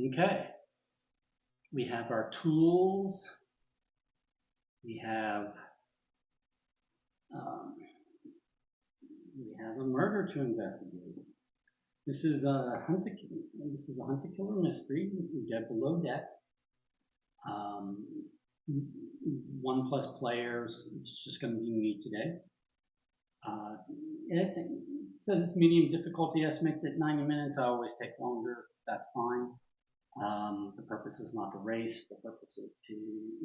Okay, we have our tools. We have um, a murder to investigate. This is a hunter killer mystery. We get below deck. Um, 1+ players. It's just going to be me today. It says it's medium difficulty. Estimates at 90 minutes. I always take longer. That's fine. The purpose is not to race. The purpose is to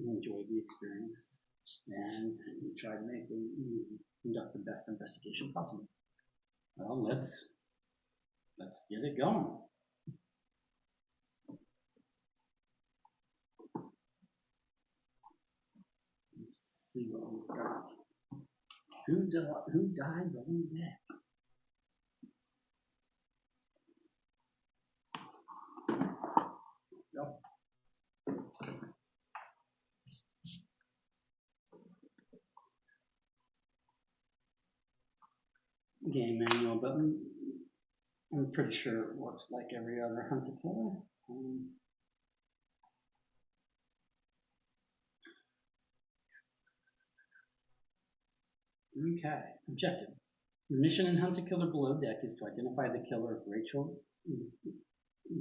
enjoy the experience and try to conduct the best investigation possible. Well, let's get it going. Let's see what we've got. Who died below deck? Yep. Game manual, but I'm pretty sure it works like every other hunter killer. Okay, objective. Your mission in Hunter Killer Below Deck is to identify the killer of Rachel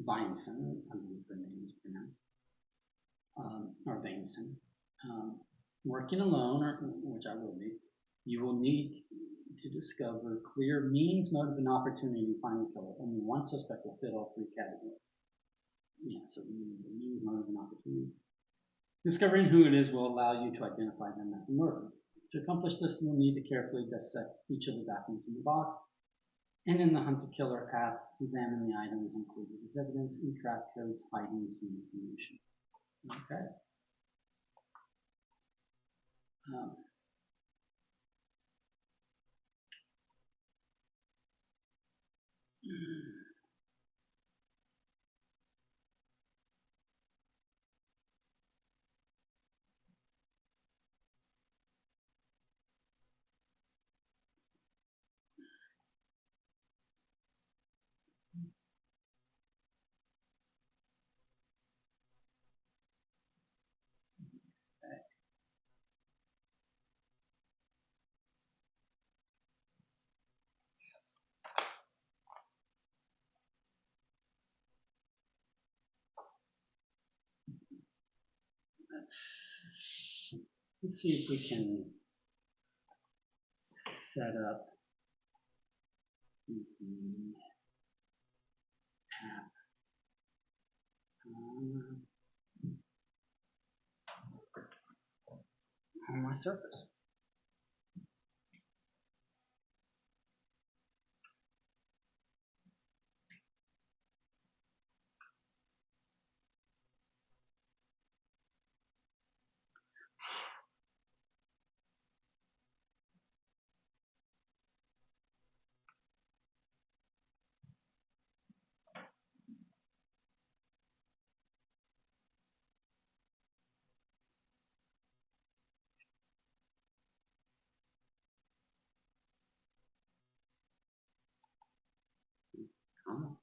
Vineson, I believe her name is pronounced, or Vineson. Working alone, which I will be, you will need to discover clear means, motive, and opportunity to find the killer. Only one suspect will fit all 3 categories. Yeah, so we need the means, motive, and opportunity. Discovering who it is will allow you to identify them as the murderer. To accomplish this, you'll need to carefully dissect each of the documents in the box, and in the Hunter Killer app, examine the items included as evidence and crack codes hiding key information. Okay. Let's see if we can set up the app on my Surface. Oh.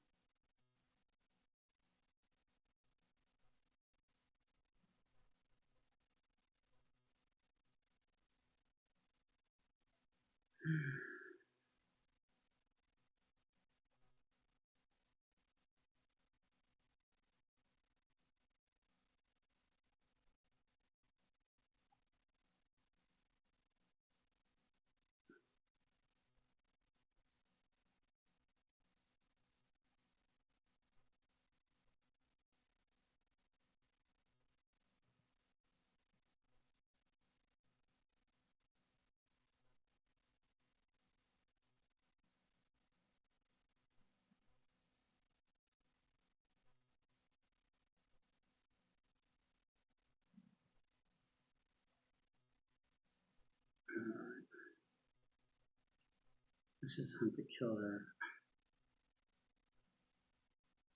This is Hunter Killer.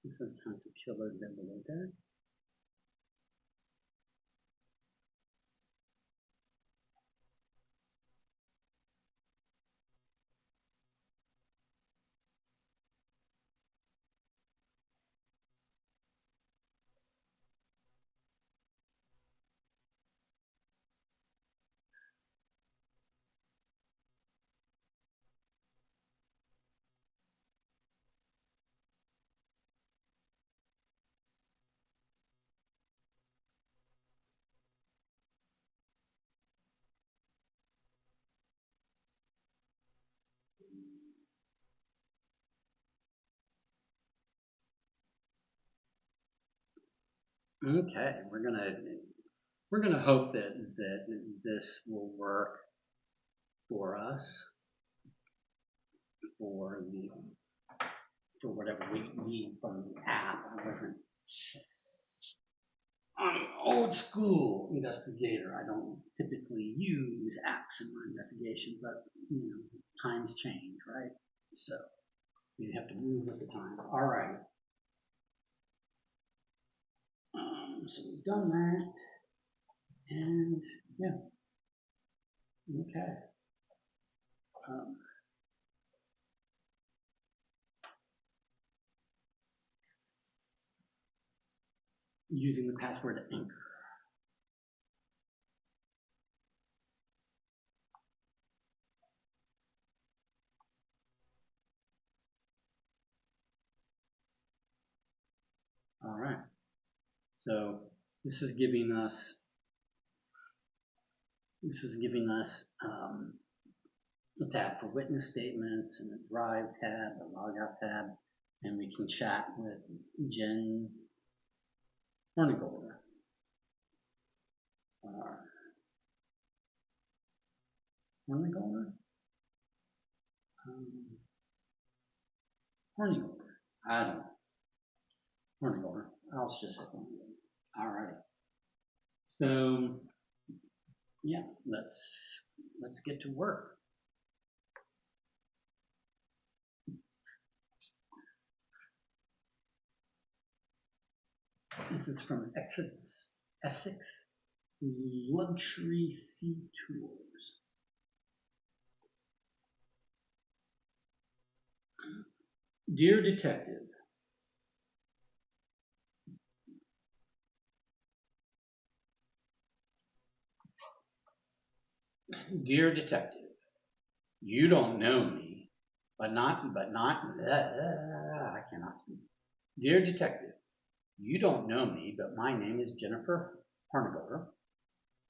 This is Hunter Killer Below Deck. Okay, we're gonna hope that this will work for us for the for whatever we need from the app. I wasn't I'm an old school investigator. I don't typically use apps in my investigation, but times change, right? So you have to move with the times. All right. So we've done that, and yeah, okay. Um, Using the password anchor. All right. So this is giving us a tab for witness statements and a drive tab, a logout tab, and we can chat with Jen Hornigolder. Hornigolder? Hornigolder. I don't know. Hornigolder. I'll just say Hornigolder. All right. So yeah, let's get to work. This is from Essex Luxury Sea Tours. Dear Detective, Dear Detective, you don't know me, I cannot speak. Dear Detective, you don't know me, but my name is Jennifer Hornigolder,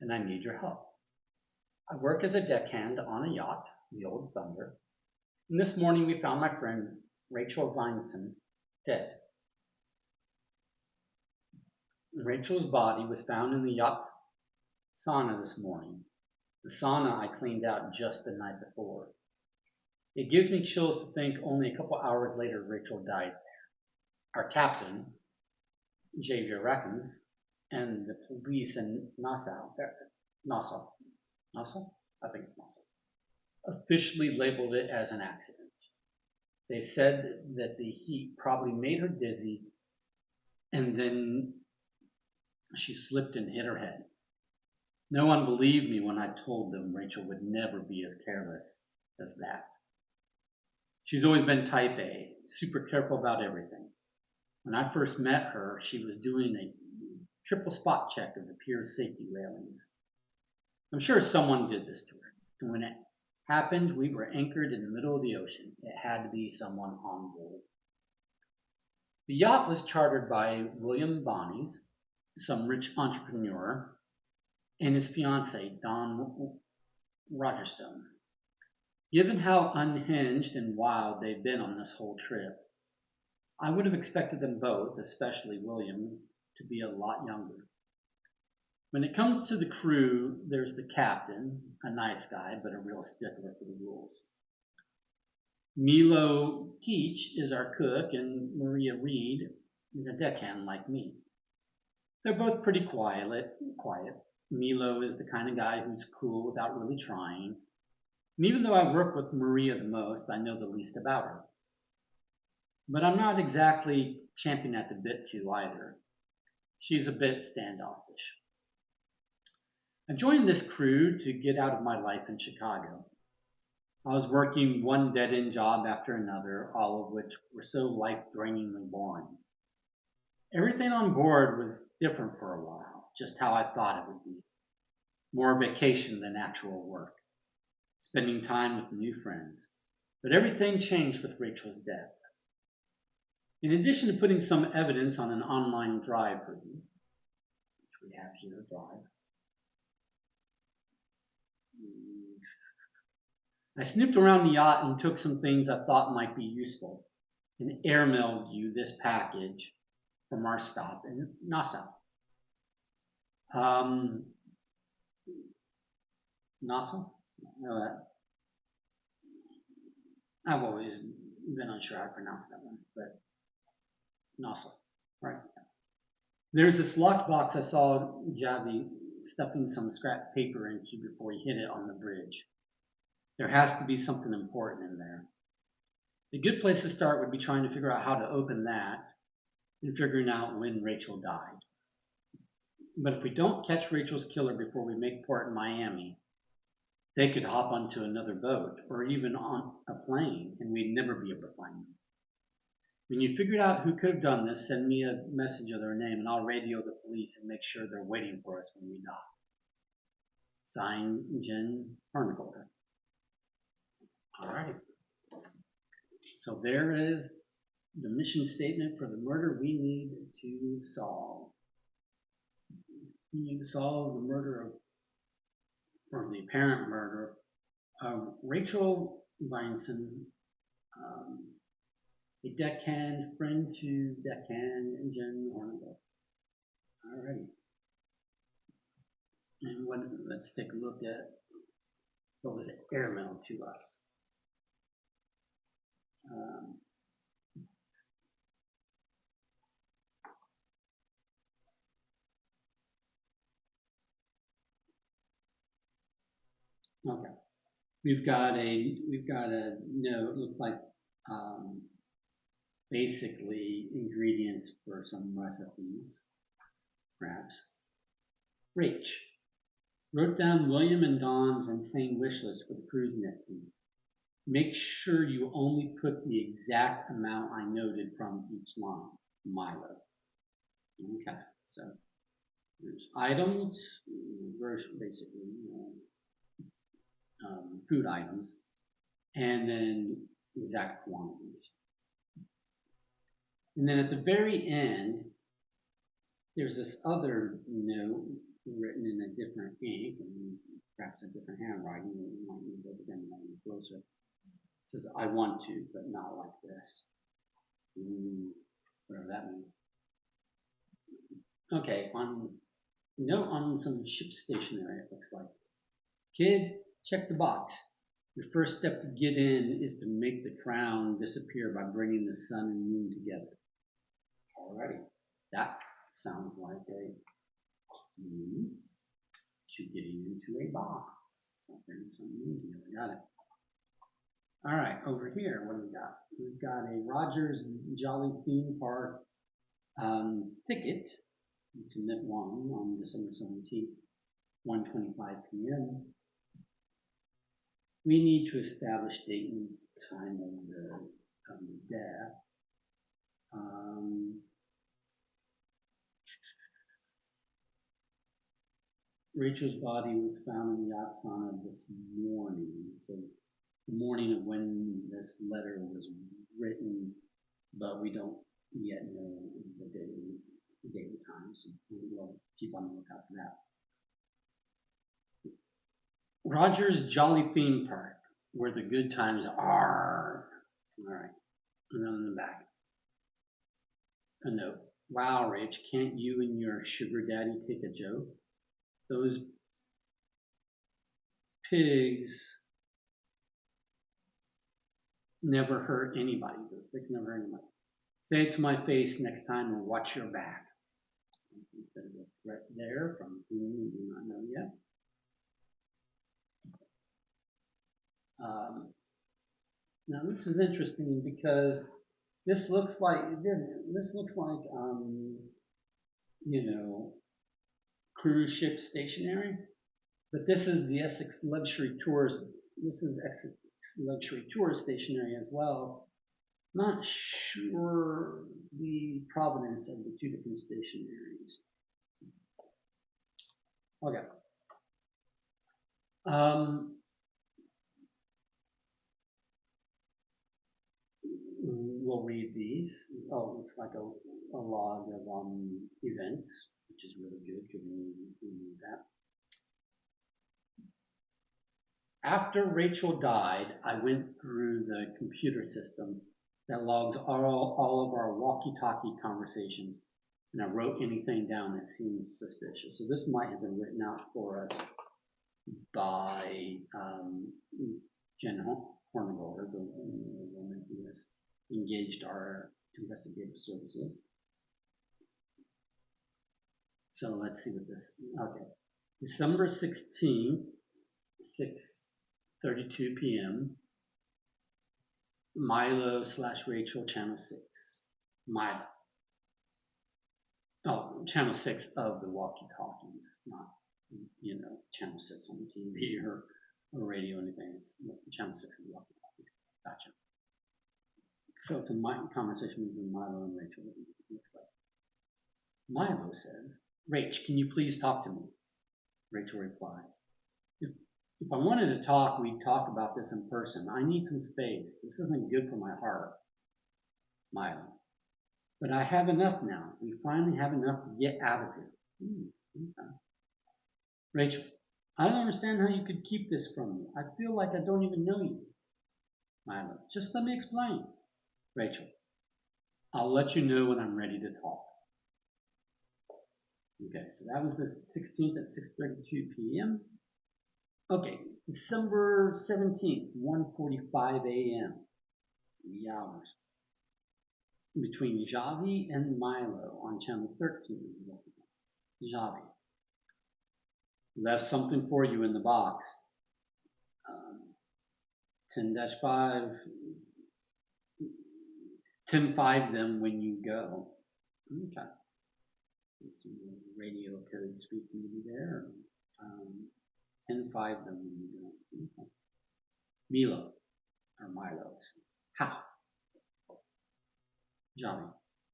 and I need your help. I work as a deckhand on a yacht, the Old Thunder, and this morning we found my friend Rachel Vinson dead. Rachel's body was found in the yacht's sauna this morning, the sauna I cleaned out just the night before. It gives me chills to think only a couple hours later Rachel died there. Our captain, Javier Rackams, and the police in Nassau, I think it's Nassau, officially labeled it as an accident. They said that the heat probably made her dizzy and then she slipped and hit her head. No one believed me when I told them Rachel would never be as careless as that. She's always been type A, super careful about everything. When I first met her, she was doing a triple spot check of the pier's safety railings. I'm sure someone did this to her, and when it happened, we were anchored in the middle of the ocean. It had to be someone on board. The yacht was chartered by William Bonnies, some rich entrepreneur, and his fiancée, Dawn Rogerstone. Given how unhinged and wild they've been on this whole trip, I would have expected them both, especially William, to be a lot younger. When it comes to the crew, there's the captain, a nice guy, but a real stickler for the rules. Milo Teach is our cook, and Maria Reed is a deckhand like me. They're both pretty quiet. Milo is the kind of guy who's cool without really trying. And even though I work with Maria the most, I know the least about her. But I'm not exactly champing at the bit to either. She's a bit standoffish. I joined this crew to get out of my life in Chicago. I was working one dead-end job after another, all of which were so life-drainingly boring. Everything on board was different for a while, just how I thought it would be. More vacation than actual work, spending time with new friends. But everything changed with Rachel's death. In addition to putting some evidence on an online drive for me, which we have here, drive, I snooped around the yacht and took some things I thought might be useful and airmailed you this package from our stop in Nassau. Um, NASA? I've always been unsure how to pronounce that one, but NASA, right? There's this locked box I saw Javi stuffing some scrap paper into before he hid it on the bridge. There has to be something important in there. A good place to start would be trying to figure out how to open that and figuring out when Rachel died. But if we don't catch Rachel's killer before we make port in Miami, they could hop onto another boat or even on a plane and we'd never be able to find them. When you figured out who could have done this, send me a message of their name and I'll radio the police and make sure they're waiting for us when we dock. Signed, Jen Horngold. All right. So there is the mission statement for the murder we need to solve. We need to solve the murder of, or the apparent murder of Rachel Vinson, a deckhand, friend to deckhand Jen Horngold. All righty. And let's take a look at what was airmailed to us. Okay, we've got a note. It looks like basically ingredients for some recipes, perhaps. Rach wrote down William and Dawn's insane wish list for the cruise next week. Make sure you only put the exact amount I noted from each line. Milo. Okay, so there's items, basically, food items, and then exact quantities. And then at the very end, there's this other note written in a different ink and perhaps a different handwriting. You might need to examine that closer. It says, I want to, but not like this. Whatever that means. Okay, on some ship stationery, it looks like. Kid, check the box. Your first step to get in is to make the crown disappear by bringing the sun and moon together. Alrighty, that sounds like a clue to getting into a box. Something together. Got it. All right, over here, what do we got? We've got a Rogers Jolly Theme Park ticket to Knit One on December 17th, 1:25 p.m. We need to establish date and time of the death. Rachel's body was found in the yacht sauna this morning. So the morning of when this letter was written, but we don't yet know the date and time, so we'll keep on the lookout for that. Rogers Jolly Theme Park, where the good times are. All right, and then in the back, a note. Wow, Rach, can't you and your sugar daddy take a joke? Those pigs never hurt anybody. Those pigs never hurt anybody. Say it to my face next time and watch your back. There's a threat there from whom we do not know yet. Now this is interesting because this looks like cruise ship stationery, but this is the Essex Luxury Tours. This is Essex Luxury Tours stationery as well. Not sure the provenance of the two different stationaries. Okay. We'll read these. Oh, it looks like a log of events, which is really good given we need that. After Rachel died, I went through the computer system that logs all of our walkie-talkie conversations and I wrote anything down that seemed suspicious. So this might have been written out for us by Jen Hornigold, the woman who has engaged our investigative services. So let's see what this, okay. December 16th, 6:32 p.m. Milo/Rachel, channel 6. Milo. Oh, channel 6 of the walkie-talkies, not, channel 6 on the TV or radio or anything. It's channel 6 of the walkie-talkies. Gotcha. So it's a conversation between Milo and Rachel. It looks like. Milo says, "Rach, can you please talk to me?" Rachel replies, If I wanted to talk, we'd talk about this in person. I need some space. This isn't good for my heart." Milo, "But I have enough now. We finally have enough to get out of here." Okay. Rachel, "I don't understand how you could keep this from me. I feel like I don't even know you." Milo, "Just let me explain." Rachel, "I'll let you know when I'm ready to talk." Okay, so that was the 16th at 6:32 p.m. Okay, December 17th, 1:45 a.m. The hours. Between Javi and Milo on channel 13. Javi, "Left something for you in the box. 10-5, 10-5 them when you go." Okay. Some radio code speaking to me there. 10-5 them when you go. Okay. Milo, or Milo's. How? Johnny,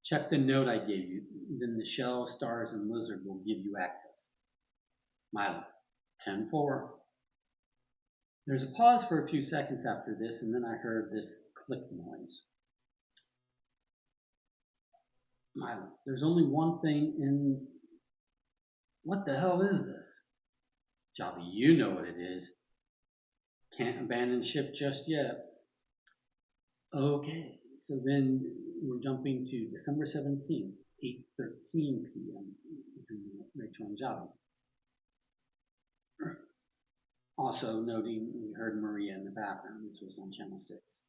"Check the note I gave you. Then the shell, stars, and lizard will give you access." Milo, 10-4. There's a pause for a few seconds after this, and then I heard this click noise. Milo, "There's only one thing in... What the hell is this?" Javi, "You know what it is. Can't abandon ship just yet." Okay, so then we're jumping to December 17th, 8:13 p.m. between Rachel and Javi. Also noting we heard Maria in the background. This was on channel 6.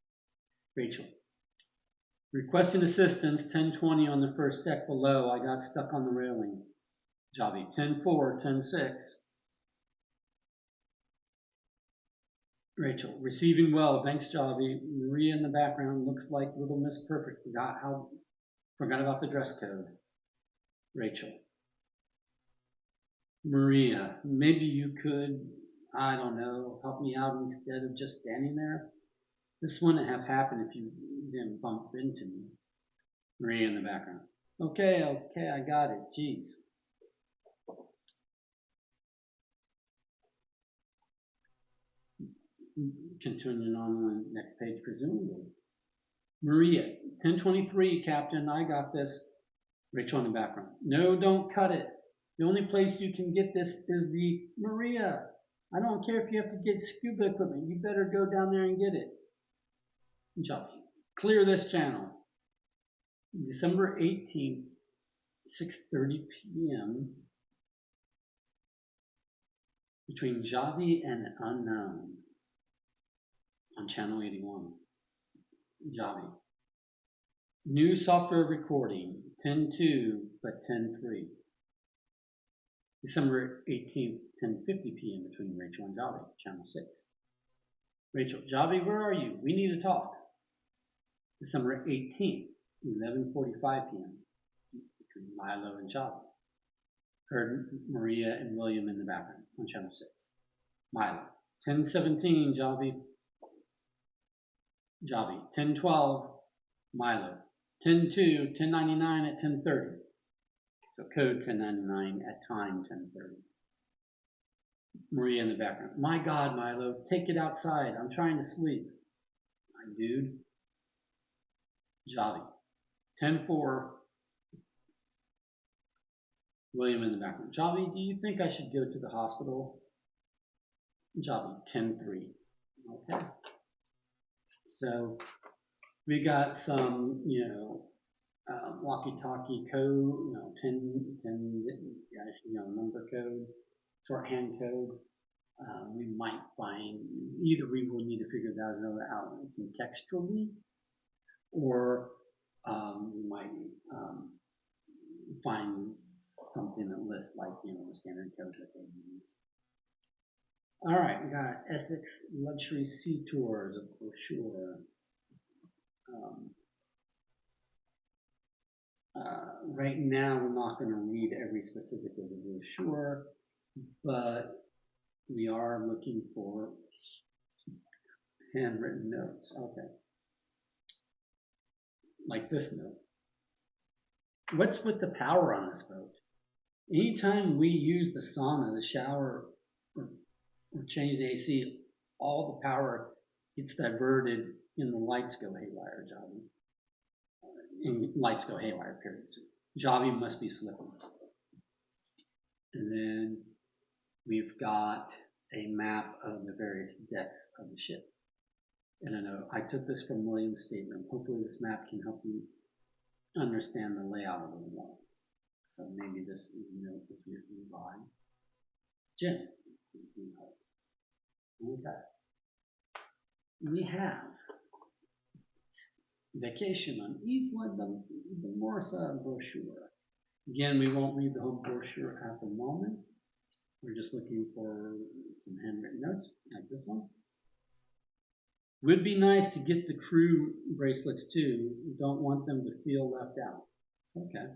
Rachel, "Requesting assistance, 1020 on the first deck below. I got stuck on the railing." Javi, 10-4, 10-6. Rachel, "Receiving well. Thanks, Javi." Maria in the background looks like Little Miss Perfect. Forgot about the dress code. Rachel, "Maria, maybe you could, I don't know, help me out instead of just standing there. This wouldn't have happened if you didn't bump into me." Maria in the background, Okay, I got it. Jeez. Continuing on the next page, presumably. Maria, 1023, Captain, I got this. Rachel in the background, "No, don't cut it. The only place you can get this is the..." Maria, "I don't care if you have to get scuba equipment. You better go down there and get it." Jockey, "Clear this channel." December 18th, 6:30 p.m. between Javi and Unknown on channel 81. Javi, "New software recording, 10-2, but 10-3. December 18th, 10:50 p.m. between Rachel and Javi, channel 6. Rachel, "Javi, where are you? We need to talk." December 18th, 11:45 p.m. between Milo and Javi. Heard Maria and William in the background on channel 6. Milo, 10:17, Javi. Javi, 10:12. Milo, 10:2, 10:99 at 10:30. So code 10:99 at time 10:30. Maria in the background, "My God, Milo, take it outside. I'm trying to sleep." My dude. Javi, 10:4. William in the background, "Javi, do you think I should go to the hospital?" Javi, 10-3. Okay. So we got some, walkie-talkie code, 10, number code, shorthand codes. We might find either we will need to figure those out contextually, or we might find something that lists like the standard codes that they use. All right, we got Essex Luxury Sea Tours, a brochure. Right now, we're not going to read every specific of the brochure, but we are looking for handwritten notes. Okay. Like this note. What's with the power on this boat? Anytime we use the sauna, the shower, or change the AC, all the power gets diverted and the lights go haywire, Javi. And lights go haywire, period. So Javi must be slipping. And then we've got a map of the various decks of the ship. And I know I took this from William's statement. Hopefully this map can help you understand the layout a little more. So maybe this note is written by Jim. Okay. We have Vacation on Isla de Morsa brochure. Again, we won't read the whole brochure at the moment. We're just looking for some handwritten notes like this one. Would be nice to get the crew bracelets too. Don't want them to feel left out. Okay.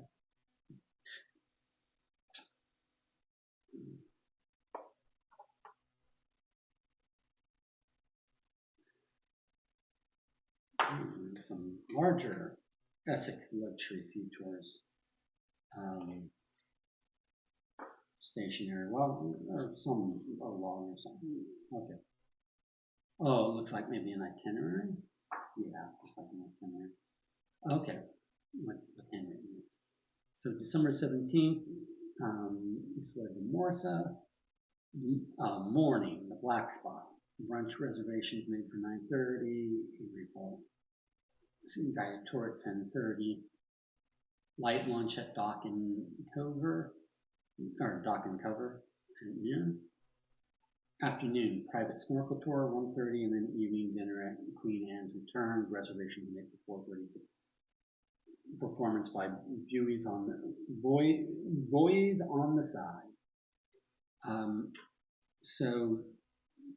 Some larger Essex Luxury Sea Tours. Stationary, well, or some are long or something. Okay. Oh, it looks like maybe an itinerary. Yeah, looks like an itinerary. Okay, with handwritten notes. So December 17th, Isla de Morsa, morning, the Black Spot. Brunch reservations made for 9:30. April. Guided tour at 10:30. Light lunch at Dock and Cover, or Dock and Cover at noon. Afternoon, private snorkel tour 1:30, and then evening dinner at Queen Anne's Return. Reservations made for 4:30. Performance by Buoys on the Side. So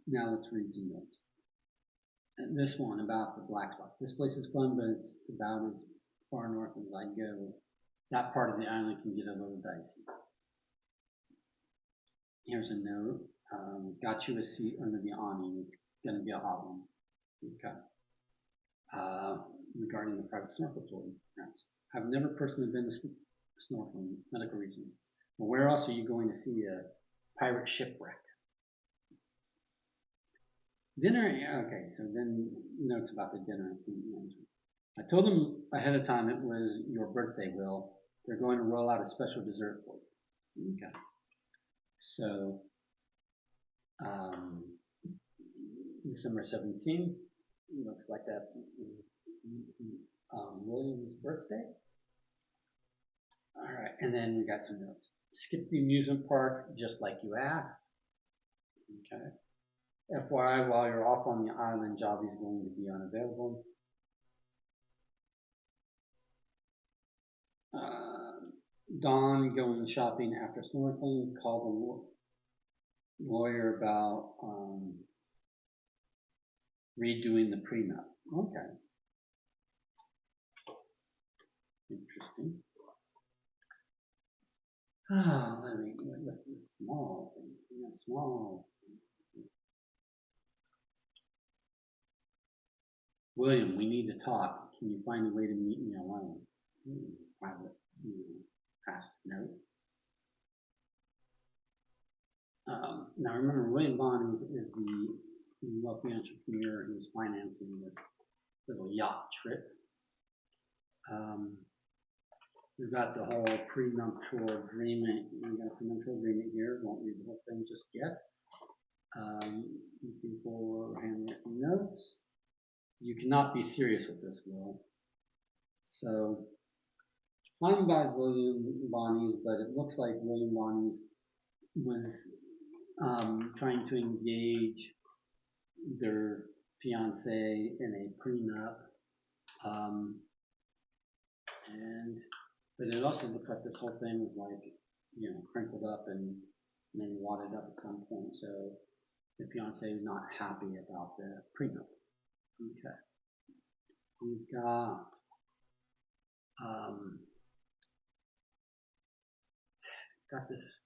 now let's read some notes. And this one about the Black Spot. This place is fun, but it's about as far north as I go. That part of the island can get a little dicey. Here's a note. Got you a seat under the awning. It's going to be a hot one. Okay. Regarding the private snorkel tour, I've never personally been to snorkeling, medical reasons. But where else are you going to see a pirate shipwreck? Dinner, okay, so then notes about the dinner. I told them ahead of time it was your birthday, Will. They're going to roll out a special dessert for you. Okay. So, December 17th, looks like that William's birthday. All right, and then we got some notes. Skip the amusement park just like you asked. Okay. FYI, while you're off on the island, Javi's going to be unavailable. Dawn going shopping after snorkeling. Called the lawyer about redoing the prenup. Okay. Interesting. Let me with this small thing. Small. William, we need to talk. Can you find a way to meet me alone? Private, past note. Now remember, William Bond is the wealthy entrepreneur who's financing this little yacht trip. We've got the whole prenuptial agreement. We've got a prenuptial agreement here. Won't read the whole thing just yet. Looking for handwritten notes. You cannot be serious with this, Will. So signed by William Bonney's, but it looks like William Bonney's was trying to engage their fiance in a prenup. Um, and but it also looks like this whole thing was like, crinkled up and then wadded up at some point. So the fiance was not happy about the prenup. Okay, we've um, got this.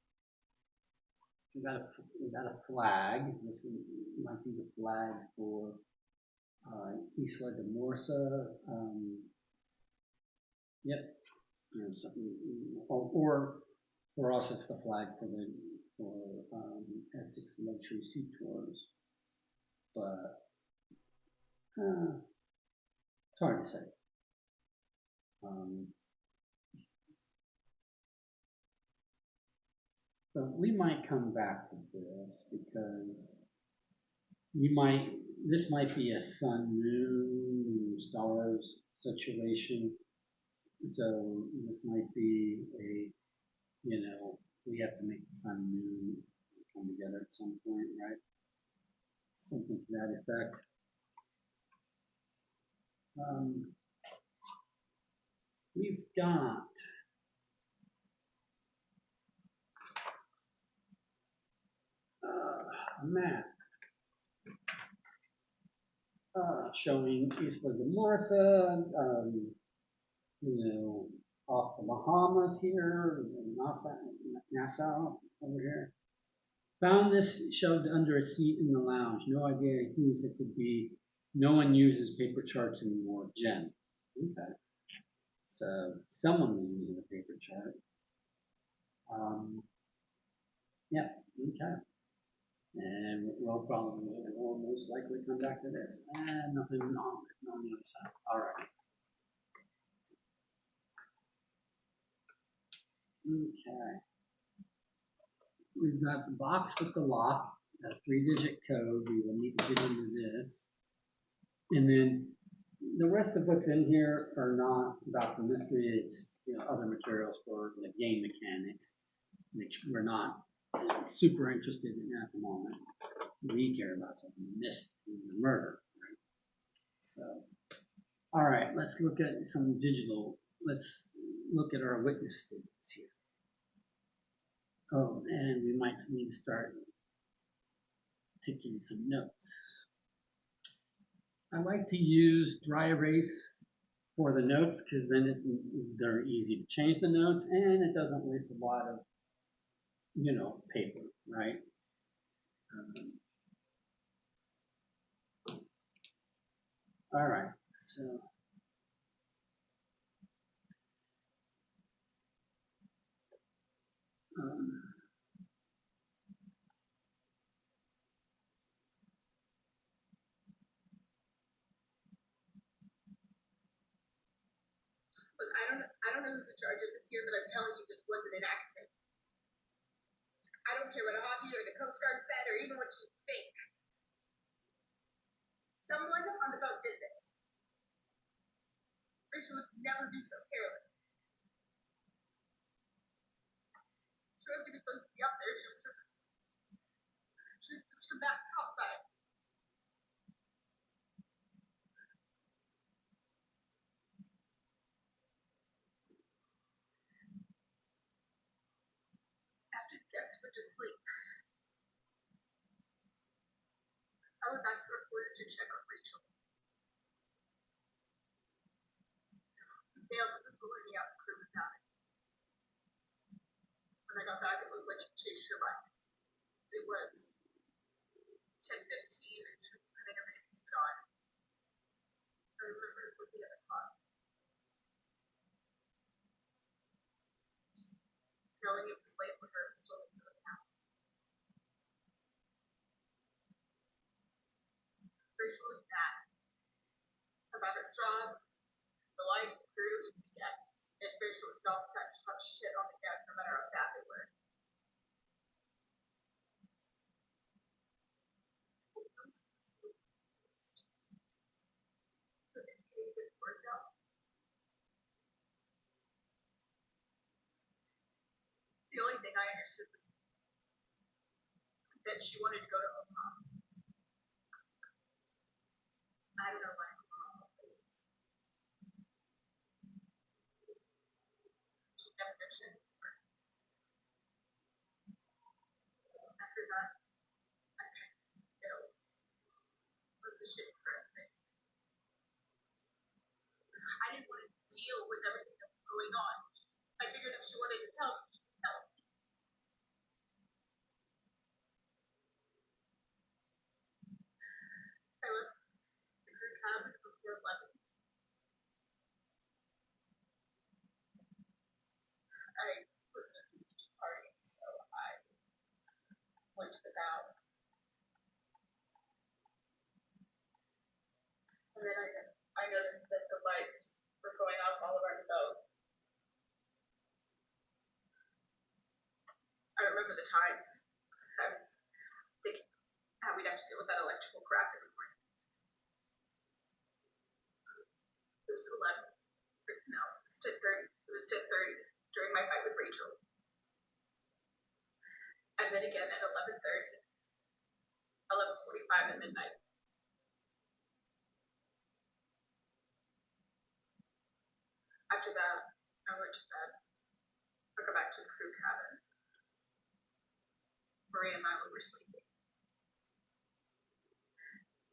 We got a flag. This might be the flag for Isla de Morsa. Yep, something, or also it's the flag for Essex Luxury Sea Tours, but it's hard to say. Um, but we might come back to this because this might be a sun, moon, stars situation. So this might be we have to make the sun and moon come together at some point, right? Something to that effect. We've got a map showing Isla de Marsa, off the Bahamas here, Nassau over here. Found this shoved under a seat in the lounge. No idea whose it could be. No one uses paper charts anymore. Jen. Okay. So someone was using a paper chart. Yeah. Okay. And we'll most likely come back to this. And nothing on the other side. All right. Okay. We've got the box with the lock, a 3-digit code. We will need to get into this. And then the rest of what's in here are not about the mystery. It's other materials for the game mechanics, which we're not super interested in at the moment. We care about something, the mystery, the murder, right? So, all right, let's look at some digital. Let's look at our witness statements here. Oh, and we might need to start taking some notes. I like to use dry erase for the notes because then they're easy to change the notes and it doesn't waste a lot of paper, right? All right, so Look, I don't know who's in charge of this here, but I'm telling you, this wasn't an accident. I don't care what Javi or the Coast Guard said, or even what you think. Someone on the boat did this. Rachel would never be so careless. She wasn't even supposed to be up there. She was supposed to come back outside. After the guests went to sleep, I went back to our quarters to check on Rachel. We bailed with the sorting out the crew was out. When I got back, it looked like she changed her mind. It was 10:15 and she was putting her makeup on. I remember looking at the clock, knowing it was late for her and slowly going out. Rachel was mad about her job, the life, the crew, and the guests. And Rachel was not the type to talk shit on the guests, no matter how bad they were. Words out. thing I understood was that she wanted to go to Omaha. I don't know why Omaha places. She never mentioned. After that, I kind of failed. It was a shitty friend things. I didn't want to deal with everything that was going on. I figured if she wanted to tell me, she would tell me. I left the crew cabin before 11. I was at a beach party, so I went to the bow. And then I noticed that the lights were going off all around the boat. I remember the times. I was thinking how we'd have to deal with that electrical crap in the morning. It was 11. No, it was 10:30. It was 10:30 during my fight with Rachel. And then again at 11:30, 11:45 at midnight. After that, I went to bed. I go back to the crew cabin. Maria and Milo were sleeping.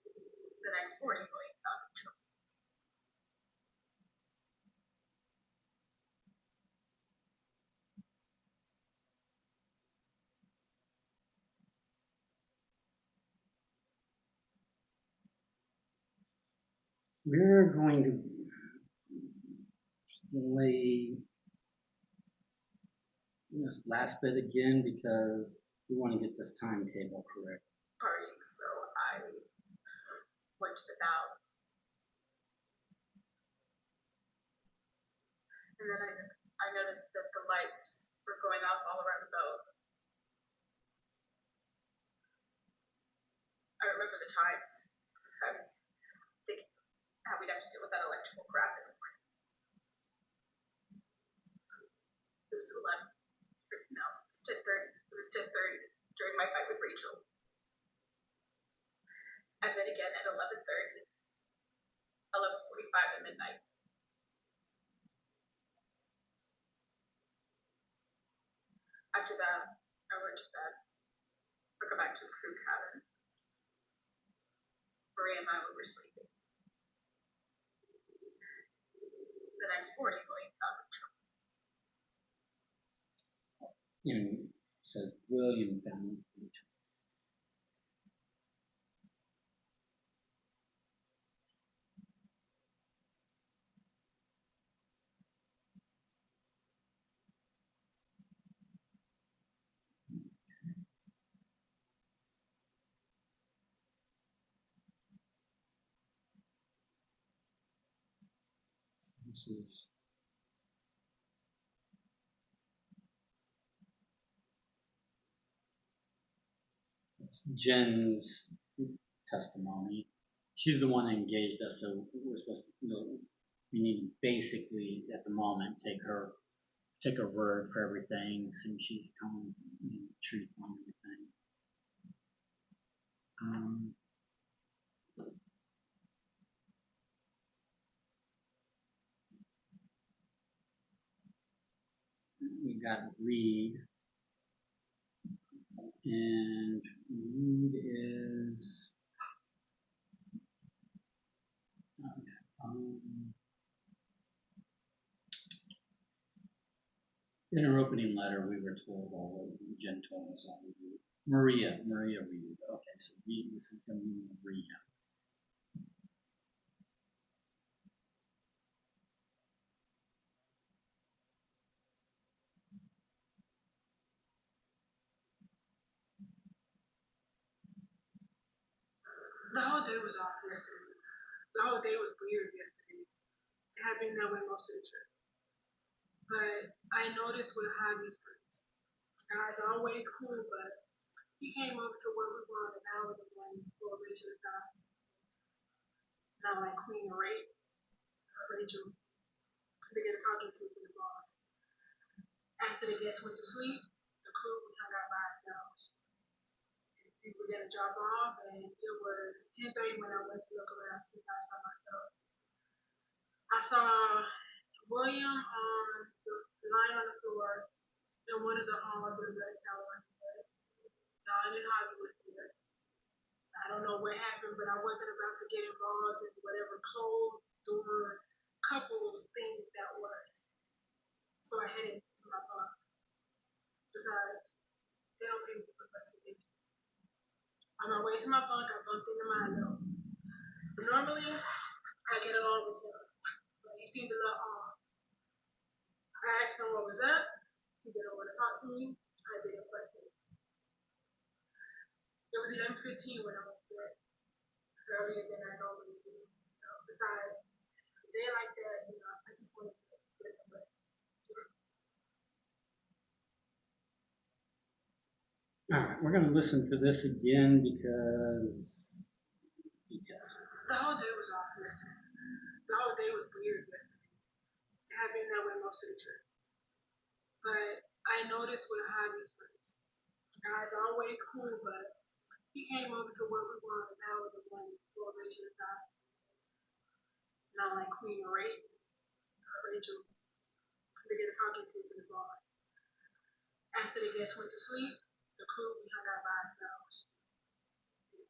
The next morning, William found me drunk. We're going to play this last bit again because we want to get this timetable correct. Partying, so I went to the bow. And then I noticed that the lights were going off all around the boat. I remember the times. I was thinking how we'd have to deal with that electrical crap in the morning. It was 11. No, it was 10:30. It was 10:30 during my fight with Rachel. And then again at 11:30, 11:45 at midnight. After that, I went to bed. I go back to the crew cabin. Maria and Milo were sleeping. The next morning, William found me drunk. And says William found me. This is Jen's testimony. She's the one that engaged us, so we're supposed to know. We need to basically, at the moment, take her word for everything, since she's telling the truth on everything. We got Reed, and Reed is um, in her opening letter. We were told all Jen told us all. Maria Reed. Okay, so Reed, this is going to be Maria. The whole day was off yesterday. The whole day was weird yesterday. It had been that way most of the trip. But I noticed with Javi first. Guy's always cool, but he came over to where we were an hour before Rachel died. Not like Queen or Rachel. They get talking to the boss. After the guests went to sleep, crew, we hung out by ourselves. We were gonna drop off, and it was 10:30 when I went to look around, since I was by myself. I saw William on the lying on the floor in one of the halls with a bloody towel on his head. Don and Javi was there. I don't know what happened, but I wasn't about to get involved in whatever cold door couples thing that was. So I headed to my bunk. Besides, they don't pay me for flexibility. On my way to my bunk, I bumped into Milo. Normally, I get along with him, but he seemed a little off. I asked him what was up. He didn't want to talk to me. I didn't question it. It was 11:15 when I went to bed, earlier than I normally do. Besides, a day like that, I just wanted to get some rest. All right, we're going to listen to this again because details. The whole day was off yesterday. The whole day was weird yesterday. It had been that way most of the trip. But I noticed with Javi first. Guy's always cool, but he came over to where we were on an hour to one for Rachel's side. Not like Queen or Rachel, they get a talking to for the boss. After the guests went to sleep, the crew, we hung out by ourselves.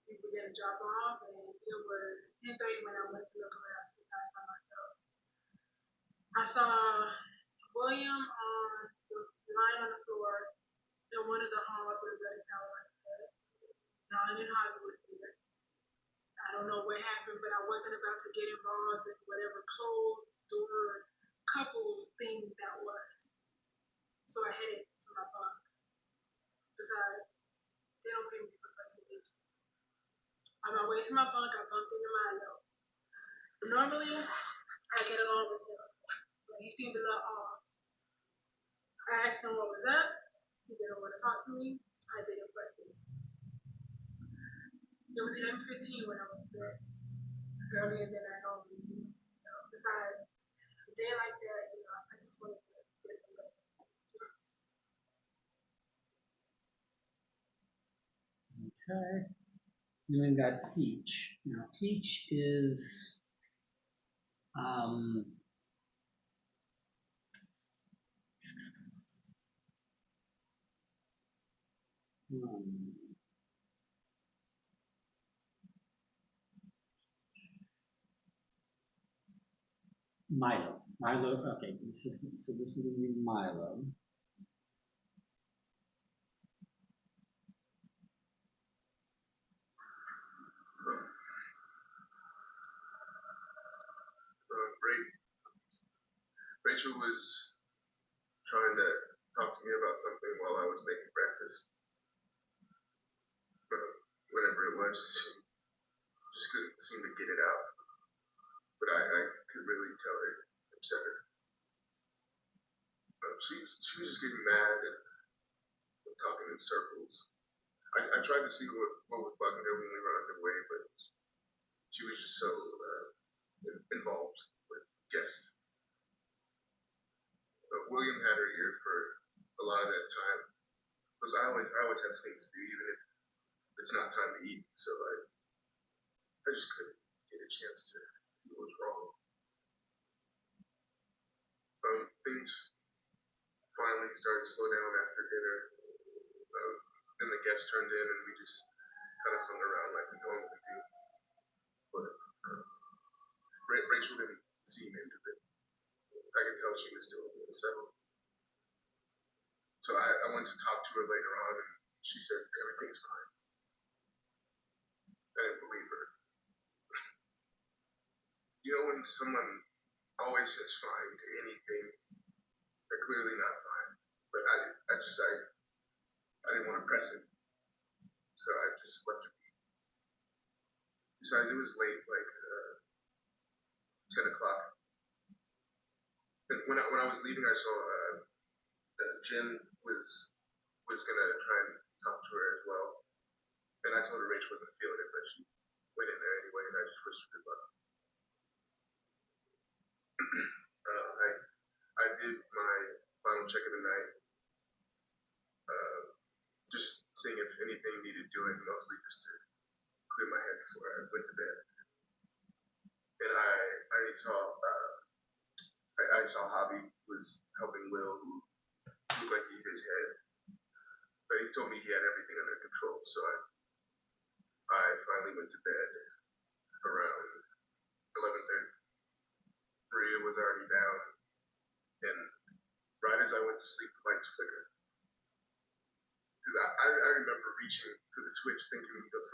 We were gonna drop off, and it was 10:30 when I went to look around, since I was by myself. I saw William on the lying on the floor in one of the halls with a bloody towel on his head. Don and Javi was there. I don't know what happened, but I wasn't about to get involved in whatever closed door couples thing that was. So I headed to my bunk. Besides, they don't pay me for flexibility. On my way to my bunk, I bumped into Milo. Normally, I get along with him, but he seemed a little off. I asked him what was up. He didn't want to talk to me. I didn't question it. It was 11:15 when I went to bed, earlier than I normally do. Besides, a day like that, I just wanted to get some rest. Okay. Then we've got teach. Now, teach is um, um, Milo. Milo. Okay, this is gonna be Milo. Rachel was trying to talk to me about something while I was making breakfast. Whatever it was, she just couldn't seem to get it out. But I could really tell it upset her. She was just getting mad and talking in circles. I tried to see what was bugging her when we were underway, but she was just so involved with guests. William had her ear for a lot of that time because I always have things to do, even if it's not time to eat. So I just couldn't get a chance to see what was wrong. Things finally started to slow down after dinner. Then the guests turned in, and we just kind of hung around like we normally do. But Rachel didn't seem into it. I could tell she was still unsettled. So I went to talk to her later on, and she said everything's fine. I didn't believe her. When someone always says fine to anything, they're clearly not fine. But I didn't want to press it, so I just left it. Besides, it was late, like 10 o'clock. And when I was leaving, I saw Jen was gonna try and talk to her as well. And I told her Rach wasn't feeling it, but she went in there anyway, and I just wished her good luck. I did my final check of the night. anything needed doing, mostly just to clear my head before I went to bed. And I saw I saw Hobby was helping Will, who looked like he hit his head, but he told me he had everything under control. So I finally went to bed around 11:30. Maria was already down, and right as I went to sleep, the lights flickered. Because I remember reaching for the switch, thinking that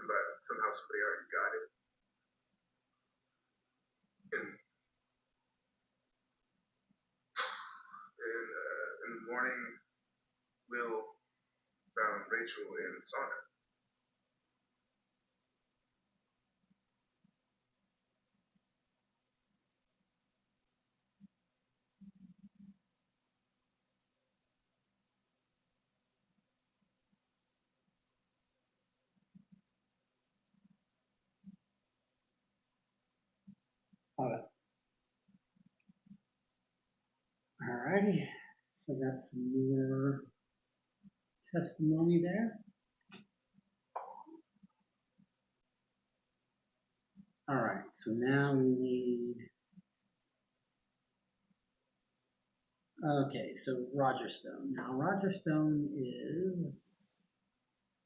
somehow somebody already got it, and in the morning, Will found Rachel in the sauna. Alrighty, so that's some more testimony there. All right, so now we need. Okay, so Roger Stone. Now Roger Stone is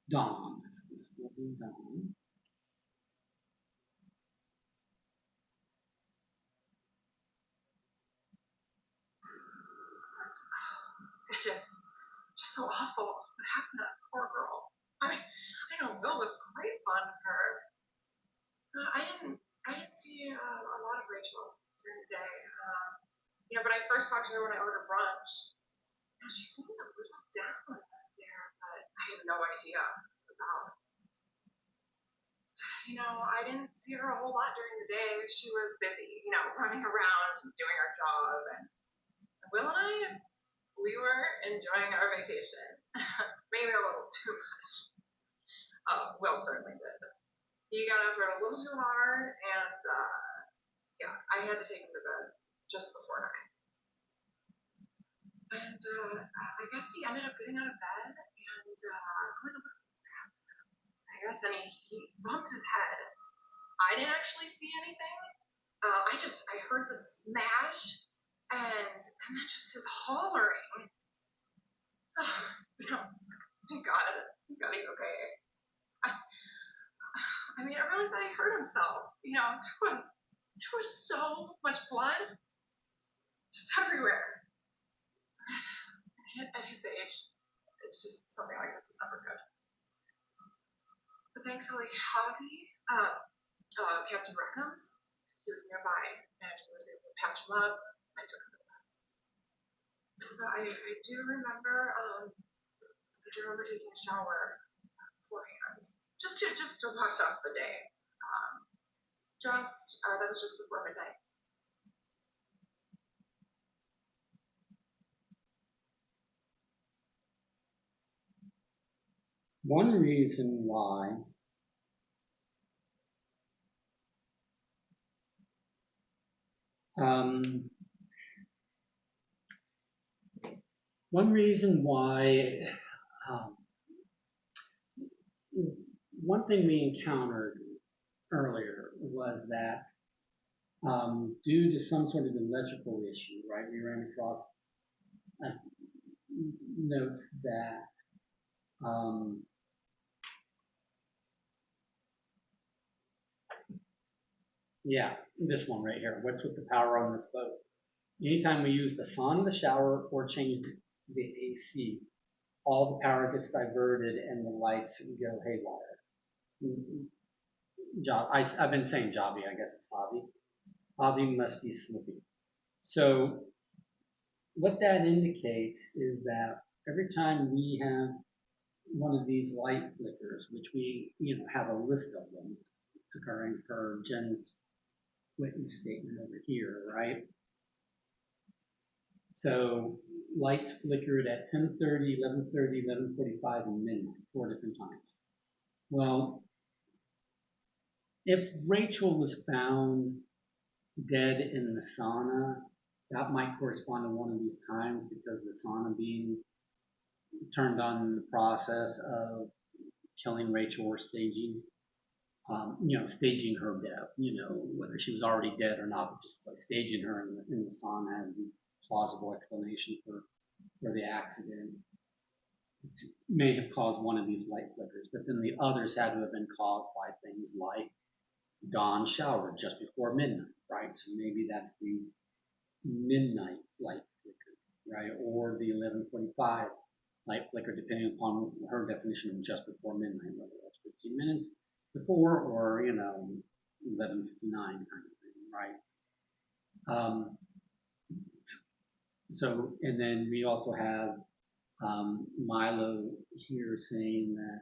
Dawn. So this will be Dawn. It is just so awful. What happened to that poor girl? I know Will was quite fond of her. I didn't see a lot of Rachel during the day. But I first talked to her when I ordered brunch. She seemed a little down there, but I have no idea about. I didn't see her a whole lot during the day. She was busy, running around and doing her job. And Will and I, we were enjoying our vacation. Maybe a little too much. Will certainly did. He got after it a little too hard, and I had to take him to bed just before 9. And I guess he ended up getting out of bed and going to look for the bathroom. I guess, and he bumped his head. I didn't actually see anything. I heard the smash and then just his hollering. Thank God he's okay. I really thought he hurt himself. There was so much blood just everywhere. At his age, it's just something like this is never good. But thankfully, Javi, Captain Reckons, he was nearby and was able to patch him up. I took him to bed. So I do remember taking a shower beforehand, just to wash off the day. That was just before midnight. One reason why one reason why one thing we encountered earlier was that due to some sort of electrical issue, right, we ran across notes that yeah, this one right here. What's with the power on this boat? Anytime we use the sun, the shower, or change the AC, all the power gets diverted and the lights go haywire. I've been saying Jobby, I guess it's Hobby. Hobby must be slippy. So what that indicates is that every time we have one of these light flickers, which we have a list of them occurring per Jen's witness statement over here, right? So lights flickered at 10:30, 11:30, 11:45, and midnight, 4 different times. Well, if Rachel was found dead in the sauna, that might correspond to one of these times because the sauna being turned on in the process of killing Rachel or staging, staging her death, whether she was already dead or not, but just like staging her in the sauna and plausible explanation for the accident may have caused one of these light flickers, but then the others had to have been caused by things like dawn shower just before midnight, right? So maybe that's the midnight light flicker, right? Or the 11:45 light flicker, depending upon her definition of just before midnight, whether that's 15 minutes before or 11:59 kind of thing, right? And then we also have Milo here saying that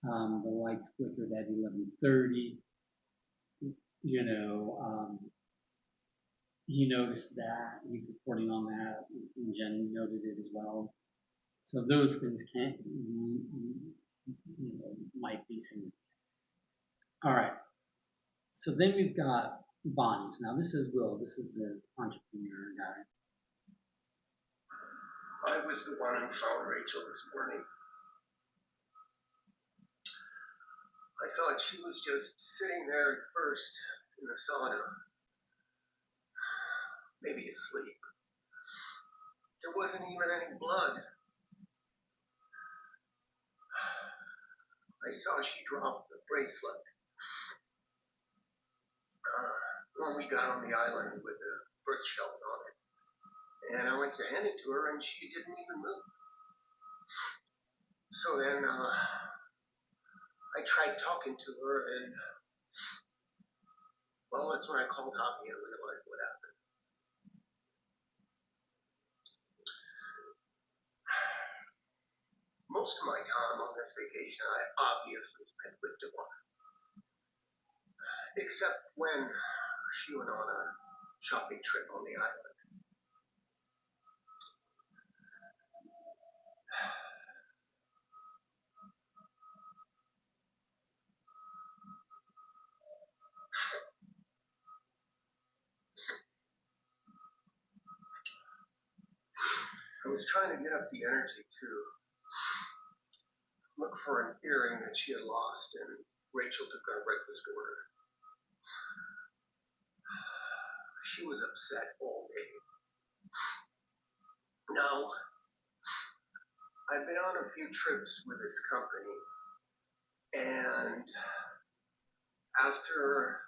the lights flickered at 11:30. He noticed that. He's reporting on that, and Jen noted it as well. So those things might be significant. All right. So then we've got Bonnie's. Now this is Will. This is the entrepreneur guy. I was the one who found Rachel this morning. I thought she was just sitting there at first in the sauna, maybe asleep. There wasn't even any blood. I saw she dropped the bracelet when we got on the island with the birth shelf on it. And I went to hand it to her, and she didn't even move. So then I tried talking to her, and, well, that's when I called Hoppy and realized what happened. Most of my time on this vacation, I obviously spent with Devon. Except when she went on a shopping trip on the island. I was trying to get up the energy to look for an earring that she had lost, and Rachel took our breakfast order. She was upset all day. Now, I've been on a few trips with this company, and after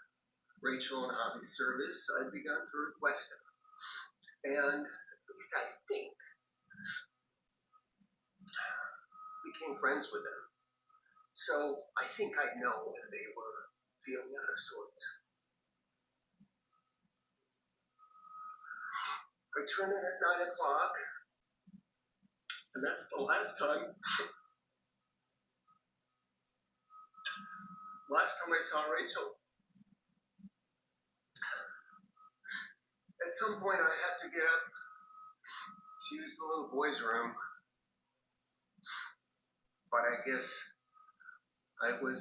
Rachel and Hobby's service, I've begun to request them. And at least I think became friends with them. So I think I know when they were feeling out of sorts. I turn in at 9 o'clock, and that's the last time I saw Rachel. At some point I had to get up to use the little boy's room, but I guess I was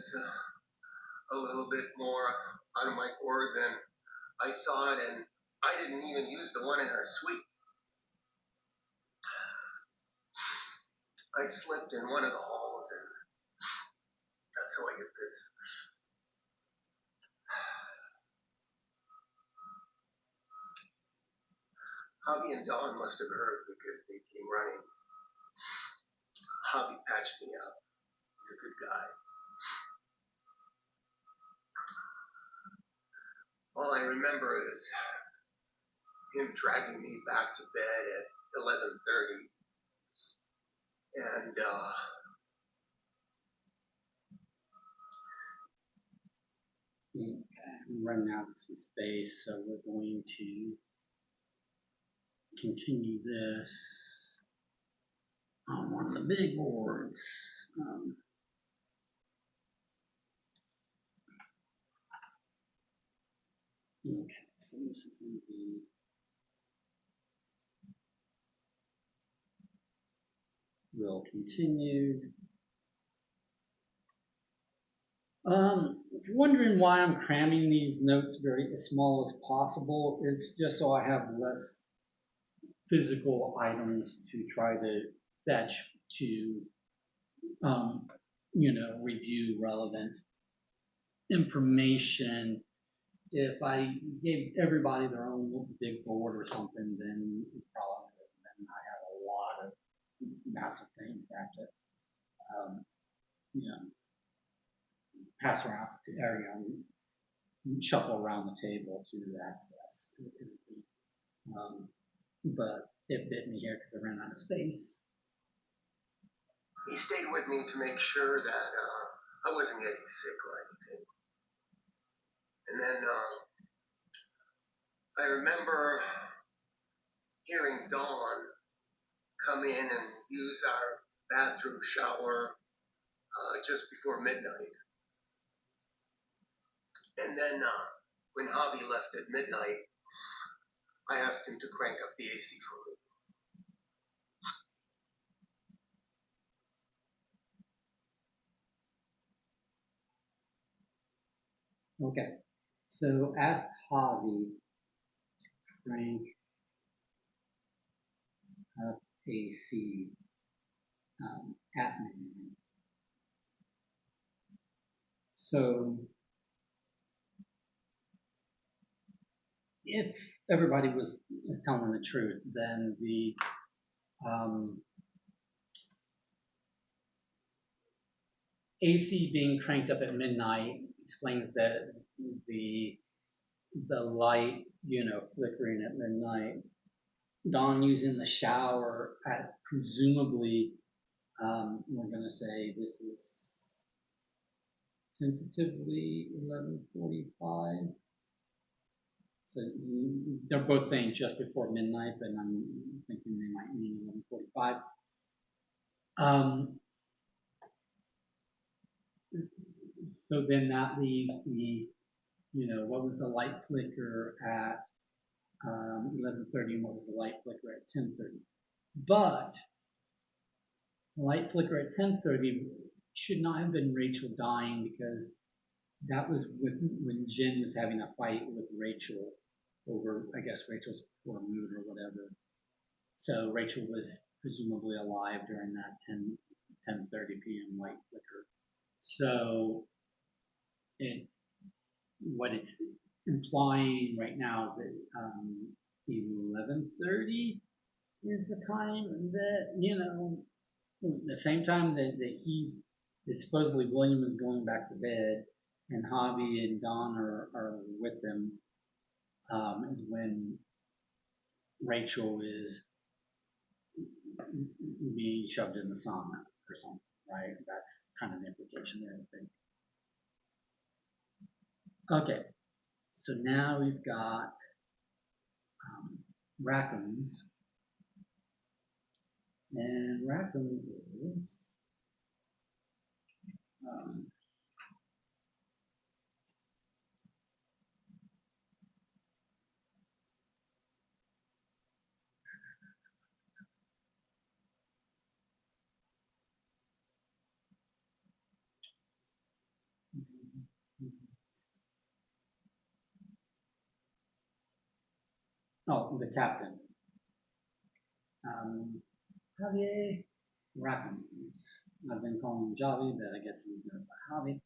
a little bit more out of my core than I saw it, and I didn't even use the one in our suite. I slipped in one of the halls, and that's how I get this. Hobby and Dawn must have heard because they came running. Hobby patched me up. He's a good guy. All I remember is him dragging me back to bed at 11:30, and I'm running out of some space, so we're going to continue this on one of the big boards. Okay, so this is going to be will continued. If you're wondering why I'm cramming these notes very as small as possible, it's just so I have less physical items to try to fetch to review relevant information. If I gave everybody their own little big board or something, then I have a lot of massive things to have to, um, you know, pass around, or, shuffle around the table to access. But it bit me here because I ran out of space. He stayed with me to make sure that I wasn't getting sick or anything. And then I remember hearing Dawn come in and use our bathroom shower just before midnight. And then when Javi left at midnight, I asked him to crank up the AC for me. Okay, so asked Javi to crank up AC at midnight. So if everybody was telling the truth, then the AC being cranked up at midnight explains that the light, flickering at midnight. Dawn using the shower at presumably, we're going to say this is tentatively 11:45. So they're both saying just before midnight, but I'm thinking they might mean 11:45. So then that leaves what was the light flicker at 11:30, and what was the light flicker at 10:30? But the light flicker at 10:30 should not have been Rachel dying, because that was when Jen was having a fight with Rachel over, I guess, Rachel's poor mood or whatever. So Rachel was presumably alive during that 10:30 p.m. light flicker. So what it's implying right now is that 11:30 is the time that, the same time that supposedly William is going back to bed, and Javi and Don are with them, is when Rachel is being shoved in the sauna or something, right? That's kind of the implication there, I think. Okay, so now we've got Raccoons, and Raccoon is um, the captain. Javier Raccoons. I've been calling him Javi, but I guess he's known by Javi.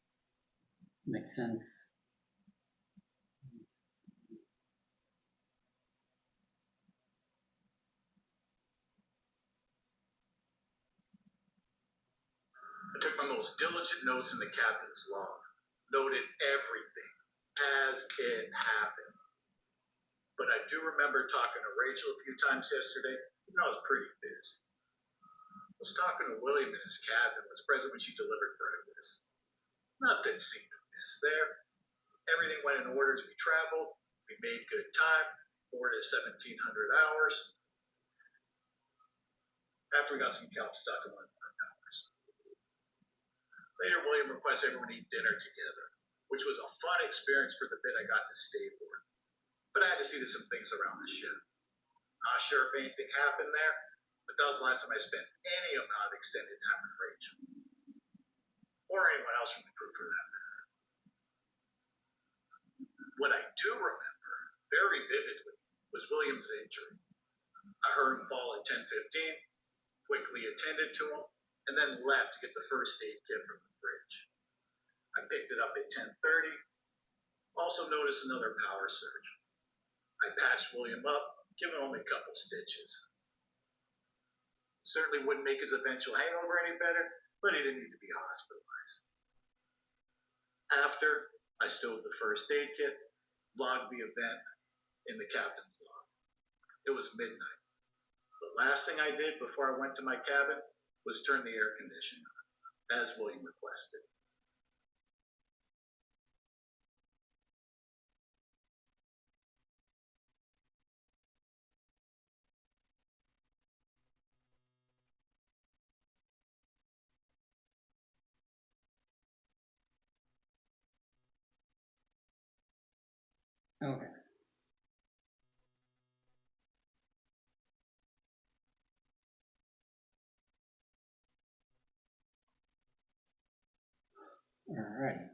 Makes sense. I took my most diligent notes in the captain's log, noted everything as it happened. But I do remember talking to Rachel a few times yesterday, and I was pretty busy. I was talking to William in his cabin, was present when she delivered breakfast. Nothing seemed to miss there. Everything went in order as we traveled. We made good time, 4 to 1,700 hours. After we got some kelp stuck in one of our powers. Later, William requested everyone eat dinner together, which was a fun experience for the bit I got to stay for. But I had to see to some things around the ship. Not sure if anything happened there, but that was the last time I spent any amount of extended time with Rachel. Or anyone else from the crew for that matter. What I do remember very vividly was William's injury. I heard him fall at 10:15, quickly attended to him, and then left to get the first aid kit from the I picked it up at 10:30. Also noticed another power surge. I patched William up, giving him only a couple stitches. Certainly wouldn't make his eventual hangover any better, but he didn't need to be hospitalized. After, I stowed the first aid kit, logged the event in the captain's log. It was midnight. The last thing I did before I went to my cabin was turn the air conditioner on, as William requested. Okay. All right.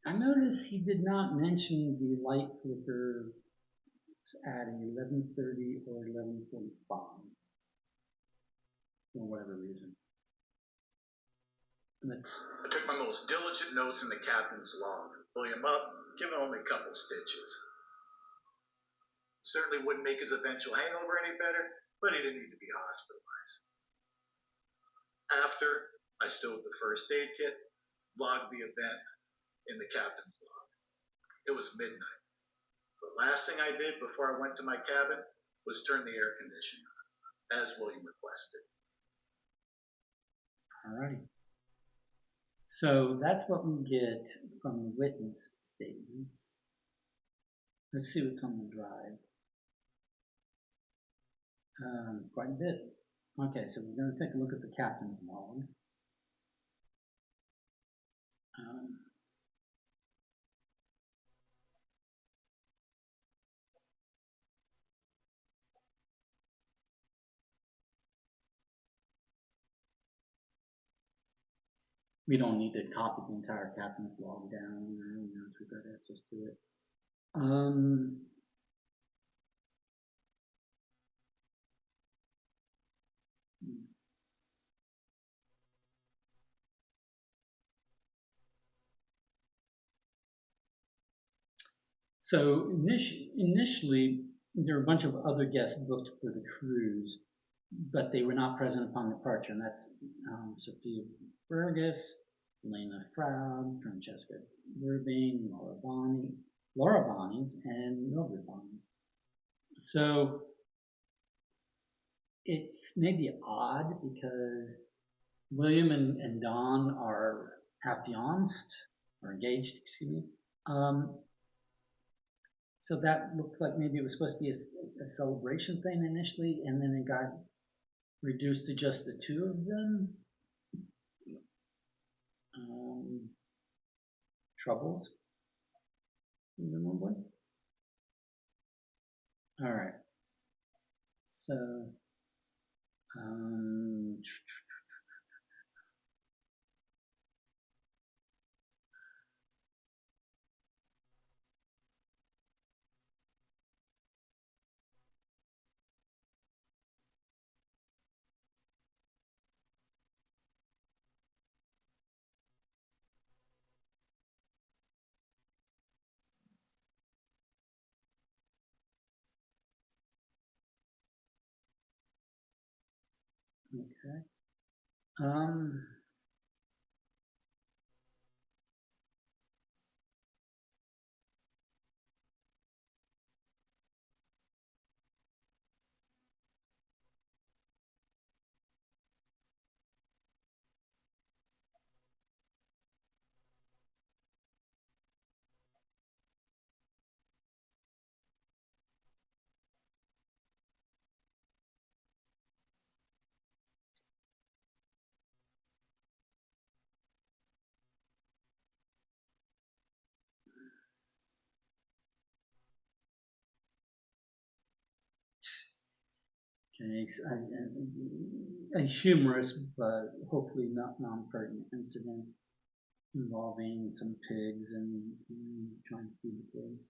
I noticed he did not mention the light flicker at 11:30 or 11:45 for whatever reason. I took my most diligent notes in the captain's log. William up, giving him only a couple stitches. Certainly wouldn't make his eventual hangover any better, but he didn't need to be hospitalized. After, I stowed the first aid kit, logged the event in the captain's log. It was midnight. The last thing I did before I went to my cabin was turn the air conditioner on, as William requested. Alrighty. So that's what we get from the witness statements. Let's see what's on the drive. Quite a bit. Okay, so we're going to take a look at the captain's log. We don't need to copy the entire captain's log down or anything else. We've got access to it. So initially, there were a bunch of other guests booked for the cruise, but they were not present upon departure, and that's Sophia Burgess, Elena Froud, Francesca Burbank, Laura Bonnies, and Mildred Bonnies. So it's maybe odd because William and Dawn are affianced, or engaged, excuse me. So that looks like maybe it was supposed to be a celebration thing initially, and then it got reduced to just the two of them. Troubles? One? All right. So, okay. Okay, a humorous but hopefully not non-pertinent incident involving some pigs and trying to feed the pigs.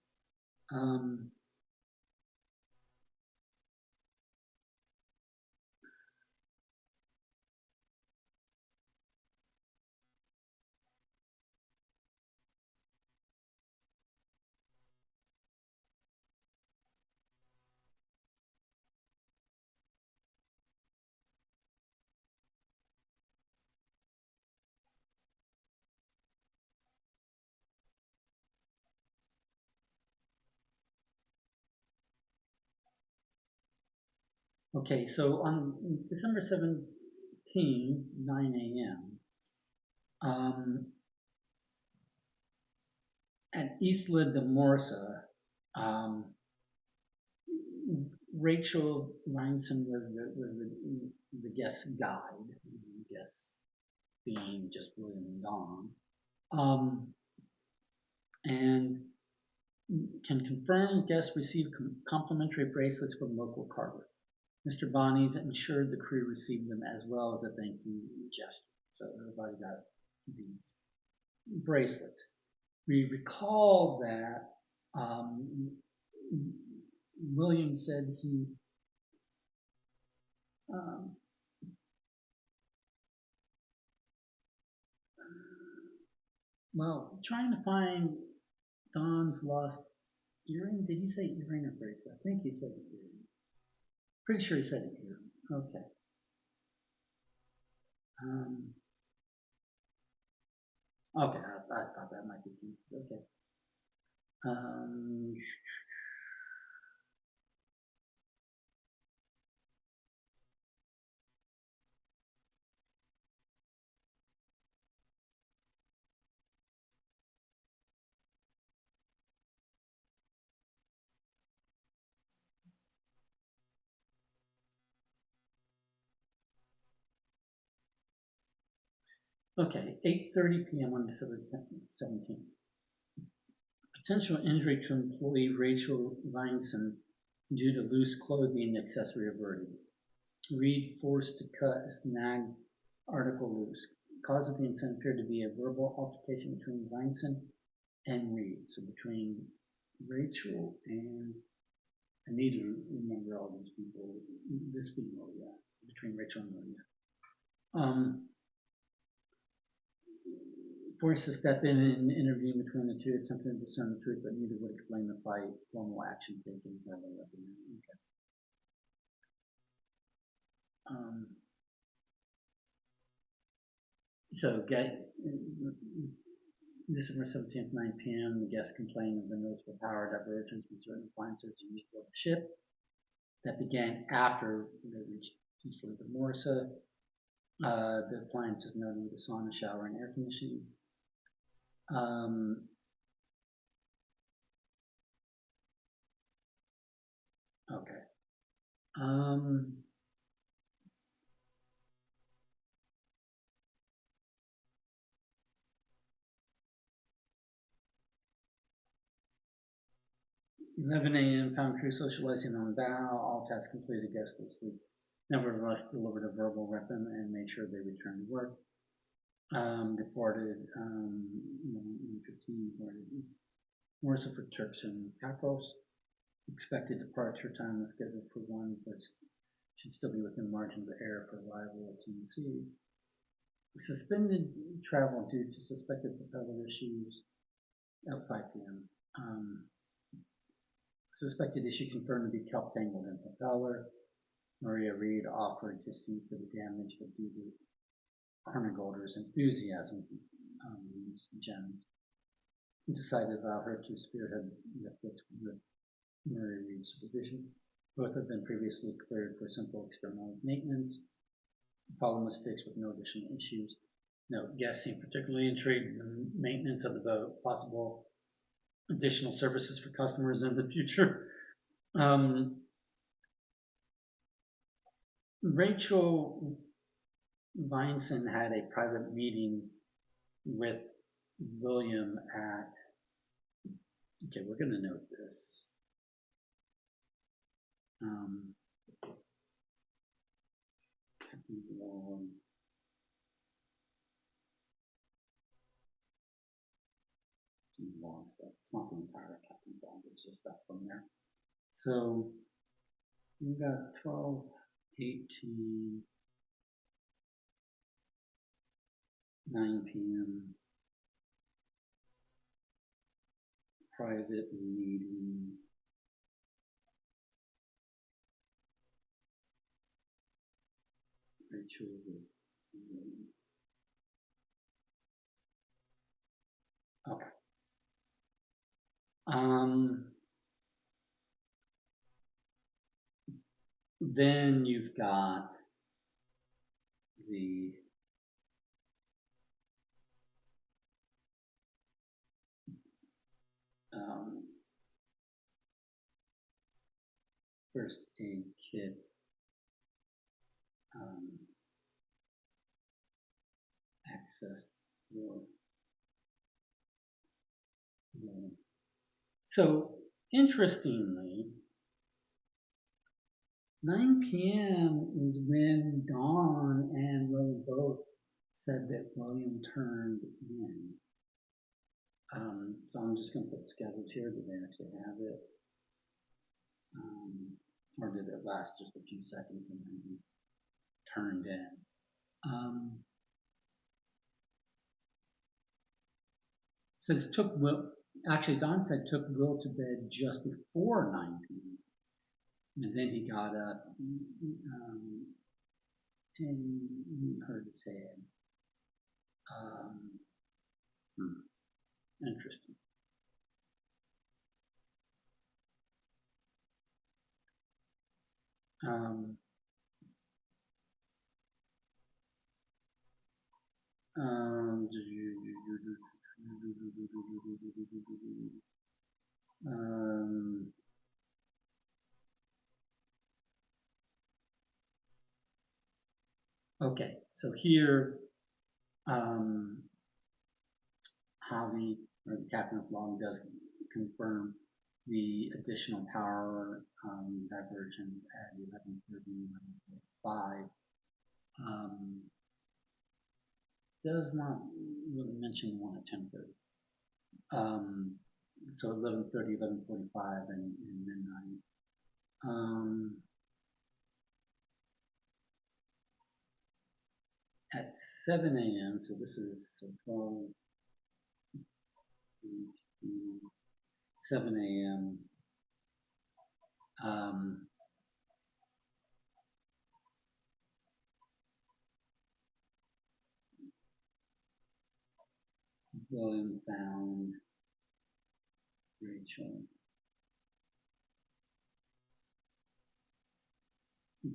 Okay, so on December 17, 9 a.m., at Isla de Morsa, Rachel Rhinson was the guest guide, guest being just William and Dawn, and can confirm guests received complimentary bracelets from local carver. Mr. Bonnie's ensured the crew received them as well as a thank you gesture. So everybody got these bracelets. We recall that William said he um, trying to find Don's lost earring. Did he say earring or bracelet? I think he said earring. Pretty sure he said earring. Okay. Okay, I thought that might be key. Okay. Um, okay, 8:30 p.m. on December 17th. Potential injury to employee Rachel Vinson due to loose clothing accessory averted. Reed forced to cut a snag article loose. Cause of the incident appeared to be a verbal altercation between Vinson and Reed. So between Rachel and I need to remember all these people. This female, yeah, between Rachel and Maria. Forced to step in and intervene between the two, attempting to discern the truth, but neither would explain the fight. Formal action taken by the weapon. Okay. So get December 17th, 9 p.m., the guests complained of the noticeable power divergence when certain appliances used for the ship. That began after they reached Isla de Morsa. The appliances noted the sauna, shower, and air conditioning. Okay. 11 a.m. found crew socializing on bow. All tasks completed. Guests asleep. Nevertheless, delivered a verbal weapon and made sure they returned to work. Deported 15 Morsa for Turks and Caicos. Expected departure time was scheduled for 1, but should still be within margin of error for arrival at TNC. Suspended travel due to suspected propeller issues at 5 p.m. Suspected issue confirmed to be kelp tangled in propeller. Maria Reed offered to see for the damage, but due to Harnegolder's enthusiasm, Jen decided to allow her to spearhead the fix with Maria Reed's supervision. Both have been previously cleared for simple external maintenance. The problem was fixed with no additional issues. No, guests seem particularly intrigued in the maintenance of the boat, possible additional services for customers in the future. Rachel Vinson had a private meeting with William at, okay, we're going to note this. Captain's log. Log stuff. It's not the entire captain's log, it's just stuff from there. So we've got 12, 18, 9 p.m. private meeting. Rachel. Okay. Then you've got the first aid kit access for. So interestingly, 9 p.m. is when Dawn and William both said that William turned in. So I'm just going to put scheduled here. Did they actually have it? Or did it last just a few seconds and then he turned in? Says took Will. Actually, Don said took Will to bed just before 9 p.m. And then he got up and hurt his head. Interesting. Okay, so here, Javi, or the captain's log, does confirm the additional power diversions at 11:30, 11:45. Does not really mention one at 10:30. So 11:30, 11:45, and midnight. At 7 a.m., so this is 12, 7 a.m. William found Rachel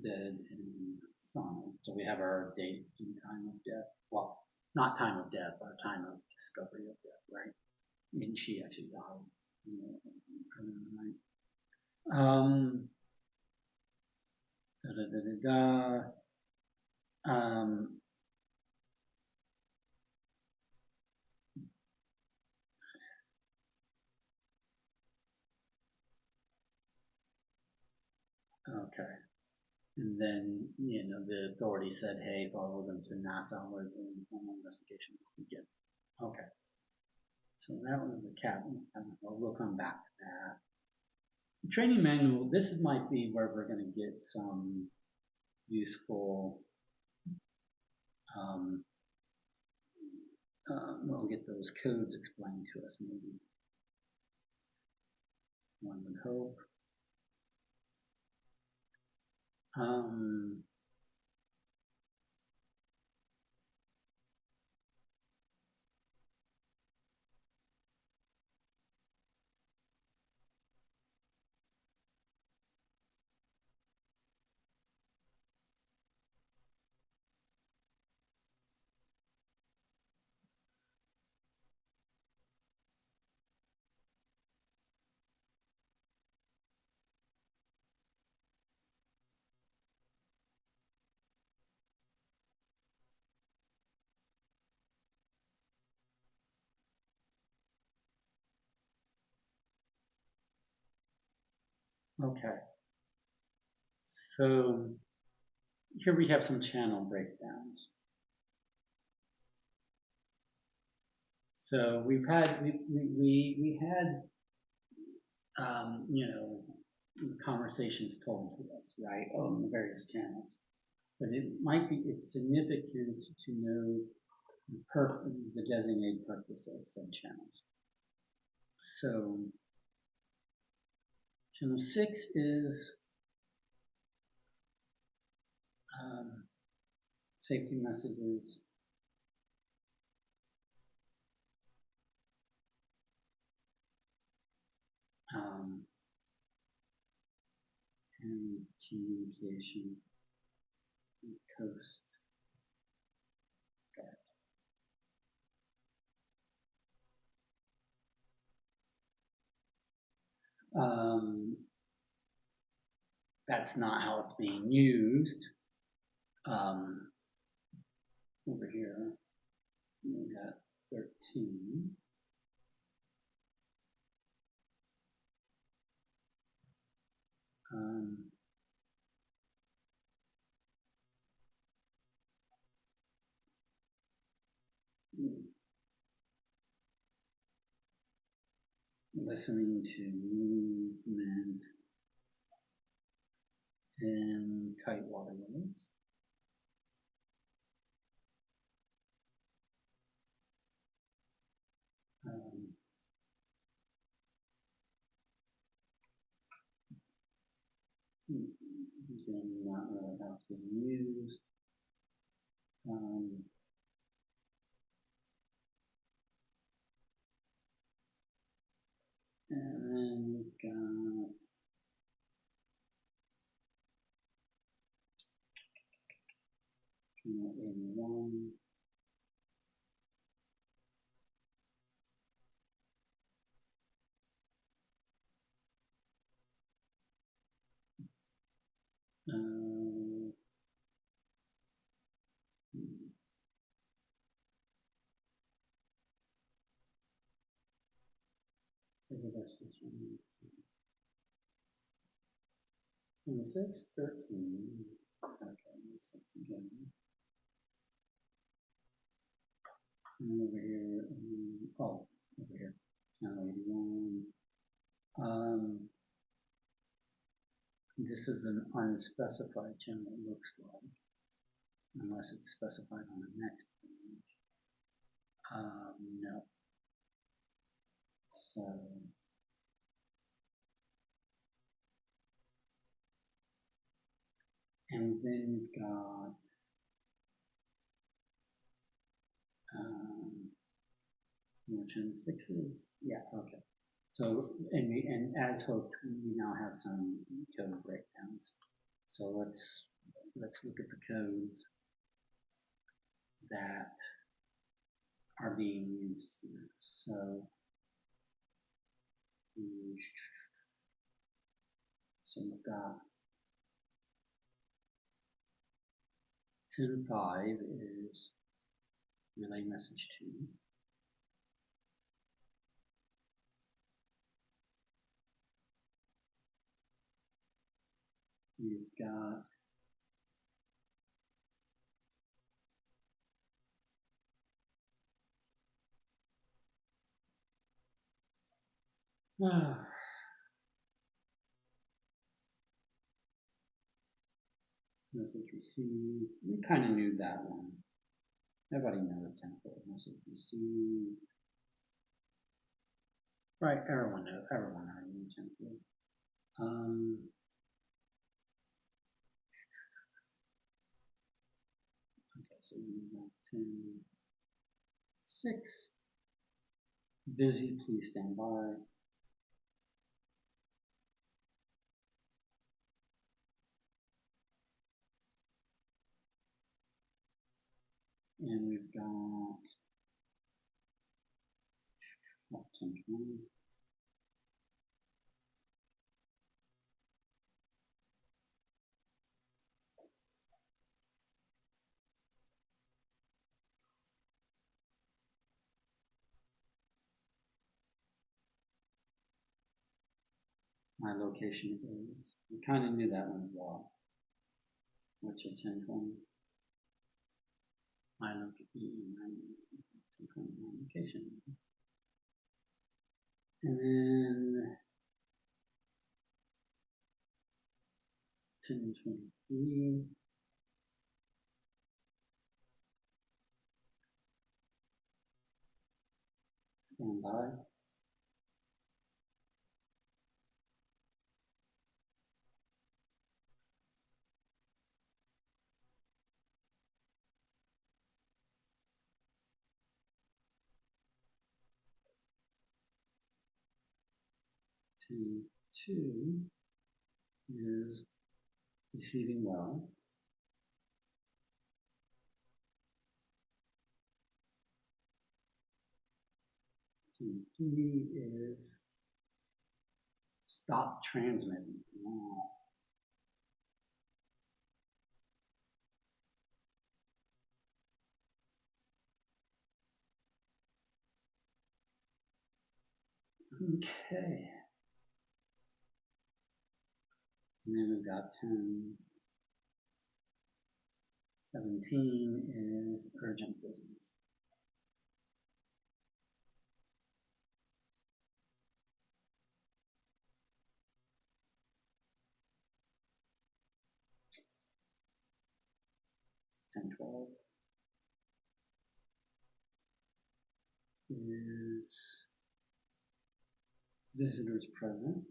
dead in Sonnet. So we have our date and time of death. Well, not time of death, our time of discovery of death, right? And she actually died early in the night. Okay. And then, the authority said, hey, follow them to Nassau where the formal investigation will begin. Okay. So that was the captain. We'll come back to that. The training manual, this might be where we're going to get some useful, we'll get those codes explained to us maybe. One would hope. Okay. So here we have some channel breakdowns. So we had conversations told to us, right, on the various channels. But it's significant to know the designated purpose of said channels. So channel 6 is safety messages. And communication, coast. Um, that's not how it's being used. Over here, we got 13. Um, listening to movement in tight waterways. Again, not really how it's being used. And then we've got channel 81. Number 6, 13. Okay, 6 again. And over here, over here, channel 81. This is an unspecified channel, it looks like, unless it's specified on the next page. No. So, and then you've got more channel 6s. Yeah, okay. So, and as hoped, we now have some code breakdowns. So let's look at the codes that are being used here. So we've got 10.5 is relay message 2. We've got message received. We kind of knew that one. Everybody knows 10.4 message received. Right, everyone knows. Everyone already knew 10.4. Okay, so we've got 10.6. Busy, please stand by. And we've got 10.20. My location is. We kind of knew that one as well. What's your 10.20? My location. And then 10.23. Stand by. T2 is receiving well. So D is stop transmitting. Wow. Okay. And then we've got 10. 17 is urgent business. And 12 is visitors present.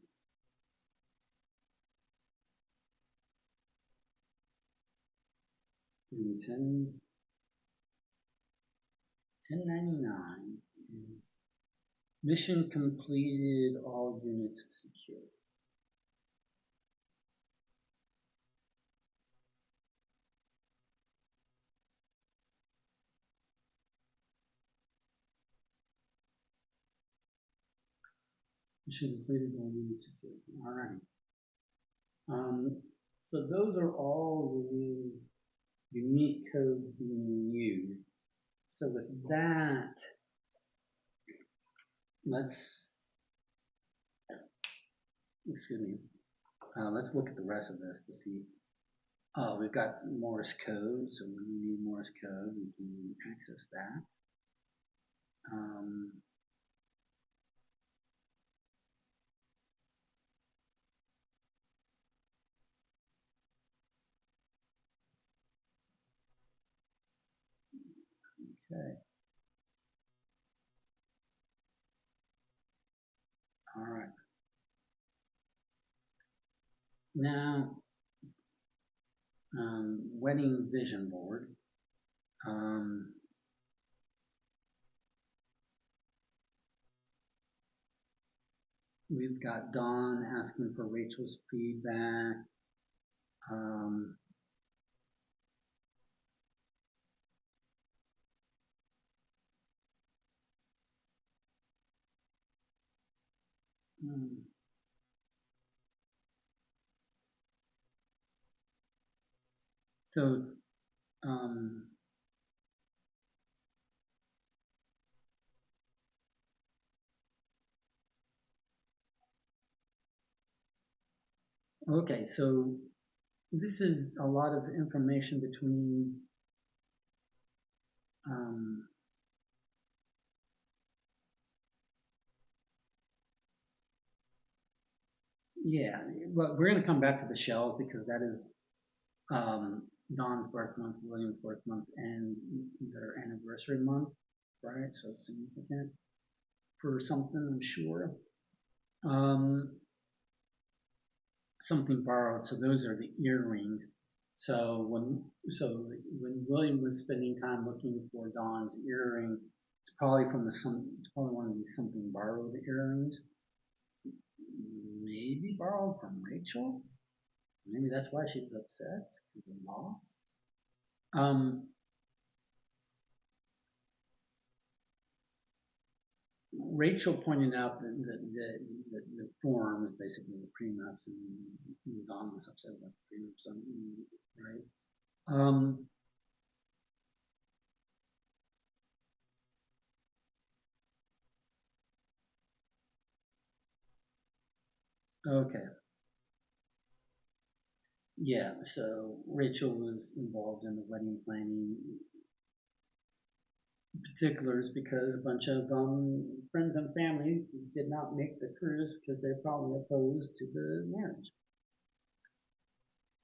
And 1099 is mission completed, all units secure. Mission completed, all units secure. All right. So those are all the unique codes being used. So with that, let's look at the rest of this to see. Oh, we've got Morse code, so when we need Morse code, we can access that. Okay. All right. Now, wedding vision board. We've got Dawn asking for Rachel's feedback. So it's, okay, so this is a lot of information between yeah, well, we're going to come back to the shells because that is Dawn's birth month, William's birth month, and their anniversary month, right? So significant for something, I'm sure. Something borrowed. So those are the earrings. So when William was spending time looking for Dawn's earring, it's probably it's probably one of these something borrowed earrings. Maybe borrowed from Rachel. Maybe that's why she was upset because of loss. Rachel pointed out that the forms, basically the prenups, and Dawn was upset about the prenups, right? Okay. Yeah, so Rachel was involved in the wedding planning particulars because a bunch of friends and family did not make the cruise because they're probably opposed to the marriage.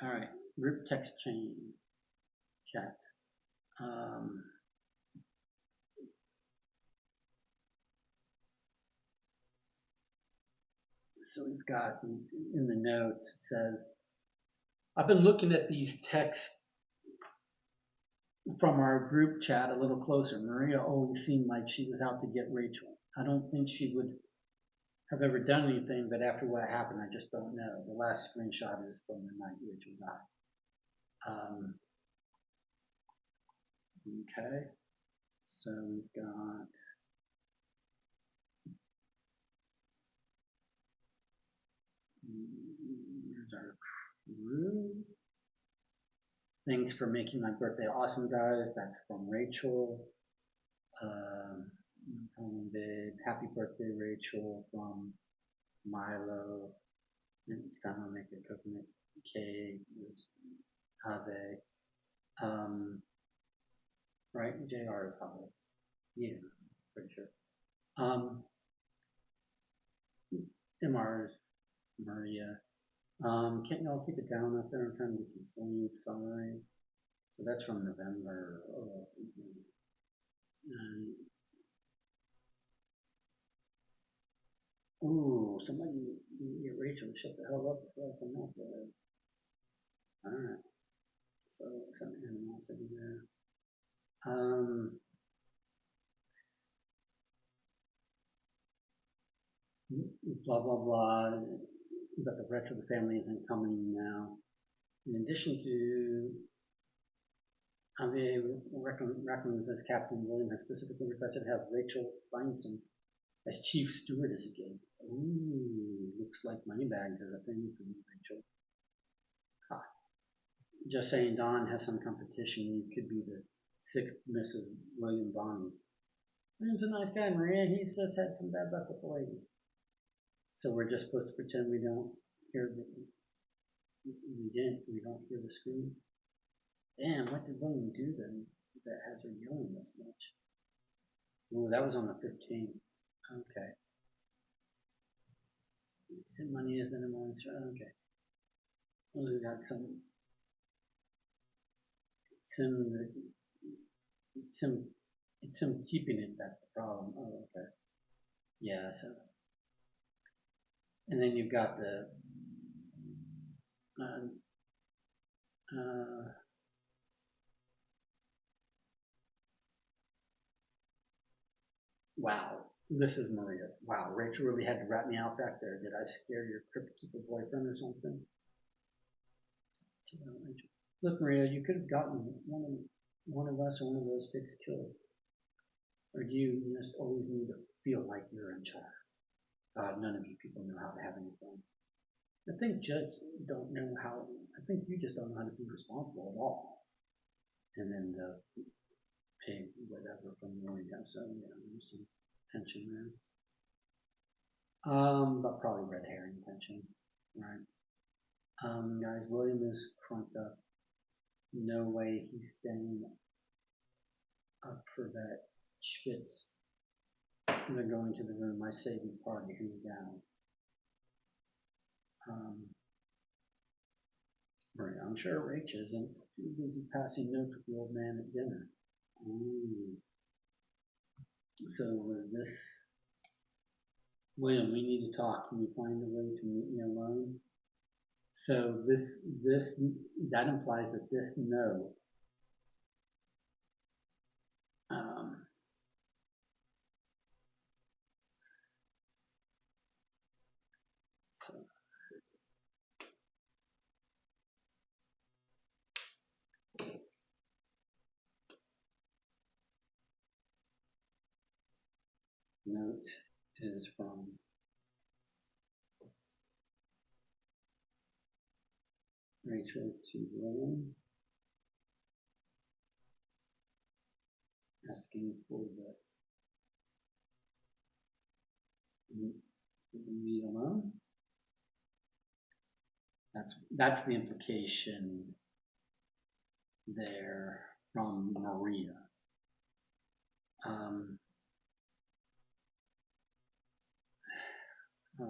All right, group text chain chat. So we've got in the notes, it says, I've been looking at these texts from our group chat a little closer. Maria always seemed like she was out to get Rachel. I don't think she would have ever done anything, but after what happened, I just don't know. The last screenshot is from the night Rachel died. Okay, so we've got here's our crew. Thanks for making my birthday awesome, guys. That's from Rachel. Happy birthday, Rachel, from Milo. Next time I'll make a coconut cake. It's Ave. Right? JR is Ave. Yeah, pretty sure. MR is Maria. Can't y'all keep it down up there? I'm trying to get some sleep. Sorry. So that's from November. Oh, and, ooh, somebody get Rachel to shut the hell up before I come up with it. Alright. So some animosity there. Blah blah blah. But the rest of the family isn't coming now. In addition to Ave recommends as Captain William has specifically requested to have Rachel Feinson as chief stewardess again. Ooh, looks like Moneybags is a thing for you, Rachel. Ha. Just saying, Don has some competition. You could be the sixth Mrs. William Bonnies. William's a nice guy, Maria. He's just had some bad luck with the ladies. So we're just supposed to pretend we don't hear the we don't hear the scream. Damn, what did William do then that has her yelling this much? Ooh, that was on the 15th. Okay. Some money is then a monster. Okay. Well, we got some. It's him. It's him keeping it. That's the problem. Oh, okay. Yeah. So, and then you've got the. Uh, uh, wow. This is Maria. Wow. Rachel really had to rat me out back there. Did I scare your Cryptic boyfriend or something? Look, Maria, you could have gotten one of us or one of those pigs killed. Or do you just always need to feel like you're in charge? God, none of you people know how to have any fun. I think just don't know how. I think you just don't know how to be responsible at all. And then the pig, whatever, from the morning. So yeah, there's some tension there. But probably red herring tension, right? Guys, William is crunked up. No way he's staying up for that schwitz. They're going to the room. I say we party. Who's down? Right. I'm sure Rach isn't. Too busy passing notes with the old man at dinner. Ooh. So was this William? We need to talk. Can you find a way to meet me alone? So this that implies that this no. Um, so note is from Rachel to William, asking for the meet alone. That's the implication there from Maria. Um, uh,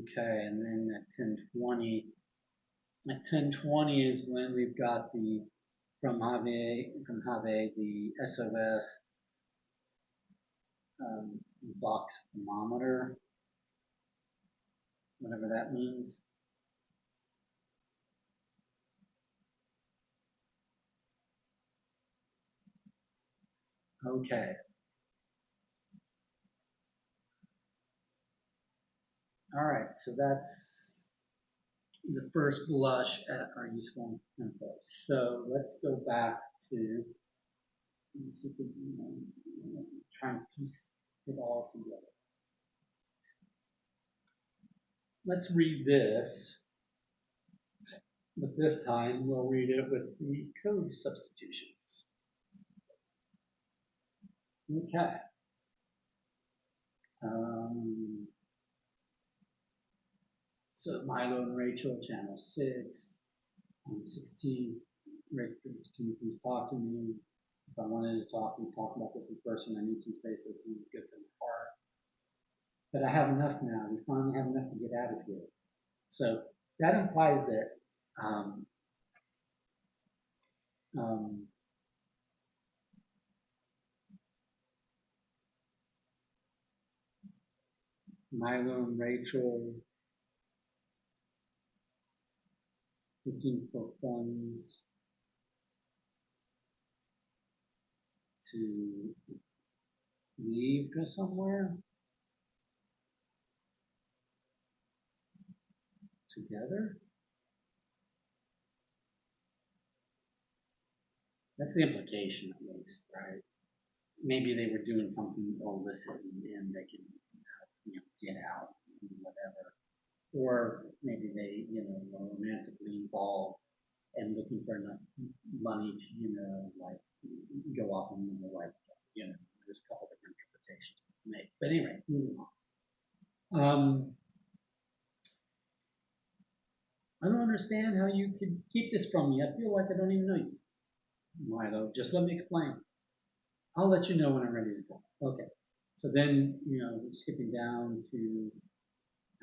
okay, and then at 10:20 is when we've got the Have the SOS box thermometer, whatever that means. Okay. All right, so that's the first blush at our useful info. So let's go back to, let's see if we can try and piece it all together. Let's read this, but this time we'll read it with the code substitutions. Okay. So Milo and Rachel, channel 6, 16. Rachel, can you please talk to me? If I wanted to talk, we talk about this in person. I need some space. This is good for my heart. But I have enough now. We finally have enough to get out of here. So that implies that um, Milo and Rachel looking for funds to leave to somewhere together. That's the implication, at least, right? Maybe they were doing something illicit and they can, get out, whatever. Or maybe they, were romantically involved and looking for enough money to, like go off on the lifestyle. There's a couple different interpretations to make. But anyway, moving on. I don't understand how you could keep this from me. I feel like I don't even know you. Milo, just let me explain. I'll let you know when I'm ready to talk. Okay. So then, skipping down to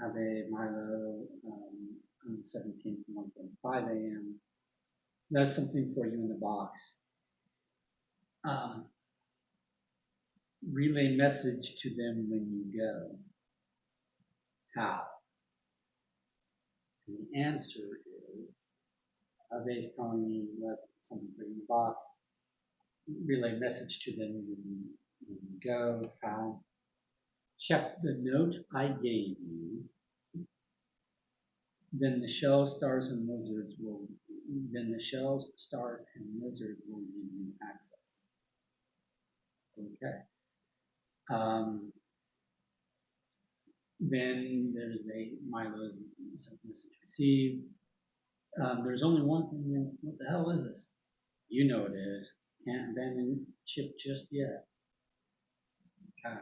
Ave Milo on the 17th, 1:45 a.m. There's something for you in the box. Relay message to them when you go. How? And the answer is, Ave's telling me let something for you in the box. Relay message to them when you go. How? Check the note I gave you. Then the shell stars and lizards will. Then the shell stars and lizards will give you access. Okay. Then there's a Milo's message received. There's only one thing. What the hell is this? You know it is. Can't abandon ship just yet. Okay.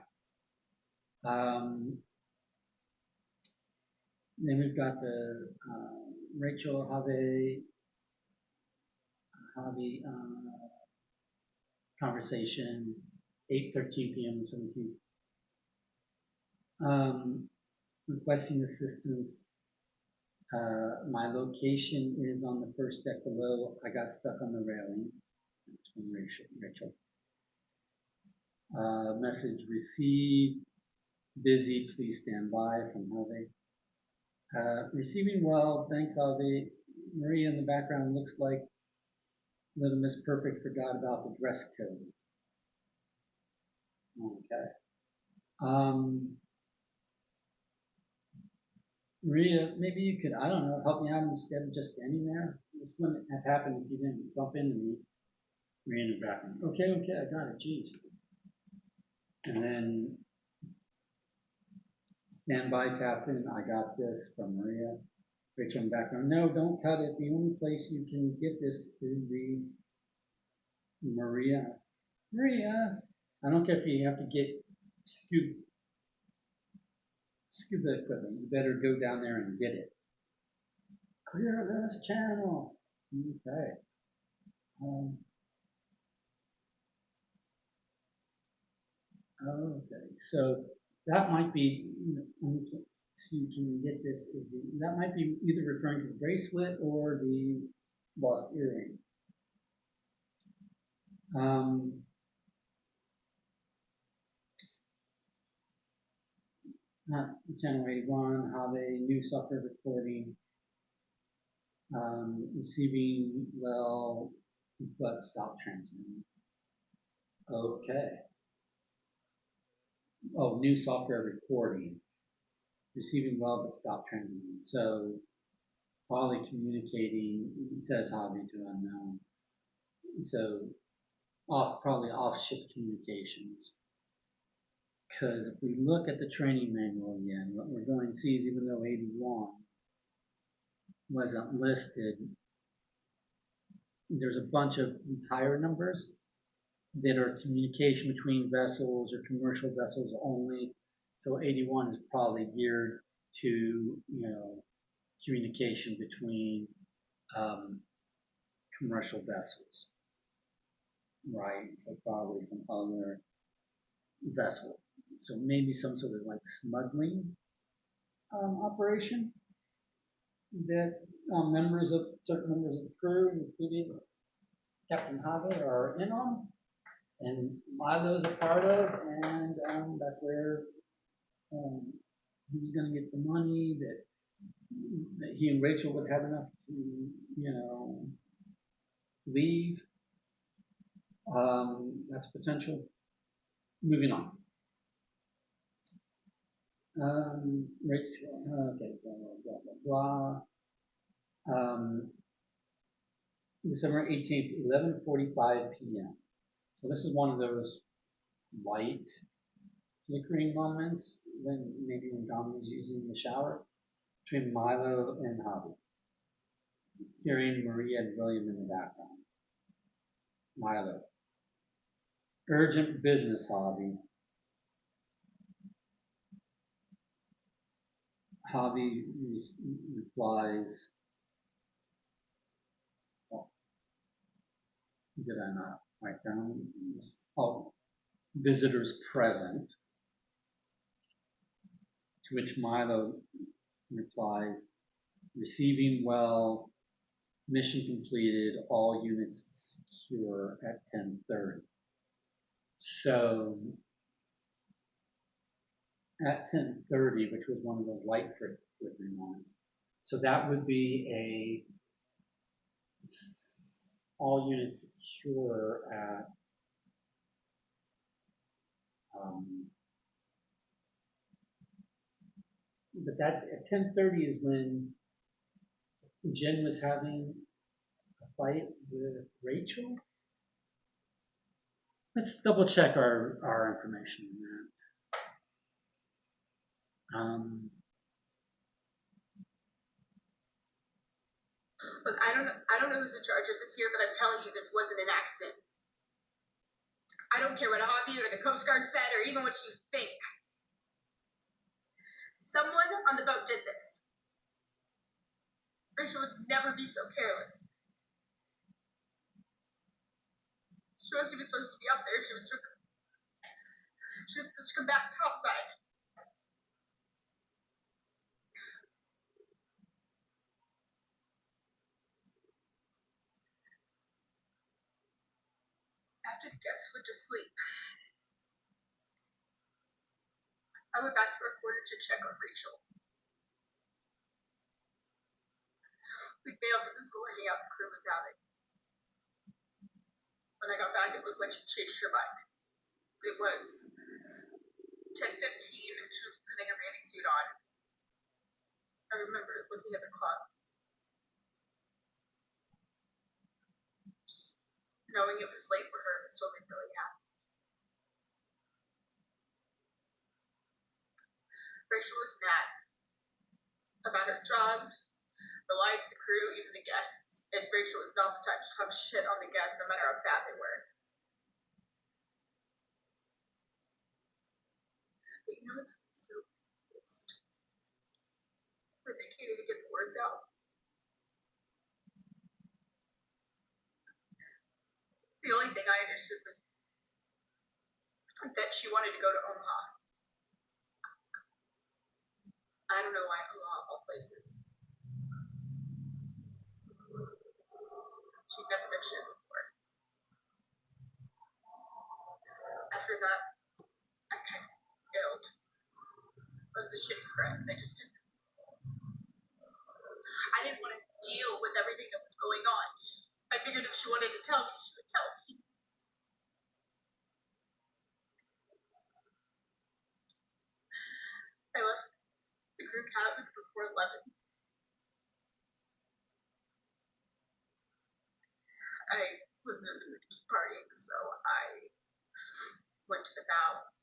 Then we've got the Rachel Javi conversation, 8:13 p.m. 17th. Requesting assistance. My location is on the first deck below. I got stuck on the railing. That's from Rachel. Message received. Busy, please stand by from Javi. Receiving well, thanks Javi. Maria in the background looks like Little Miss Perfect forgot about the dress code. Okay. Maria, maybe you could, I don't know, help me out instead of just standing there. This wouldn't have happened if you didn't bump into me. Maria in the background. Okay, I got it. Jeez. And then stand by, Captain. I got this from Maria. Rachel in the background. No, don't cut it. The only place you can get this is the Maria. I don't care if you have to get scuba equipment. You better go down there and get it. Clear this channel. Okay. Okay. So that might be, so you can get this. That might be either referring to the bracelet or the lost earring. Channel 81, have a new software recording, receiving well, but stop transmitting. Okay. Oh, new software recording, receiving well, but stop transmitting. So probably communicating, it says hobby to unknown. So probably off-ship communications. Because if we look at the training manual again, what we're going to see is even though 81 wasn't listed, there's a bunch of these higher numbers that are communication between vessels or commercial vessels only. So 81 is probably geared to, communication between commercial vessels, right? So probably some other vessel. So maybe some sort of like smuggling operation that certain members of the crew, including Captain Have, are in on, and Milo's a part of, and that's where he was going to get the money that he and Rachel would have enough to, leave. That's potential. Moving on. Rachel, okay, blah, blah, blah, blah. December 18th, 11:45 p.m. So this is one of those light flickering moments when Don was using the shower between Milo and Hobby, carrying Maria and William in the background. Milo, urgent business, Hobby. Hobby replies, oh, did I not write down this? Oh, visitors present. To which Milo replies, receiving well, mission completed, all units secure at 10:30. So at 10:30, which was one of those light flickering moments, so that would be all units secure at but that at 10:30 is when Jen was having a fight with Rachel. Let's double check our information on that. Look, I don't know who's in charge of this here, but I'm telling you, this wasn't an accident. I don't care what a hobby or the Coast Guard said, or even what you think. Someone on the boat did this. Rachel would never be so careless. She wasn't even supposed to be up there. She was supposed to come back outside. After the guests went to sleep, I went back to our quarter to check on Rachel. We'd bailed that this little hangout the crew was having. When I got back, it looked like she changed her mind. It was 10:15, and she was putting a bathing suit on. I remember looking at the clock, knowing it was late for her, and still being really happy. Rachel was mad about her job, the life, the crew, even the guests. And Rachel was not the type to talk shit on the guests, no matter how bad they were. But it's so pissed that they can't even get the words out. The only thing I understood was that she wanted to go to Omaha. I don't know why Omaha, of all places. She'd never mentioned it before. just didn't. I didn't want to deal with everything that was going on. I figured if she wanted to tell me, she would tell me. I left the crew cabin before 11. I was in the mood to keep partying, so I went to the bow.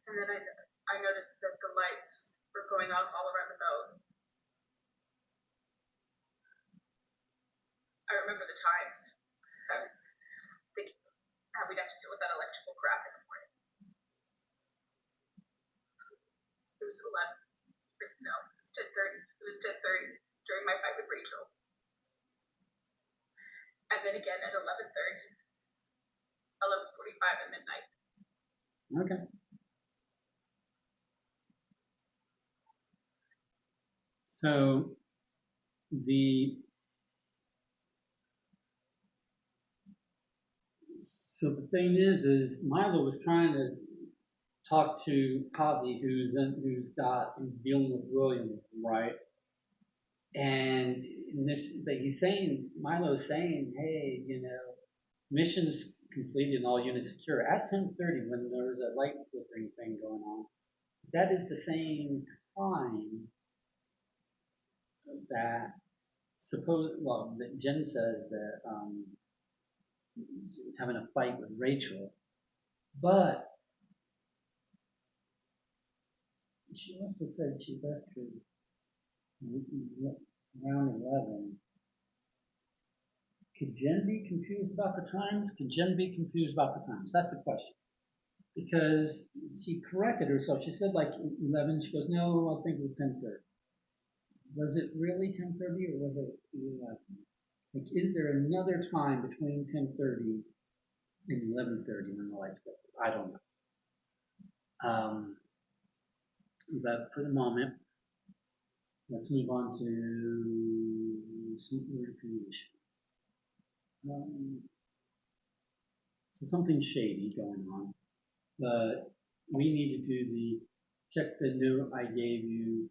And then I noticed that the lights were going off all around the boat. I remember the times. I was thinking how we'd have to deal with that electrical crap in the morning. It was 11. No, it was 10:30. It was 10:30 during my fight with Rachel. And then again at 11:30, 11:45 at midnight. Okay. So the thing is Milo was trying to talk to Javi, who's dealing with William, right? And but he's saying, Milo's saying, hey, mission's completed and all units secure at 10:30 when there was a light flickering thing going on. That is the same time that that Jen says that she was having a fight with Rachel, but she also said she left her around 11. Could Jen be confused about the times? Could Jen be confused about the times? That's the question. Because she corrected herself. She said like 11. She goes, no, I think it was 10:30. Was it really 10:30 or was it 11? Like, is there another time between 10:30 and 11:30 when the lights go? I don't know. But for the moment, let's move on to some information. So something shady going on, but we need to do check the note I gave you.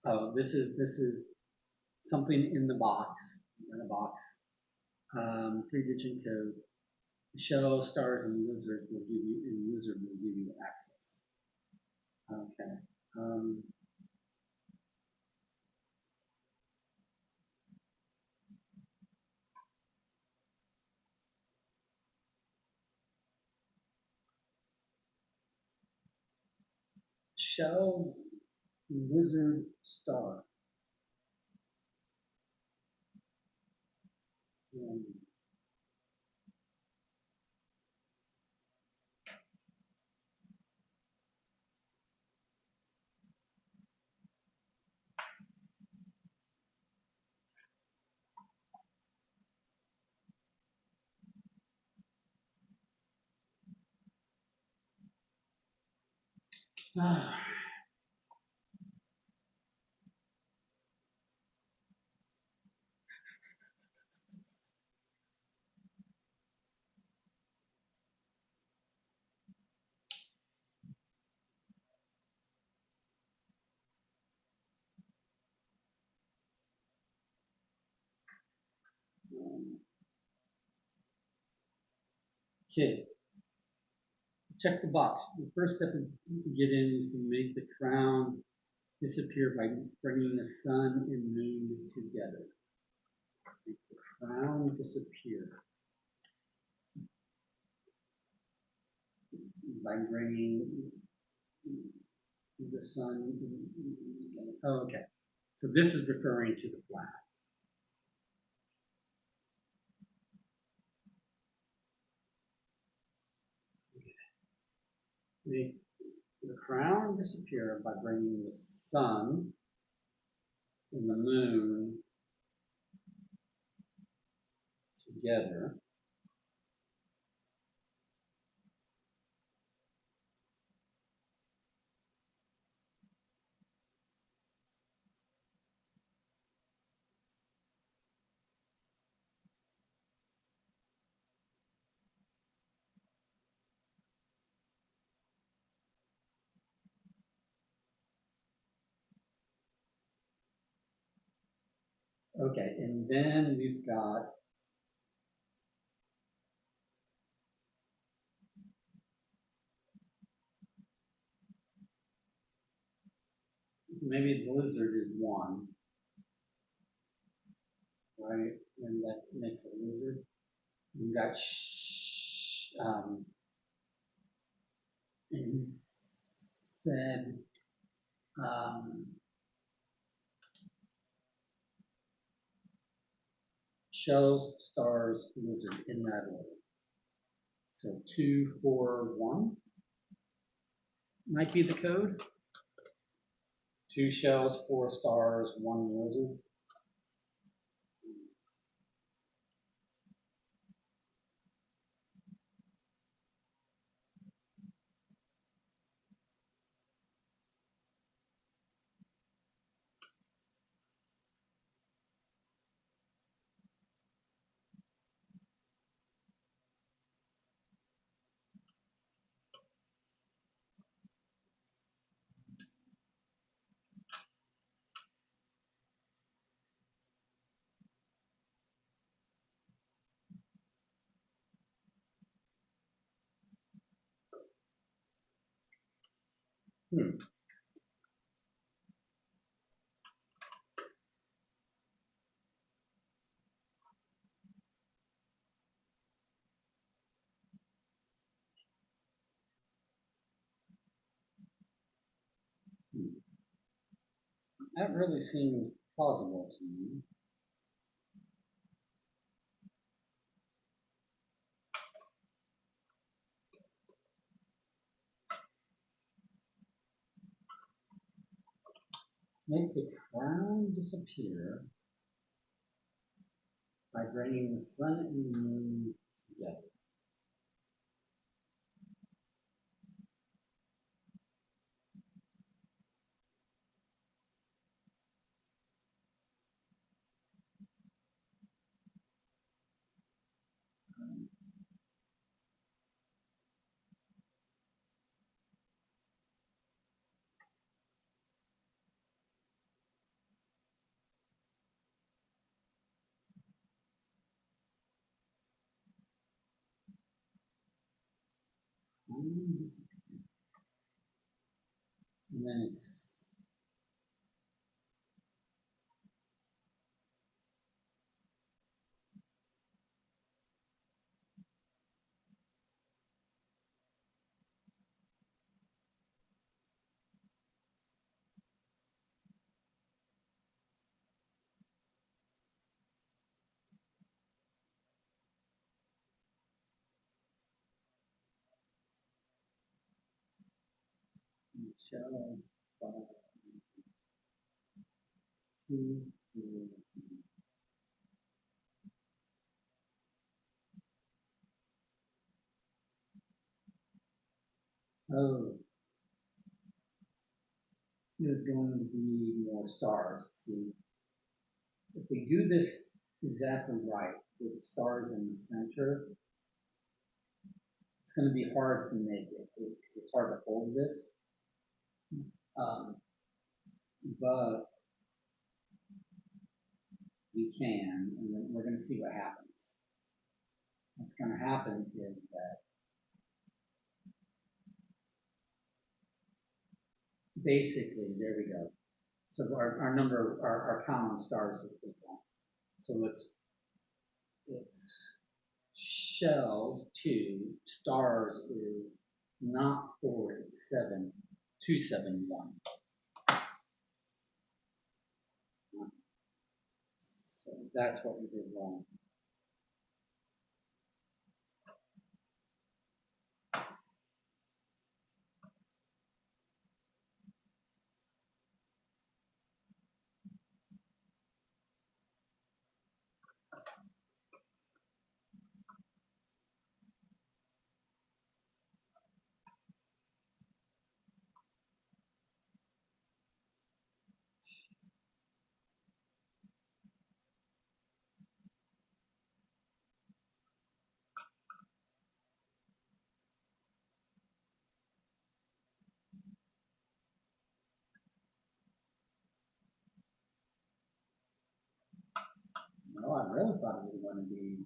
Oh, this is something in the box. 3-digit code. Shell, stars, and lizard will give you access. Okay. Shell, lizard, star. Um, okay. Check the box. The first step is to get in is to make the crown disappear by bringing the sun and moon together. Make the crown disappear by bringing the sun. Oh, okay. So this is referring to the flag. Make the crown disappear by bringing the sun and the moon together. Okay, and then we've got so maybe the lizard is one, right? And that makes a lizard. We've got and he said um, shells, stars, lizard in that order. So 2, 4, 1 might be the code. 2 shells, 4 stars, 1 lizard. That really seems plausible to me. Make the crown disappear by bringing the sun and moon together. And then it's shells, stars, 2, 4. Oh, there's going to be more stars. See, if we do this exactly right, with the stars in the center, it's going to be hard to make it because it's hard to hold this. Um, but we can, and then we're going to see what happens. What's going to happen is that basically, there we go. So our number, our common stars are equal. So it's shells 2, stars is not 4, it's 7, 2, 7, 1. So that's what we did wrong. I really thought it was going to be,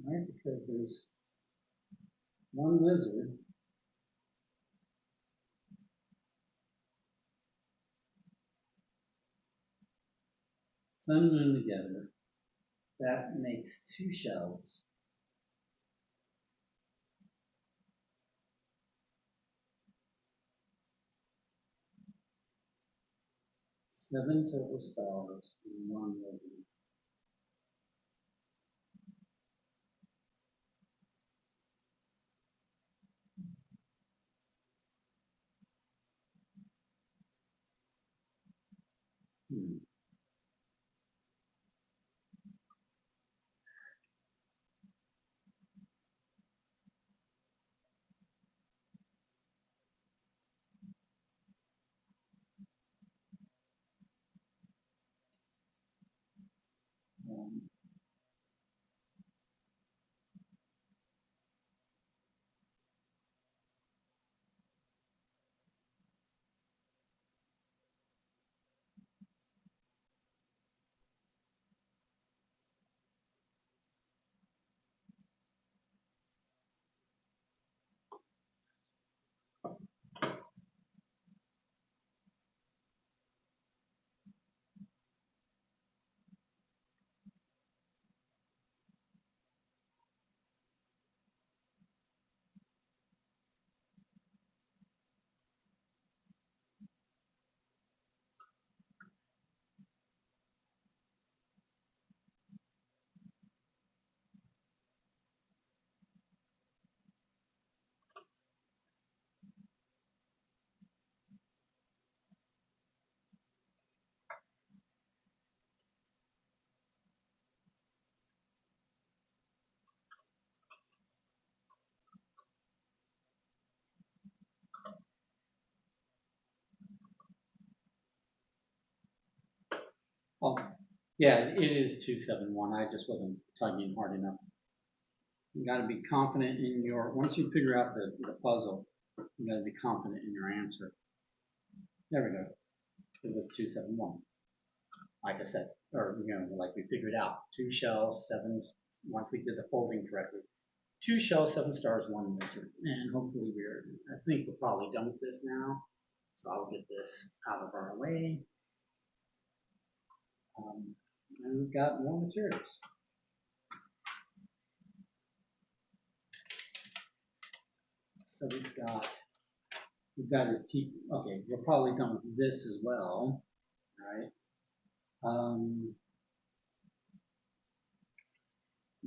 right, because there's one lizard. Sun and moon together. That makes 2 shells. 7 total stars and 1 lizard. Hmm. Um, oh, yeah, it is 271. I just wasn't tugging hard enough. You got to be confident in your, once you figure out the puzzle, you got to be confident in your answer. There we go. It was 271. Like I said, or, like we figured out 2 shells, 7, once we did the folding correctly. 2 shells, 7 stars, 1 lizard. And hopefully I think we're probably done with this now. So I'll get this out of our way. And we've got more materials. So we've got to keep, okay, we're probably done with this as well, right?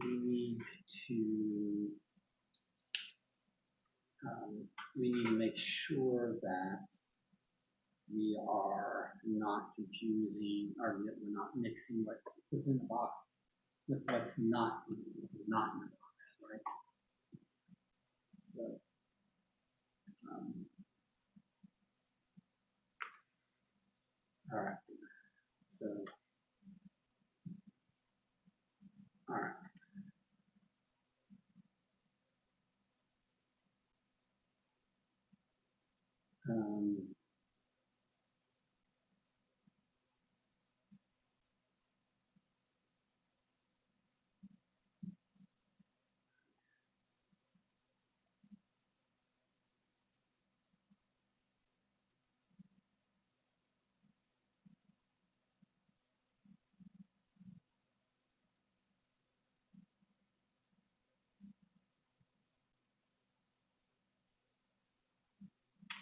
We need to, we need to make sure that we are not confusing, or that we're not mixing what is in the box with what's not, what is not in the box, right? So, all right. So, all right. Um,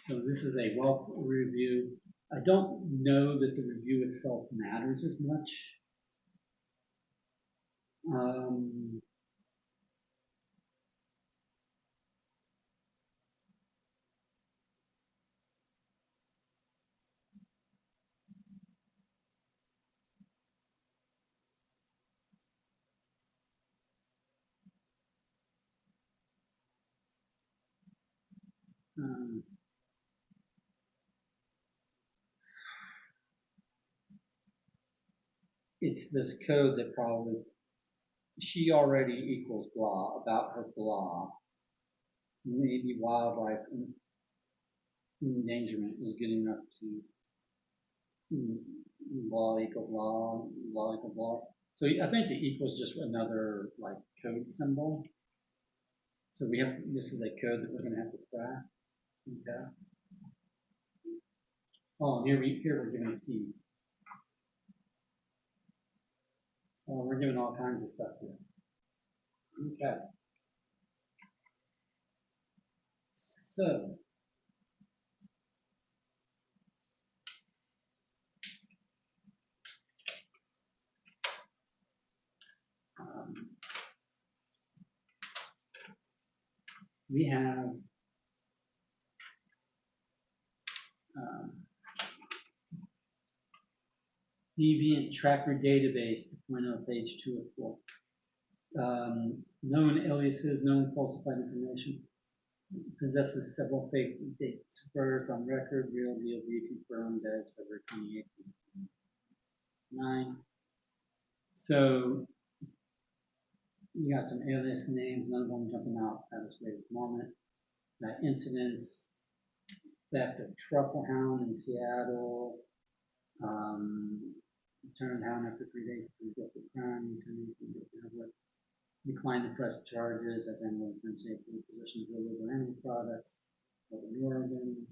so this is a wealth review. I don't know that the review itself matters as much. Um, um, it's this code that probably she already equals blah about her blah. Maybe wildlife endangerment is good enough to blah equal blah, blah equal blah. So I think the equal is just another like code symbol. So this is a code that we're going to have to crack. Okay. Oh, and here we're given a key. Oh, we're given all kinds of stuff here. Okay. So we have deviant tracker database to point out page 2 of 4. Known aliases, known falsified information, possesses several fake dates of birth on record, real DOB confirmed as February 28th, 9. So you got some alias names, none of them jumping out at us right at the moment. Incidents, theft of truffle hound in Seattle, turned down after 3 days for guilty crime, declined to press charges as animal defense safety possession of illegal animal products, in Oregon,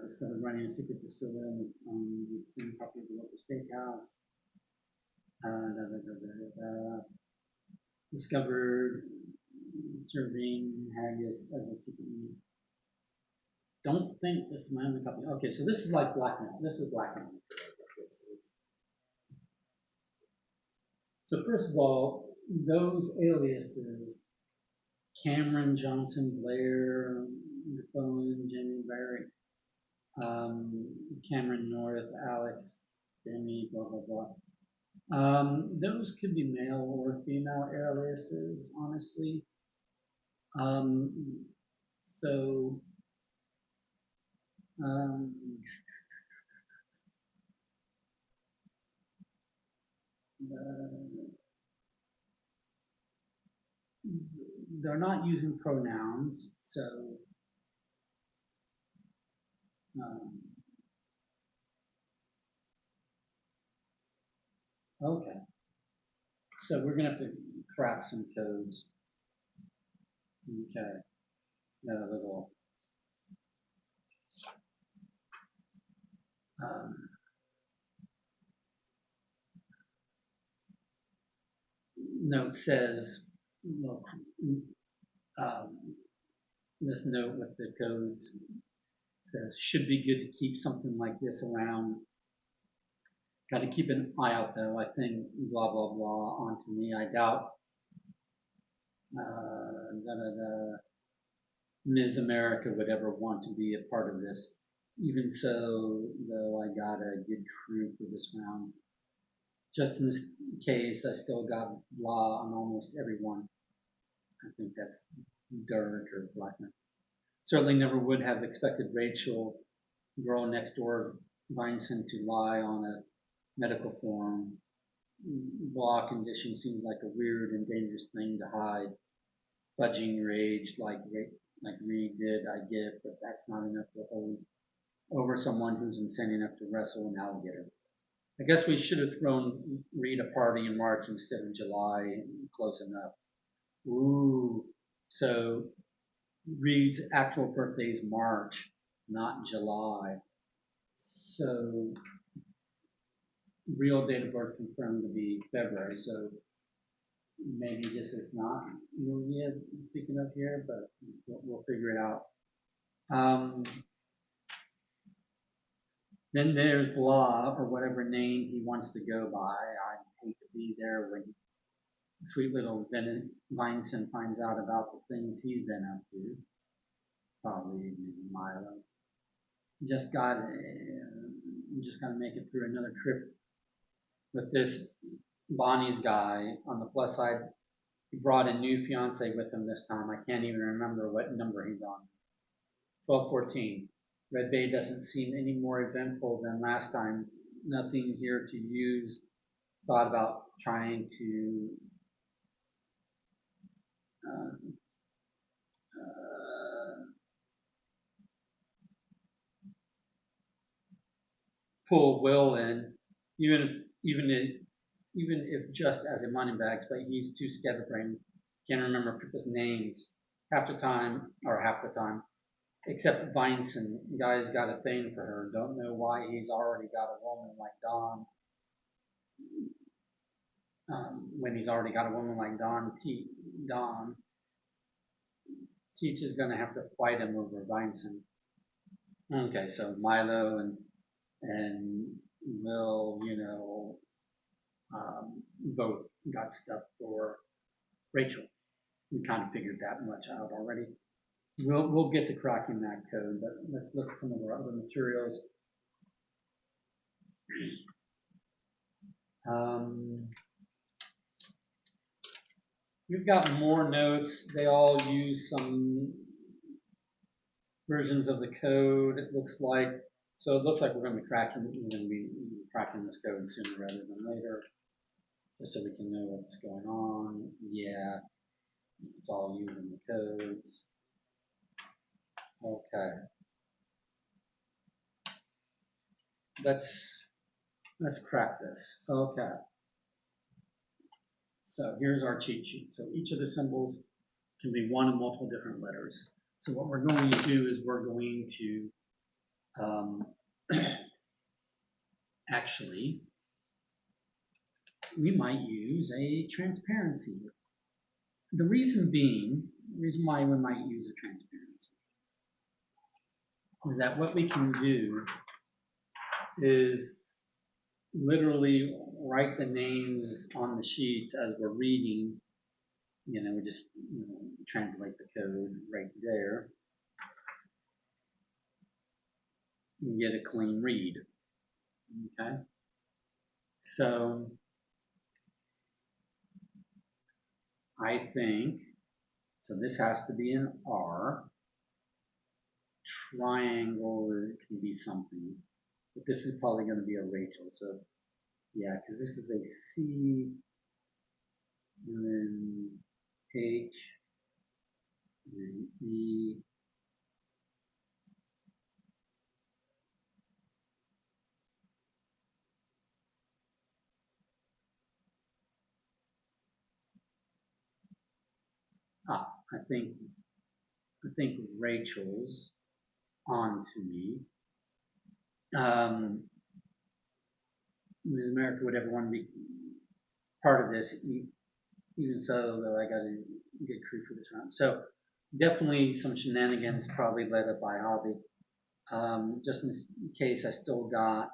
discovered running a secret distillery on the extended property of the local steakhouse, discovered serving haggis as a secret meat. Don't think this is my only copy. Okay, so this is like blackmail. This is blackmail. So first of all, those aliases, Cameron, Johnson, Blair, Bowen, Jamie, Barry, Cameron North, Alex, Demi, blah, blah, blah. Those could be male or female aliases, honestly. So, they're not using pronouns, so okay. So we're gonna have to crack some codes. Okay, got a little note says, well, this note with the codes says should be good to keep something like this around. Got to keep an eye out though. I think blah blah blah onto me. I doubt Ms. America would ever want to be a part of this. Even so, though, I got a good crew for this round. Just in this case, I still got blah on almost everyone. I think that's dirt or blackmail. Certainly never would have expected Rachel, girl next door, Vincent, to lie on a medical form. Blah condition seemed like a weird and dangerous thing to hide. Budging rage like Reed did, I get, but that's not enough to hold over someone who's insane enough to wrestle an alligator. I guess we should have thrown Reed a party in March instead of July. Close enough. Ooh, so Reed's actual birthday is March, not July. So real date of birth confirmed to be February. So maybe this is not Maria speaking of here, but we'll figure it out. Then there's blah, or whatever name he wants to go by. I hate to be there when sweet little Vincent finds out about the things he's been up to. Probably maybe Milo. Just got to make it through another trip with this Bonnie's guy. On the plus side, he brought a new fiance with him this time. I can't even remember what number he's on. 1214. Red Bay doesn't seem any more eventful than last time. Nothing here to use. Thought about trying to pull Will in, even if just as a money bags, but he's too scatterbrained, can't remember people's names half the time or half the time. Except Vineson, guy's got a thing for her. Don't know why he's already got a woman like Dawn. When he's already got a woman like Dawn, Teach is going to have to fight him over Vineson. Okay, so Milo and Will, both got stuff for Rachel. We kind of figured that much out already. We'll get to cracking that code, but let's look at some of our other materials. We've got more notes. They all use some versions of the code. It looks like so. It looks like we're going to be cracking this code sooner rather than later, just so we can know what's going on. Yeah, it's all using the codes. Okay, let's crack this. Okay. So here's our cheat sheet. So each of the symbols can be one of multiple different letters. So what we're going to do is we're going to actually, we might use a transparency. The reason why we might use a transparency is that what we can do is literally write the names on the sheets as we're reading. We just translate the code right there and get a clean read. Okay, so I think so. This has to be an R. Triangle can be something, but this is probably going to be a Rachel. So yeah, because this is a C, and then H, and then E. I think Rachel's on to me. Ms. America would ever want to be part of this, even so, though I got to get crew for this round. So definitely some shenanigans, probably led up by Hobby. Just in case I still got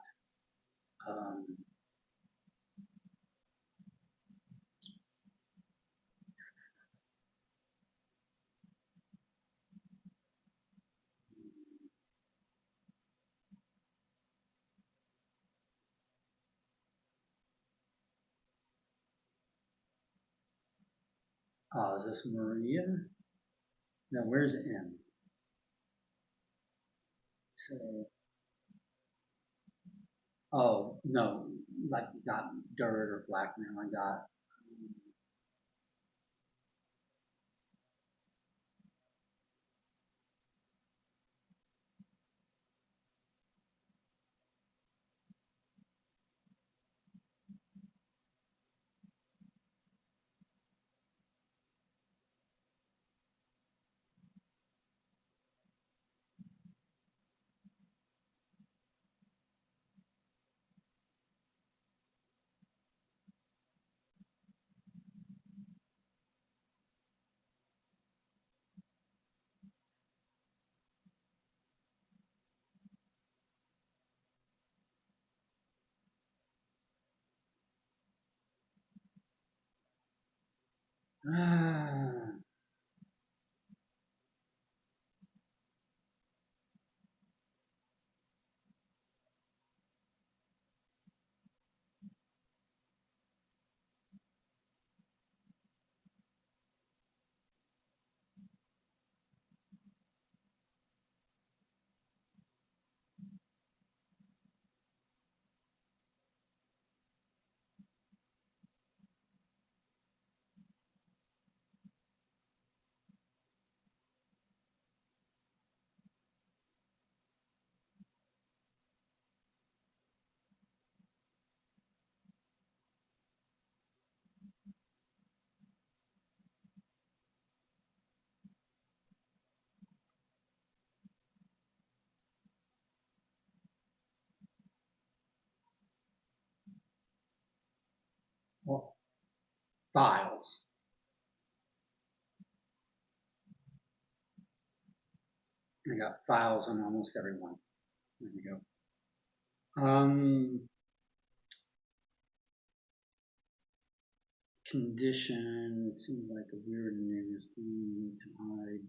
is this Maria? No, where's M? So, oh, no, like got dirt or blackmail. I got, ah, Well, files. I got files on almost every one. There we go. Condition seems like a weird news thing to hide.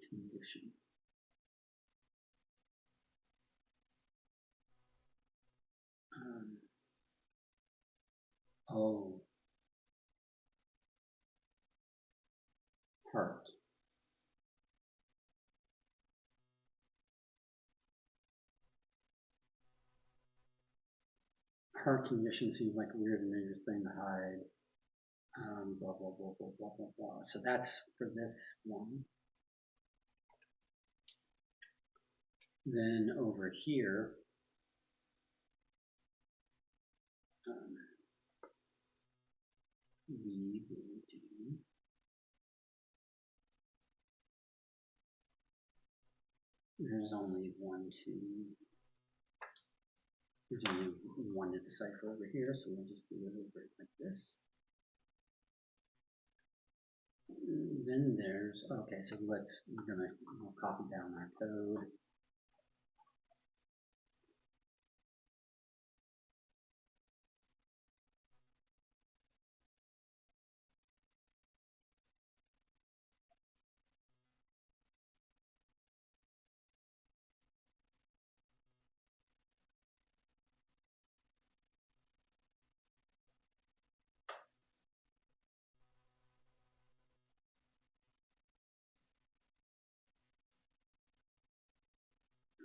Condition. Oh, heart. Heart condition seems like a weird news thing to hide. Blah, blah, blah, blah, blah, blah, blah. So that's for this one. Then over here, we will do, there's only there's only one to decipher over here, so we'll just do it over like this. Then there's, okay, so we'll copy down our code.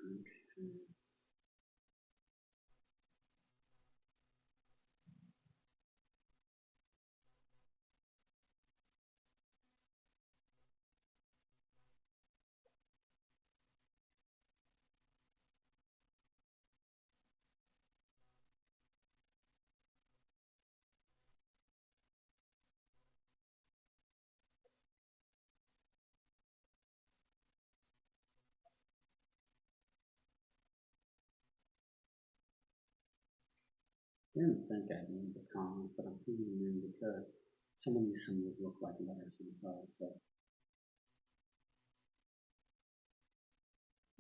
Okay. I didn't think I'd need the commas, but I'm putting them in because some of these symbols look like letters themselves. So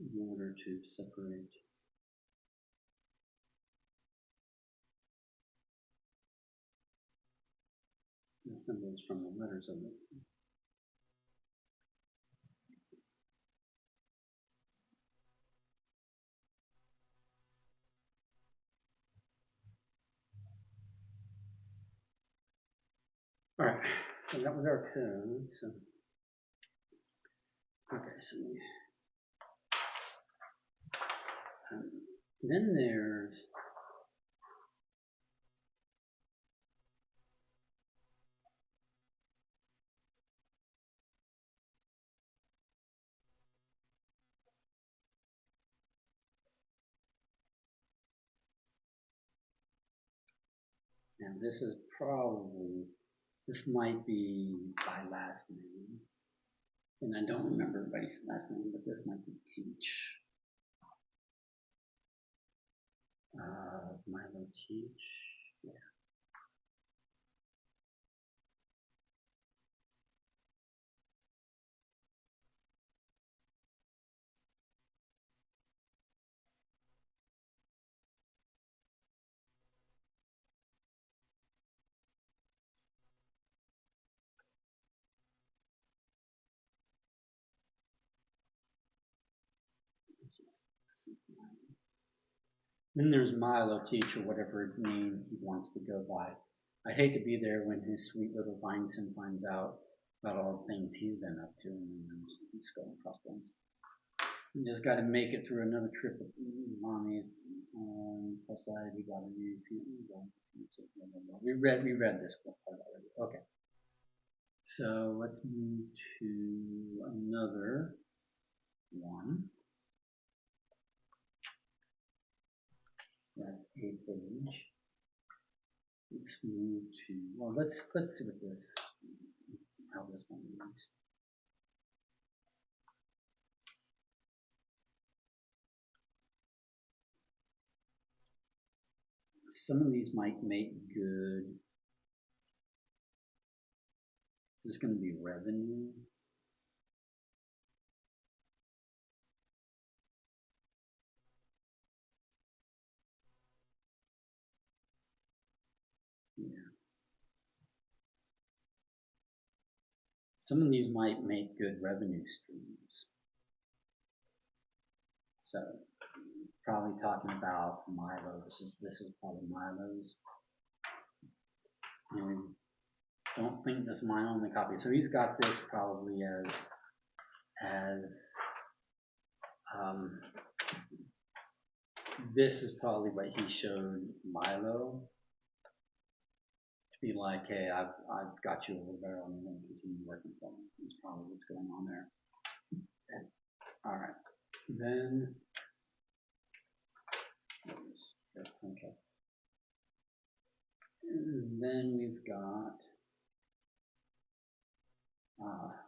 in order to separate the symbols from the letters of it. All right, so that was our code. So, okay, so then there's now this is probably, this might be by last name, and I don't remember everybody's last name, but this might be Teach. Milo Teach. Yeah. Then there's Milo Teach, or whatever name he wants to go by. I hate to be there when his sweet little Vineson finds out about all the things he's been up to, and then I'm just going across bones. You just got to make it through another trip with mommy's. Plus side, we got a new. We read this part already. Okay. So let's move to another one. That's a page. Let's move to, well, let's see what this, how this one reads. Some of these might make good. Is this going to be revenue? Yeah. Some of these might make good revenue streams. So probably talking about Milo. This is probably Milo's. And we don't think this is my only copy. So he's got this probably as this is probably what he showed Milo to be like, hey, I've got you over there. I'm going to continue working for me. That's probably what's going on there. All right. Then okay. And then we've got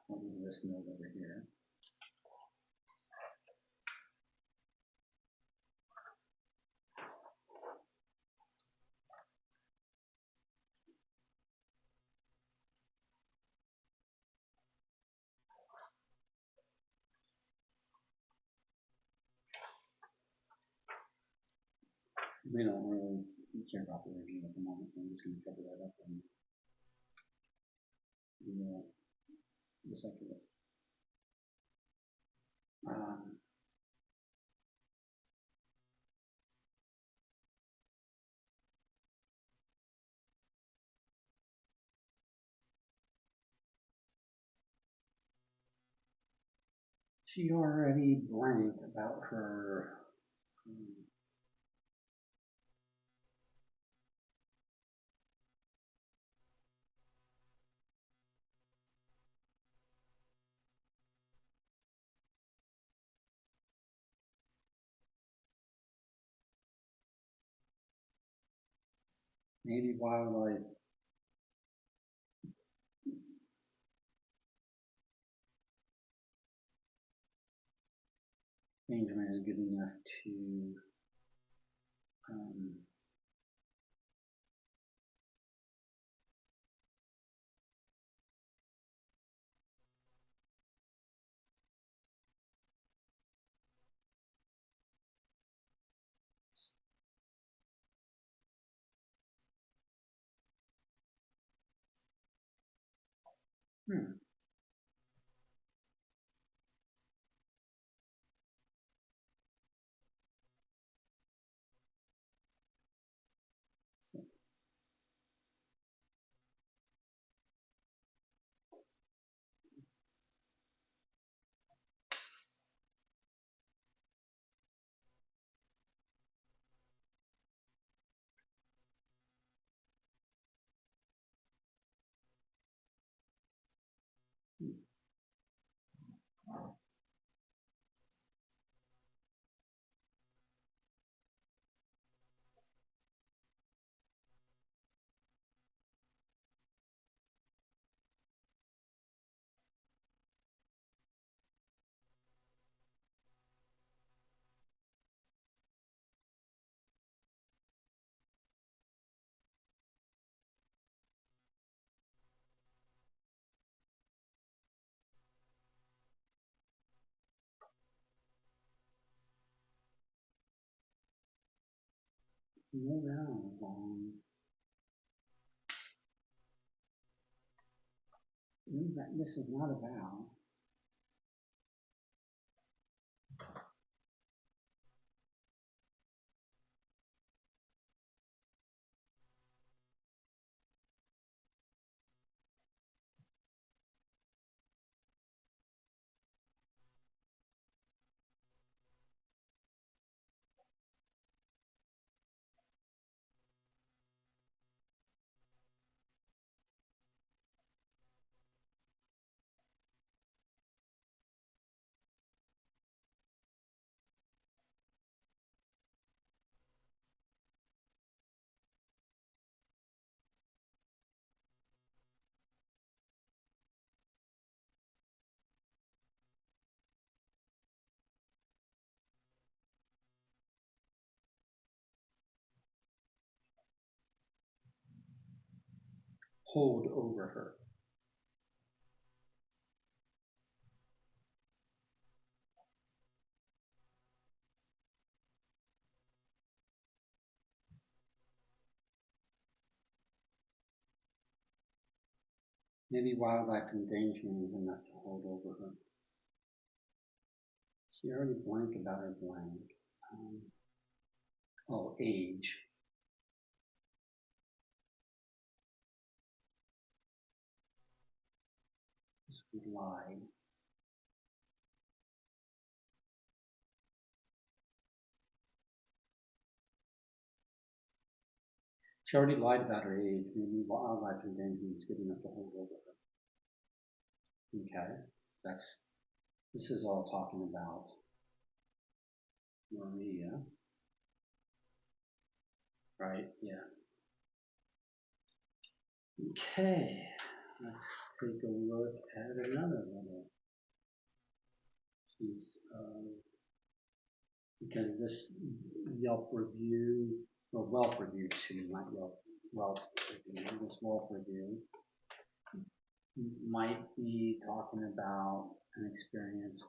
what is this note over here? We don't really care about the review at the moment, so I'm just going to cover that up in the second list. She already blanked about her maybe wildlife management is good enough to so, no rounds on this is not a vow. hold over her. Maybe wildlife endangerment is enough to hold over her. She already blanked about her blank. Oh, age. This we lied. She already lied about her age. Maybe wildlife endangerment is good enough to hold over her. Okay, this is all talking about Maria, right? Yeah. Okay, let's take a look at another little piece of, because this Yelp review, or Whelp review, excuse me, not Yelp, Whelp review, this Whelp review might be talking about an experience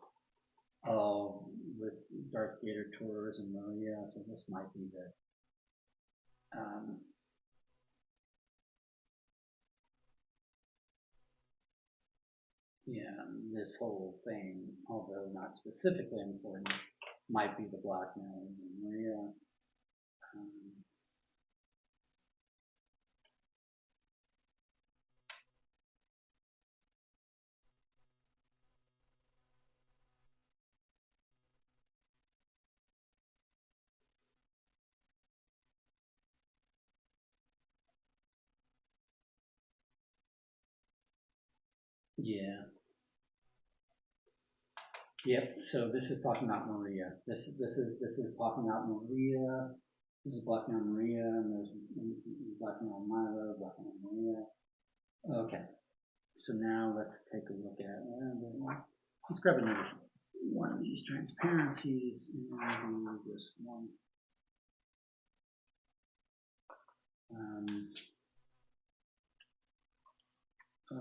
of with Darth Vader tours in Maria, so this might be the yeah, this whole thing, although not specifically important, might be the blackmail in Maria. Yeah. Yep. So this is talking about Maria. This is talking about Maria. This is blackmail Maria, and there's blackmail Myra, blackmail Maria. Okay. So now let's take a look at. Let's grab another one of these transparencies and do this one.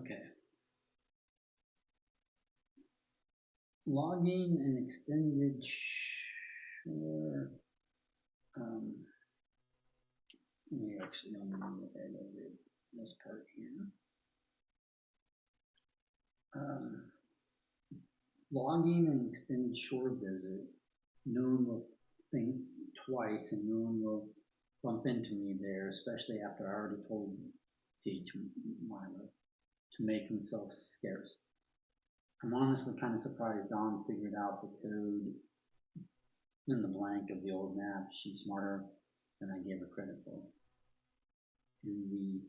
Okay. Logging and extended shore. Let me actually look at this part here. Logging and extended shore visit. No one will think twice, and no one will bump into me there, especially after I already told Teach Milo to make himself scarce. I'm honestly kind of surprised Dawn figured out the code in the blank of the old map. She's smarter than I gave her credit for. In the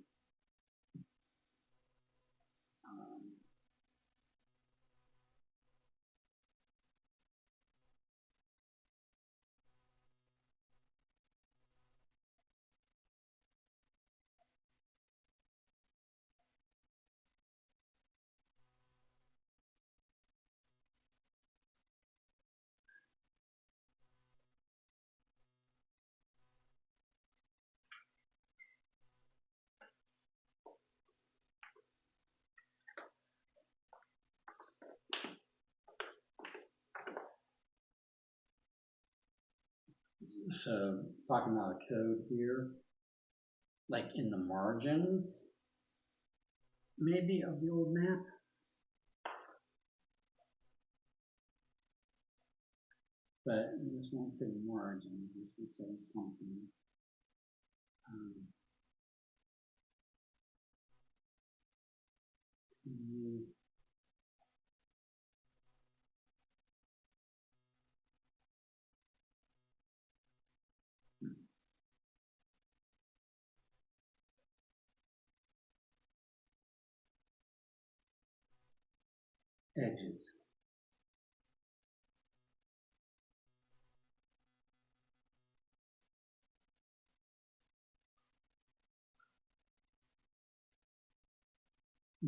so talking about a code here, like in the margins, maybe of the old map. But this won't say margin, this will say something. Edges.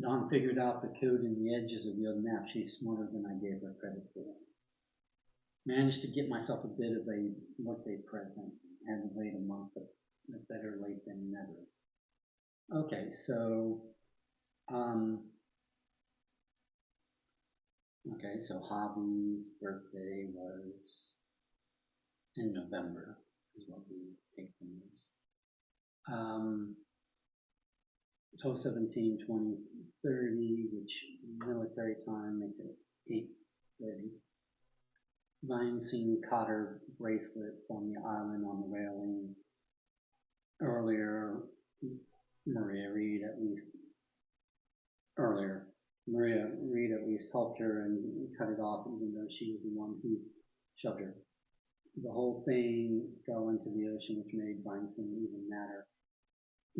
Dawn figured out the code in the edges of the old map. She's smarter than I gave her credit for. Managed to get myself a bit of a birthday present. Had to wait a month, but better late than never. Okay, so Okay, so Hobby's birthday was in November, is what we take from this. 12, 17, 20, 30, which military time makes it 8:30. Vine caught her bracelet from the island on the railing earlier. Maria Reed at least helped her and cut it off, even though she was the one who shoved her. The whole thing fell into the ocean, which made Vincent even madder.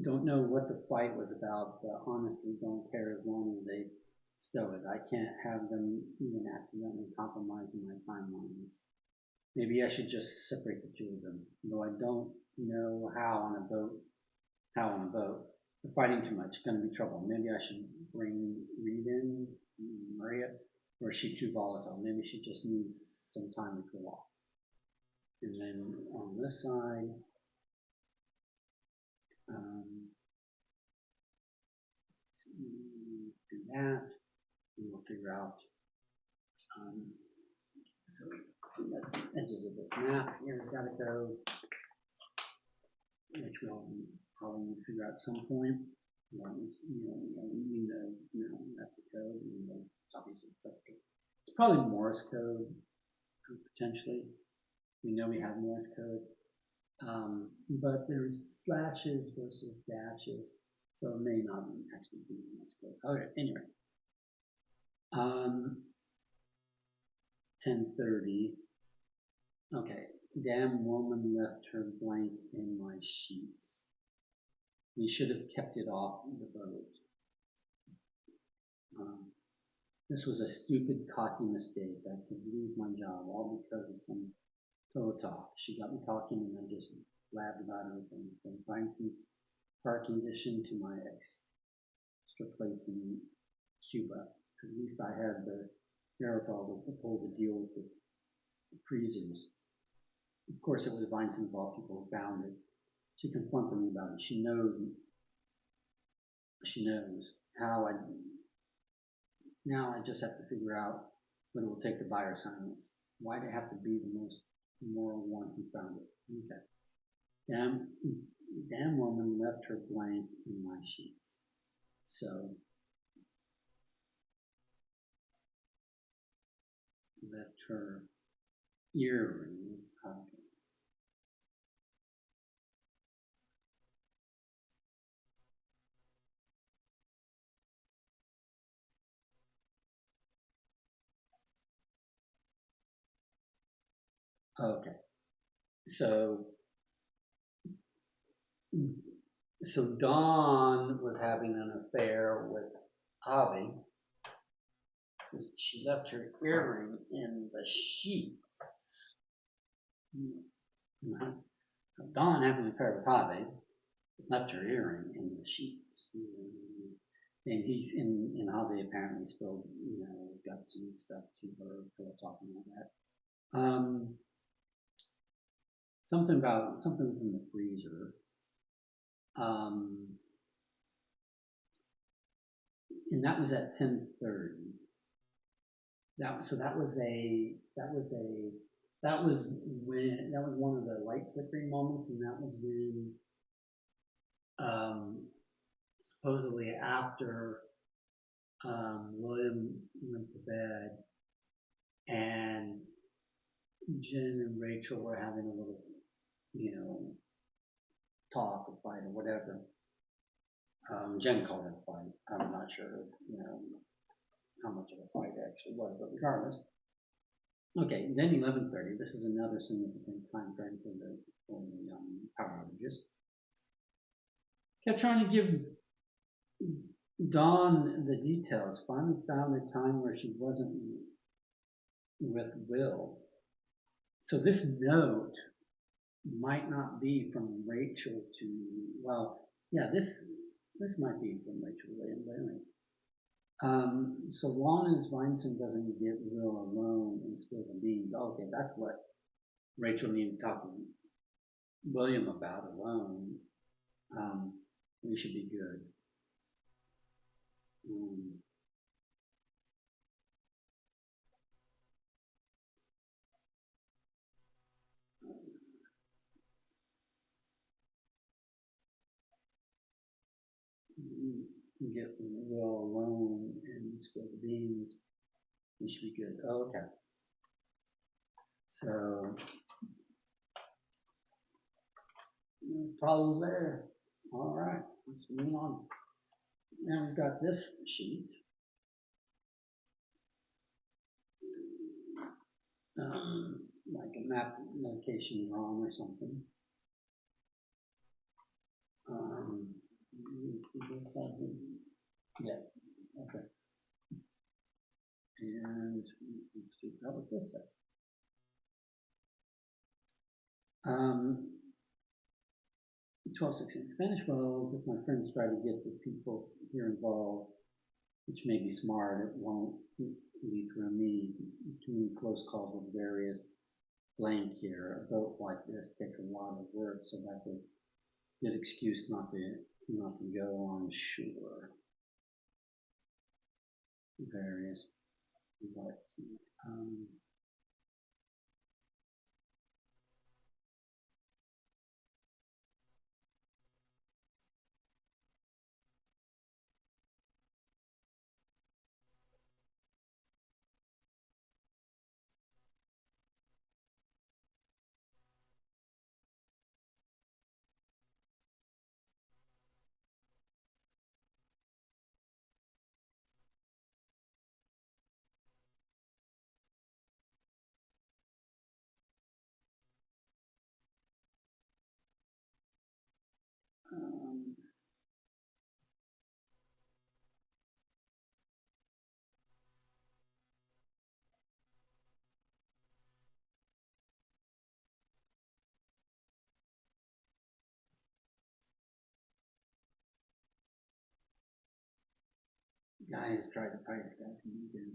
Don't know what the fight was about, but honestly don't care as long as they stow it. I can't have them even accidentally compromising my timelines. Maybe I should just separate the two of them, though I don't know how on a boat. They're fighting too much, gonna be trouble. Maybe I should bring Reed in, Maria, or is she too volatile? Maybe she just needs some time to cool off. And then on this side, do that, and we'll figure out. So the edges of this map here's got to go, which we'll probably need to figure out at some point. That's a code. It's obviously it's probably Morse code potentially. We know we have Morse code, but there's slashes versus dashes, so it may not actually be Morse code. Okay, anyway, 10:30. Okay, damn woman left her blank in my sheets. We should have kept it off the boat. This was a stupid, cocky mistake. I could lose my job all because of some pillow talk. She got me talking and I just blabbed about everything. From Frankson's car condition to my extra place in Cuba. At least I had the wherewithal to deal with the freezers. Of course, it was Vincent of all people who found it. She confronted me about it. She knows how I. Now I just have to figure out what it will take to buy her silence. Why'd it have to be the most moral one who found it? Okay. Damn woman left her blank in my sheets. So left her earrings. Okay. So Dawn was having an affair with Avi. She left her earring in the sheets. So Dawn having an affair with Avi left her earring in the sheets. And he's in Avi apparently spilled, guts and stuff to her, talking about that. Something was in the freezer. And that was at 10:30. That was one of the light flickering moments, and that was when supposedly after William went to bed and Jen and Rachel were having a little, talk or fight or whatever. Jen called it a fight. I'm not sure, how much of a fight it actually was, but regardless. Okay, then 11:30. This is another significant time frame for the power outages. Kept trying to give Dawn the details. Finally found a time where she wasn't with Will. So this note might not be from Rachel to, well, yeah, this might be from Rachel to William, but anyway. So long as Vincent doesn't get Will alone and spill the beans, okay, that's what Rachel needed to talk to William about alone. We should be good. Um, get well alone and spill the beans. You should be good. Oh, okay. So no problems there. All right, let's move on. Now we've got this sheet. Like a map location drawn or something. Um, yeah, okay. And let's figure out what this says. 12:16 Spanish wells. If my friends try to get the people here involved, which may be smart, it won't lead through me too many close calls with various blank here. A boat like this takes a lot of work, so that's a good excuse not to go on shore. Various like um, um, guys try to price guide me again.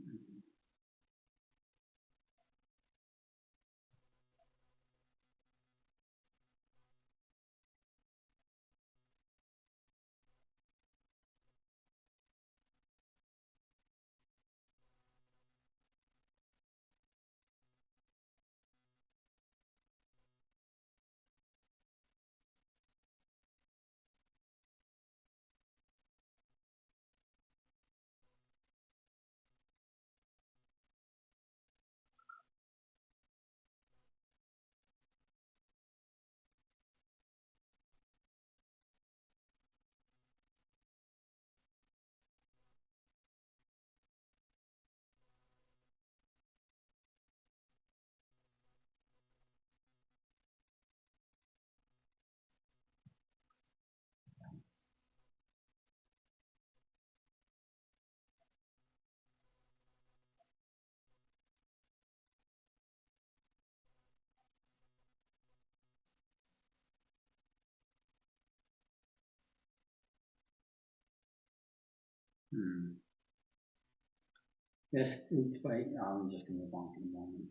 Yes, spooked by. I'm just gonna move on for the moment.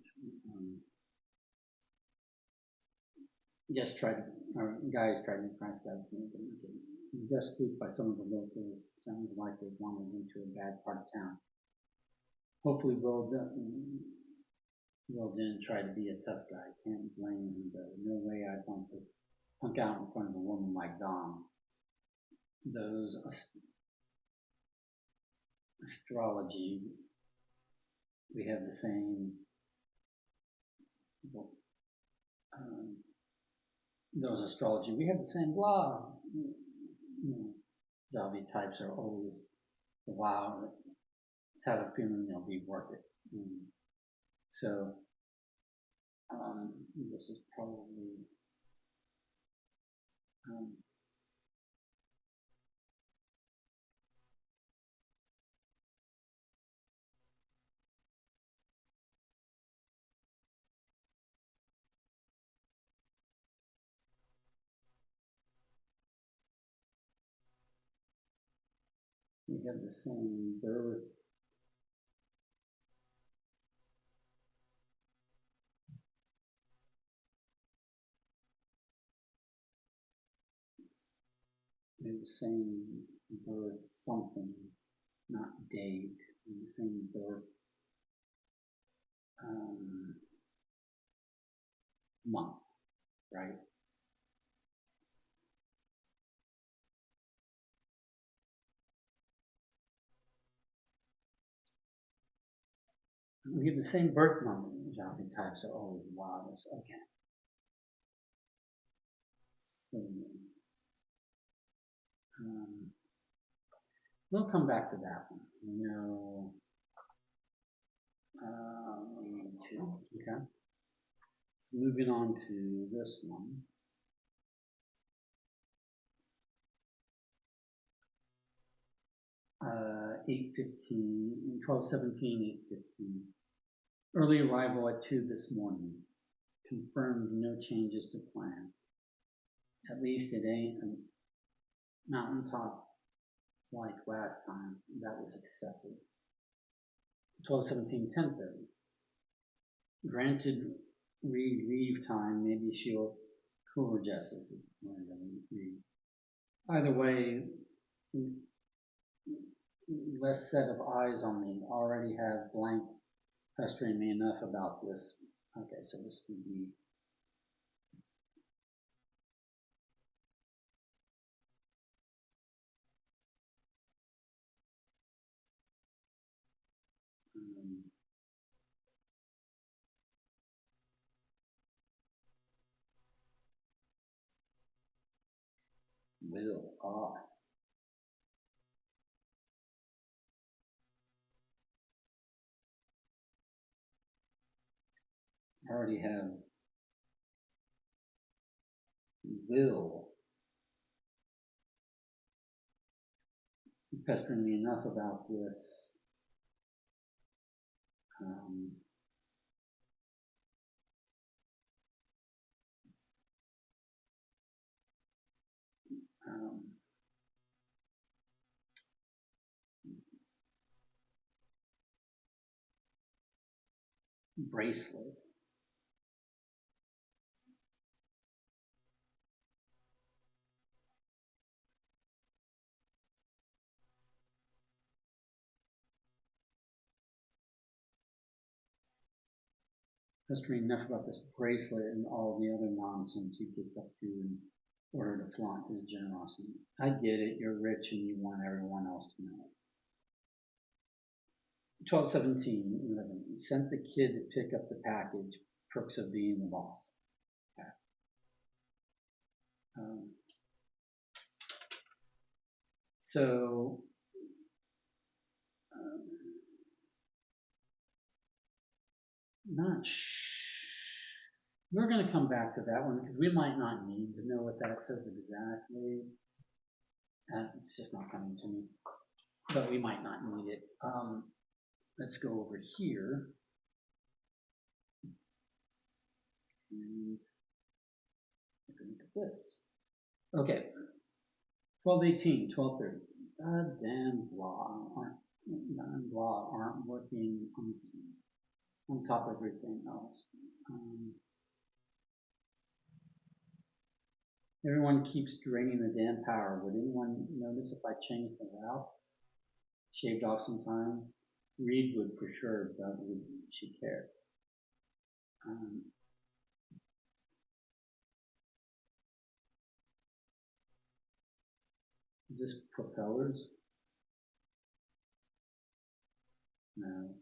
Um, Just tried, or guys tried to price guide me again. Just spooked by some of the locals. Sounded like they wandered into a bad part of town. Hopefully, Will didn't try to be a tough guy. Can't blame him, though. No way I'd want to punk out in front of a woman like Dom. Those astrology, we have the same. Um, those astrology, we have the same blah. Jobby types are always wow. Let's have a feeling they'll be worth it. So this is probably um, we have the same birth. We have the same birth something. not date, in the same birth month, right? We have the same birth month. Geography types are always the wildest. Okay. So we'll come back to that one. No. We need to. Okay. So moving on to this one. 8:15, 12:17, 8:15. Early arrival at 2 this morning. Confirmed no changes to plan. At least it ain't a mountaintop like last time. That was excessive. 12:17, 10:30. Granted Reed leave time. Maybe she'll cool her jesses. Either way, less set of eyes on me. Already have blank pestering me enough about this. Okay, so this would be will. I already have will pestering me enough about this. Bracelet. Pestering enough about this bracelet and all the other nonsense he gets up to in order to flaunt his generosity. I get it, you're rich and you want everyone else to know. 12:17, 11. Sent the kid to pick up the package. Perks of being the boss. Okay. So not we're going to come back to that one because we might not need to know what that says exactly. It's just not coming to me, but we might not need it. Let's go over here and take a look at this. Okay, 12:18, 12:30. God damn blah aren't working on top of everything else. Everyone keeps draining the damn power. Would anyone notice if I changed the route? Shaved off some time? Reed would for sure, but would she care? Is this propellers? No.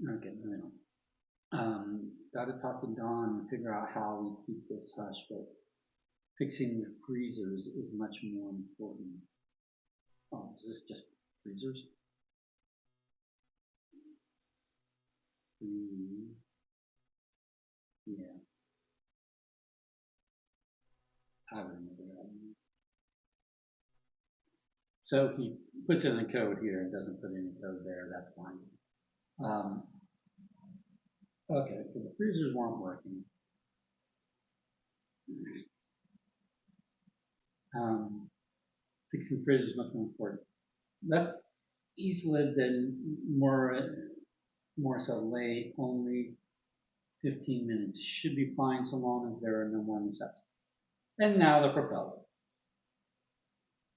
Okay, moving on. Got to talk to Don and figure out how we keep this hush, but fixing the freezers is much more important. Oh, is this just freezers? I remember that. So he puts in the code here and doesn't put any code there. That's fine. Um, okay, so the freezers weren't working. Fixing freezers is much more important. But he's lived in more so late, only 15 minutes. Should be fine so long as there are no more mishaps. And now the propeller.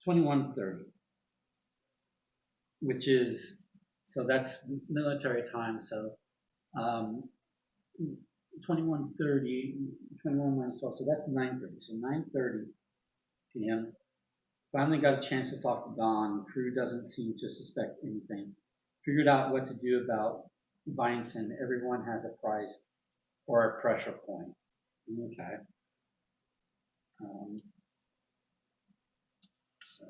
21:30, which is, so that's military time. So um, 21:30, 21 minus 12, so that's 9:30. So 9:30 p.m. Finally got a chance to talk to Don. Crew doesn't seem to suspect anything. Figured out what to do about Vincent. Everyone has a price or a pressure point. Okay. Um, so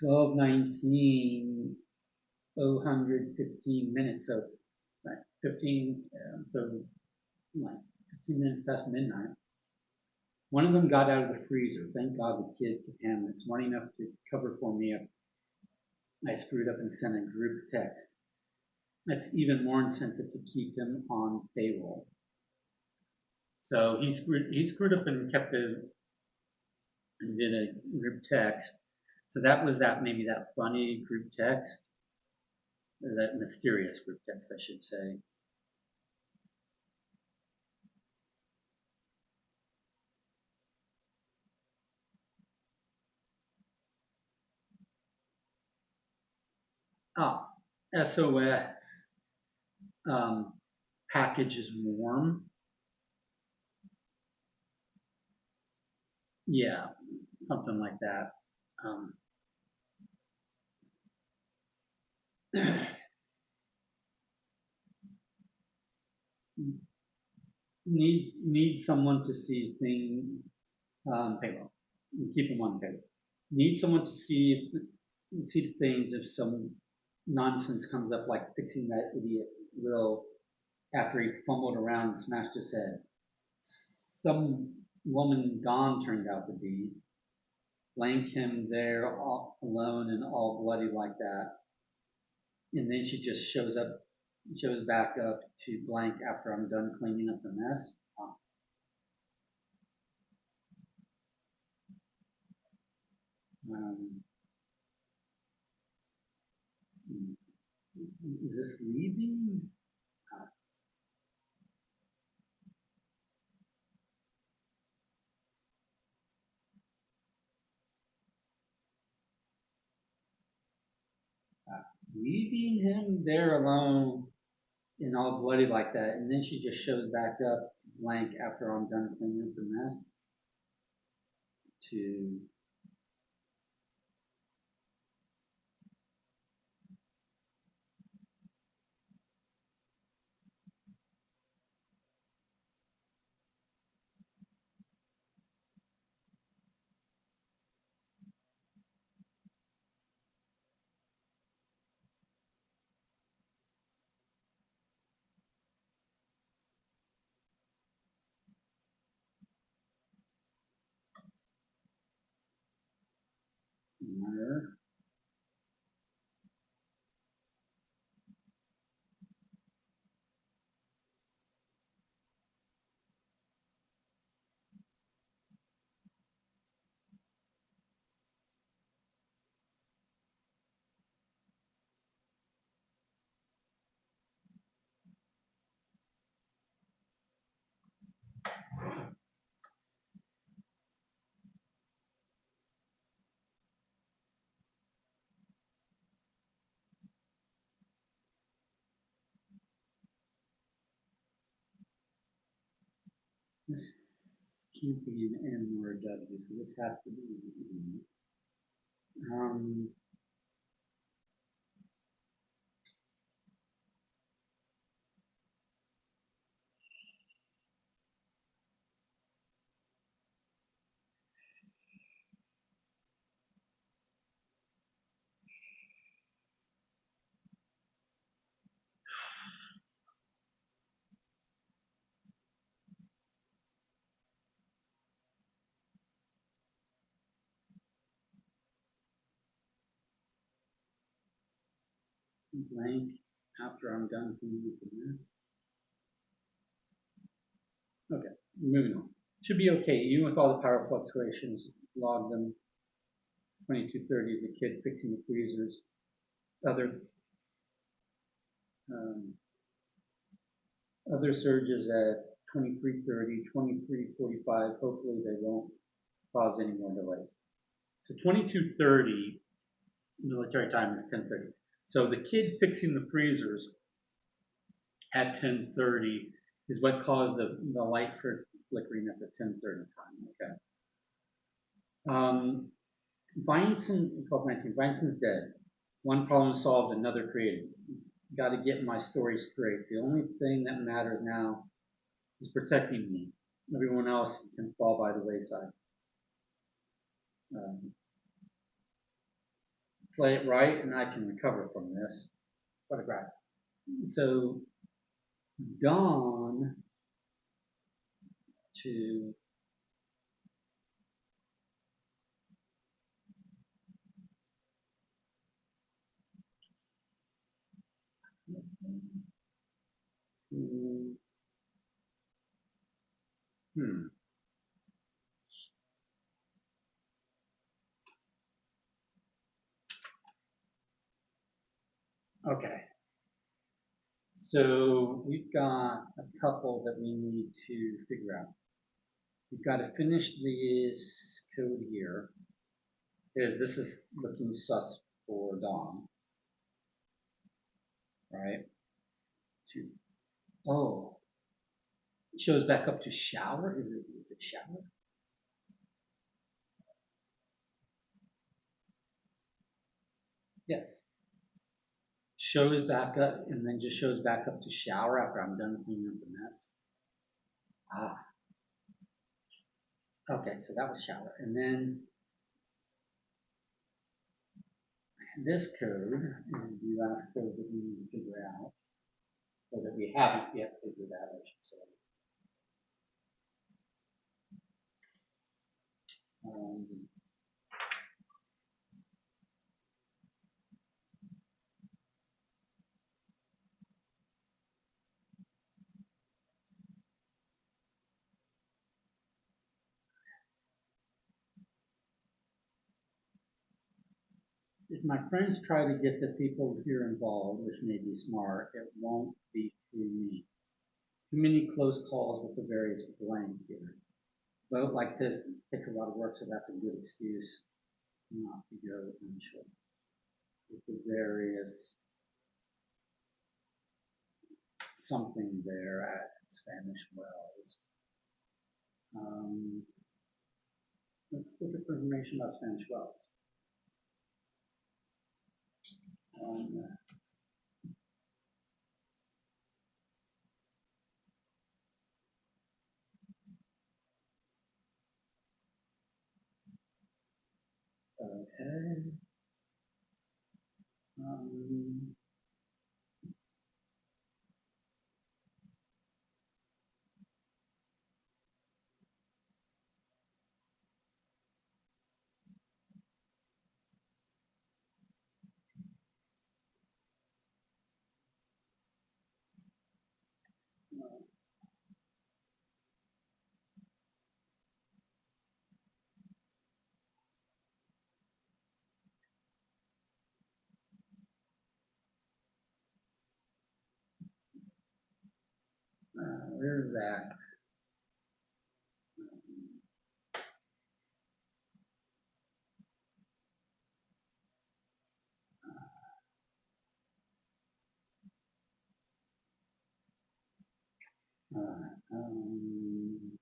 12:19, 015 minutes. So like 15, so like 15 minutes past midnight. One of them got out of the freezer. Thank God the kid could handle it. Smart enough to cover for me if I screwed up and sent a group text. That's even more incentive to keep him on payroll. So he screwed up and kept it and did a group text. So that was that maybe that funny group text, or that mysterious group text, I should say. Ah, SOS. Package is warm. Yeah, something like that. Um, need someone to see thing payroll. Keep them on payroll. Need someone to see the things if some nonsense comes up, like fixing that idiot Will after he fumbled around and smashed his head. Some woman Dawn turned out to be. Blank him there all alone and all bloody like that. And then she just shows back up to blank after I'm done cleaning up the mess. Um, is this leaving? Leaving him there alone and all bloody like that, and then she just shows back up to blank after I'm done cleaning up the mess. To her. This can't be an N or a W, so this has to be an E. blank after I'm done cleaning up the mess. Okay, moving on. Should be okay, even with all the power fluctuations, log them. 22:30, the kid fixing the freezers. Other um, other surges at 23:30, 23:45. Hopefully they won't cause any more delays. So 22:30 military time is 10:30. So the kid fixing the freezers at 10:30 is what caused the light flickering at the 10:30 time. Okay. Vineson, 1219. Vineson's dead. One problem solved, another created. Got to get my story straight. The only thing that matters now is protecting me. Everyone else can fall by the wayside. Um, play it right, and I can recover from this. Photograph. So Dawn to hmm. Okay. So we've got a couple that we need to figure out. We've got to finish this code here, because this is looking sus for Dawn, right? To, oh, it shows back up to shower. Is it shower? Yes. Shows back up and then just shows back up to shower after I'm done cleaning up the mess. Ah, okay, so that was shower. And then this code is the last code that we need to figure out, or that we haven't yet figured out, I should say. Um, if my friends try to get the people here involved, which may be smart, it won't be through me. Too many close calls with the various blank here. Vote like this takes a lot of work, so that's a good excuse not to go initially. With the various something there at Spanish Wells. Um, let's look at information about Spanish Wells. Um, okay. Um, where's that? Um,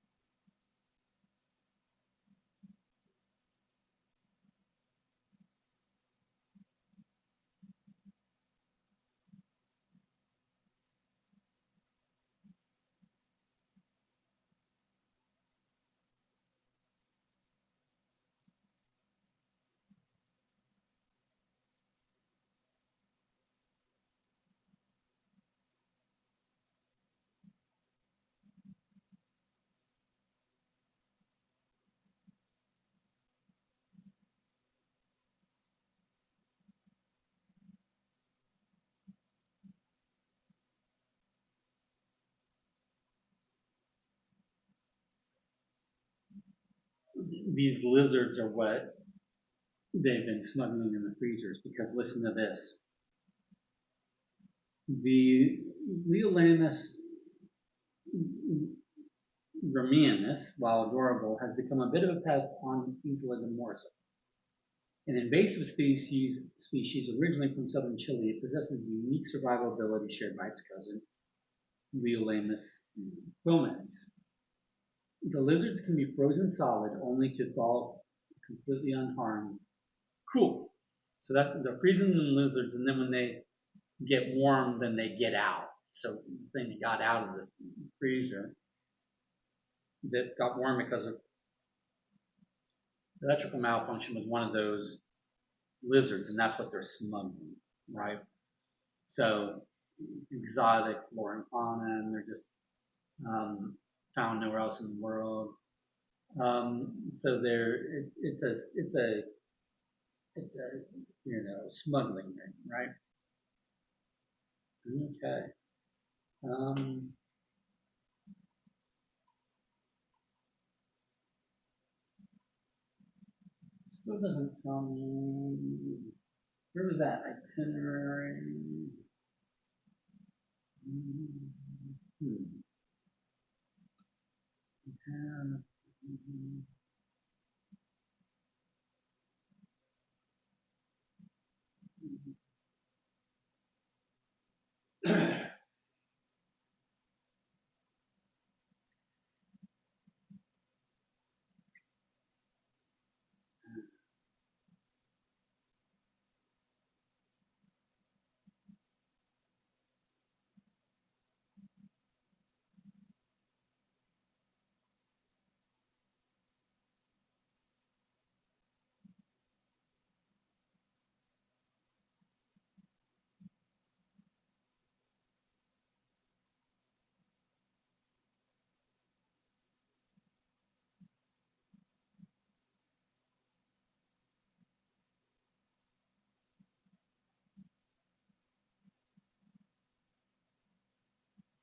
these lizards are what they've been smuggling in the freezers, because listen to this. The Leolamus ramianus, while adorable, has become a bit of a pest on Isla de Morsa. An invasive species originally from southern Chile, it possesses a unique survival ability shared by its cousin, Leolamus quilmens. The lizards can be frozen solid only to thaw completely unharmed. Cool. So they're freezing the lizards, and then when they get warm, then they get out. So then they got out of the freezer that got warm because of electrical malfunction with one of those lizards, and that's what they're smuggling, right? So exotic flora and fauna, and they're just found nowhere else in the world. So it's a smuggling ring, right? Okay. Still doesn't tell me. Where was that itinerary? Hmm.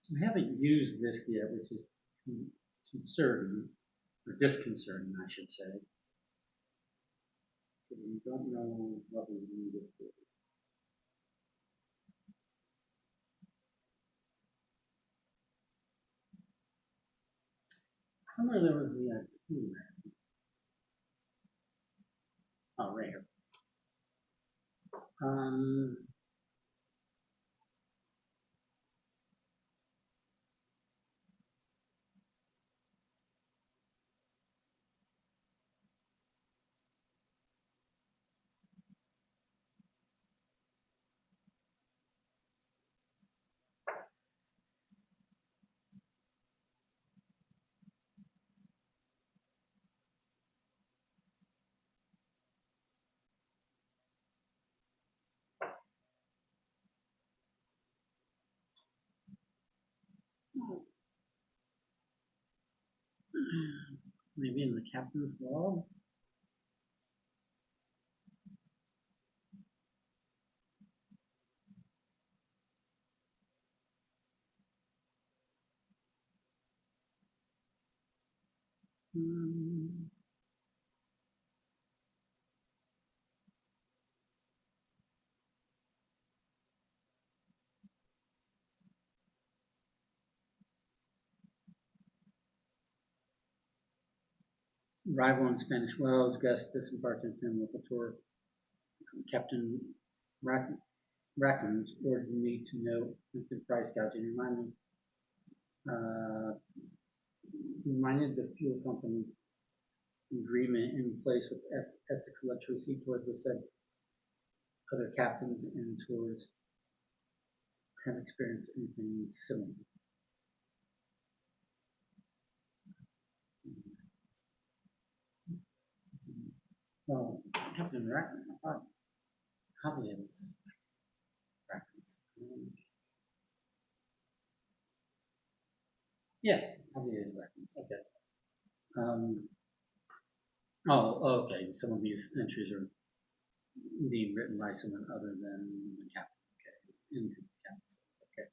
We haven't used this yet, which is concerning, or disconcerting, I should say. But we don't know what we need it for. Somewhere there was the itinerary. Oh, right here. Maybe in the captain's log. Arrival in Spanish Wells, guest disembarked in Locator. Captain Rackens ordered me to know the price gouging. Reminded the fuel company agreement in place with Essex Electricity towards the said other captains and towards have experienced anything similar. Well, Captain Rackens, I thought Javier was Rackens. Yeah, Javier is Rackens. Okay. Oh, okay. Some of these entries are being written by someone other than the captain. Okay, into the captain. Okay.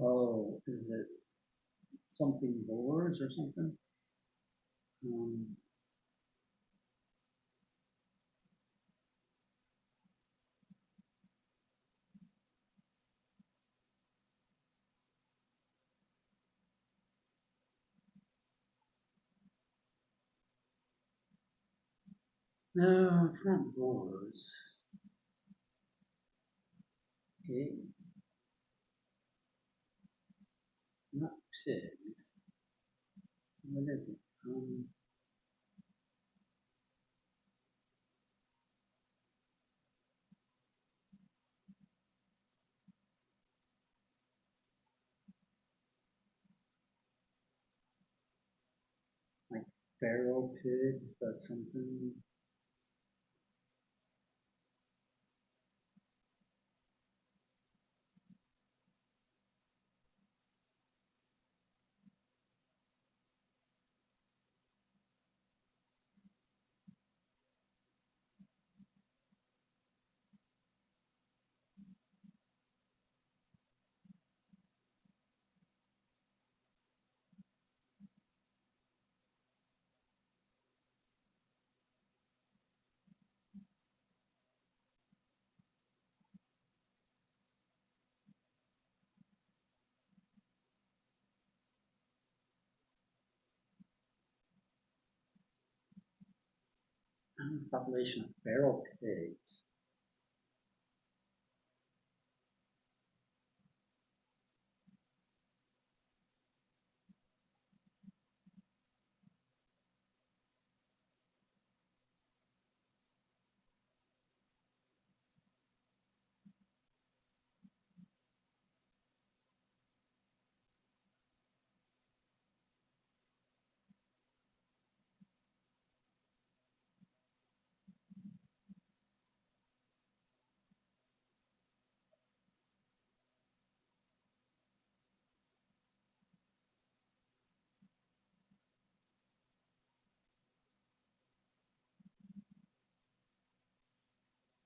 Oh, is it something boards or something? Um, no, it's not boars. It, not pigs. What is it? Like feral pigs, but something population of feral pigs.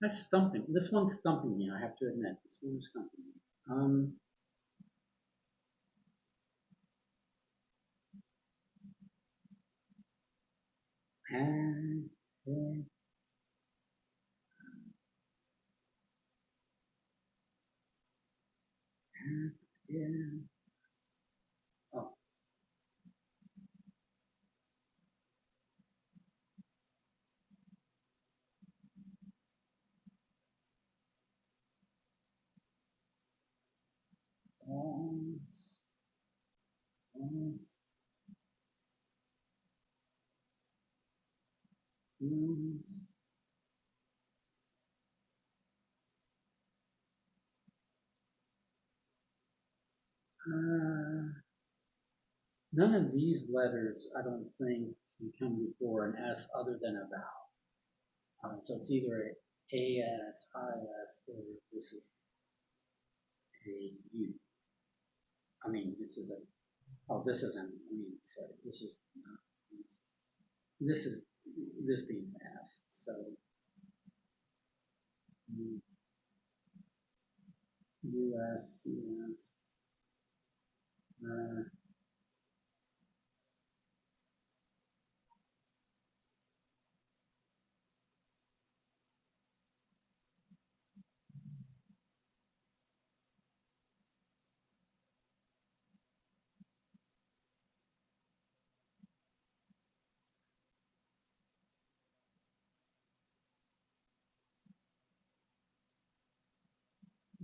That's stumping. This one's stumping me. I have to admit, this one's stumping me. And, yeah. Oh, balls, balls, balls. Uh, None of these letters, I don't think, can come before an S other than a vowel. So it's either a AS, IS, or this is a U. I mean, this is a, oh, this isn't, I mean, sorry, this is not, this is, this being S. So, US, CS,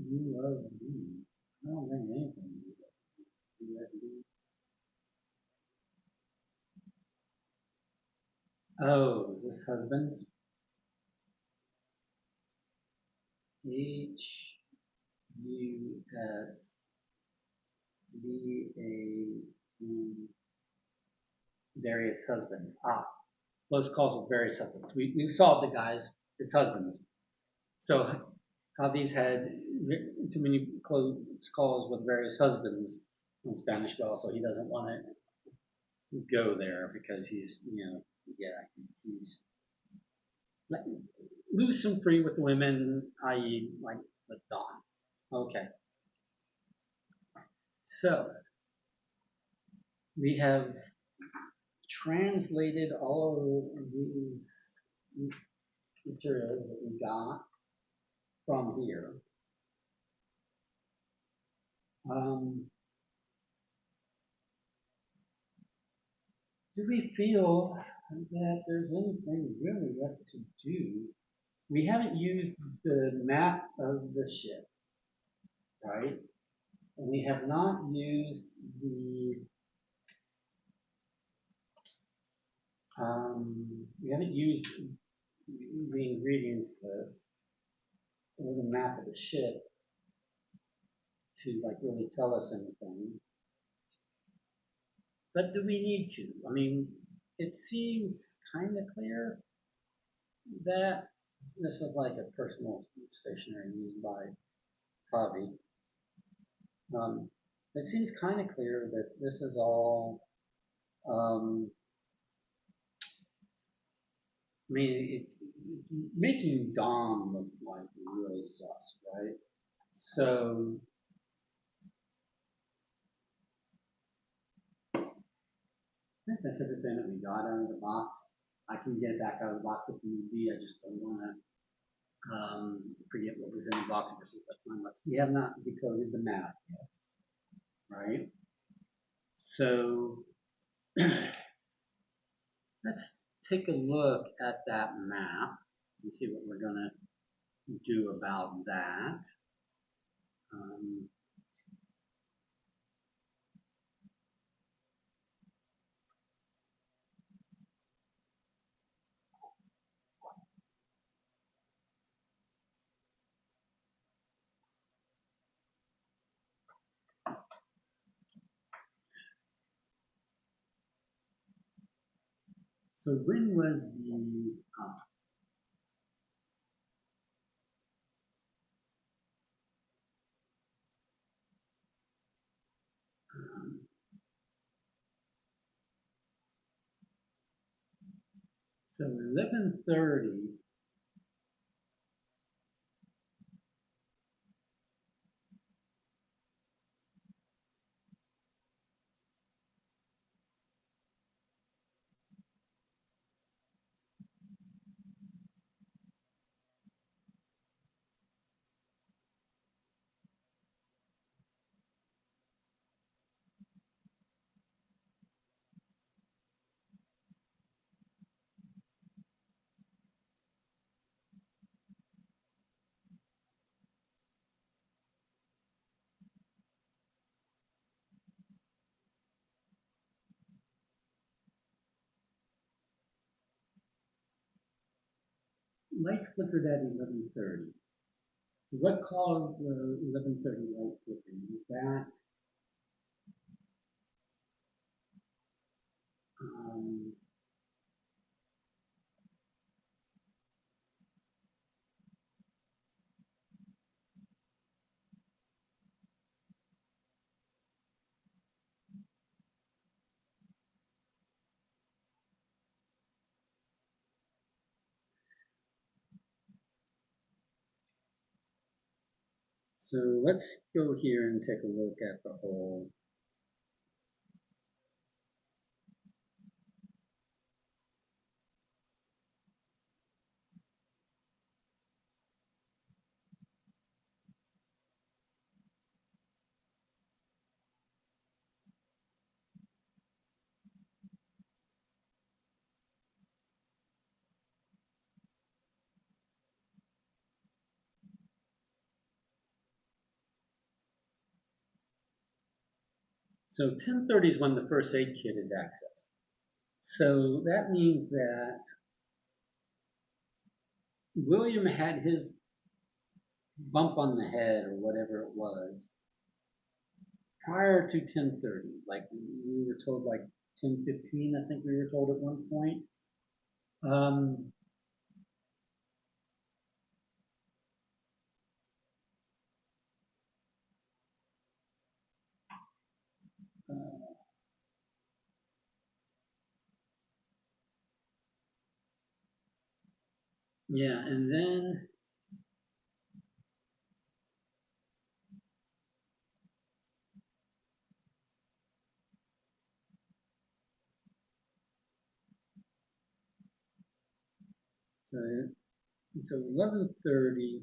UOV. I don't think anything. UOV. Oh, is this husband's? HUSBA, various husbands. Ah, close calls with various husbands. We solved it, guys. It's husbands. So Javi's had too many close calls with various husbands in Spanish, but also he doesn't want to go there because he's, yeah, he's like, loose and free with women, i.e., like with Dawn. Okay. So we have translated all of these materials that we got from here. Do we feel that there's anything really left to do? We haven't used the map of the ship, right? And we have not used we haven't used the ingredients list or the map of the ship to like really tell us anything. But do we need to? I mean, it seems kind of clear that this is like a personal stationery used by Hobby. It seems kind of clear that this is all. I mean, it's making Dom look like really sus, right? So I think that's everything that we got out of the box. I can get it back out of the box if need be. I just don't want to forget what was in the box versus what's not. We have not decoded the map yet, right? So let's take a look at that map and see what we're gonna do about that. So when was the um, so 11:30. Lights flickered at 11:30. So what caused the 11:30 light flickering? Is that um, so let's go here and take a look at the whole. So 10:30 is when the first aid kit is accessed. So that means that William had his bump on the head or whatever it was prior to 10:30. Like we were told, like 10:15, I think we were told at one point. Um, uh, yeah, and then So 11:30.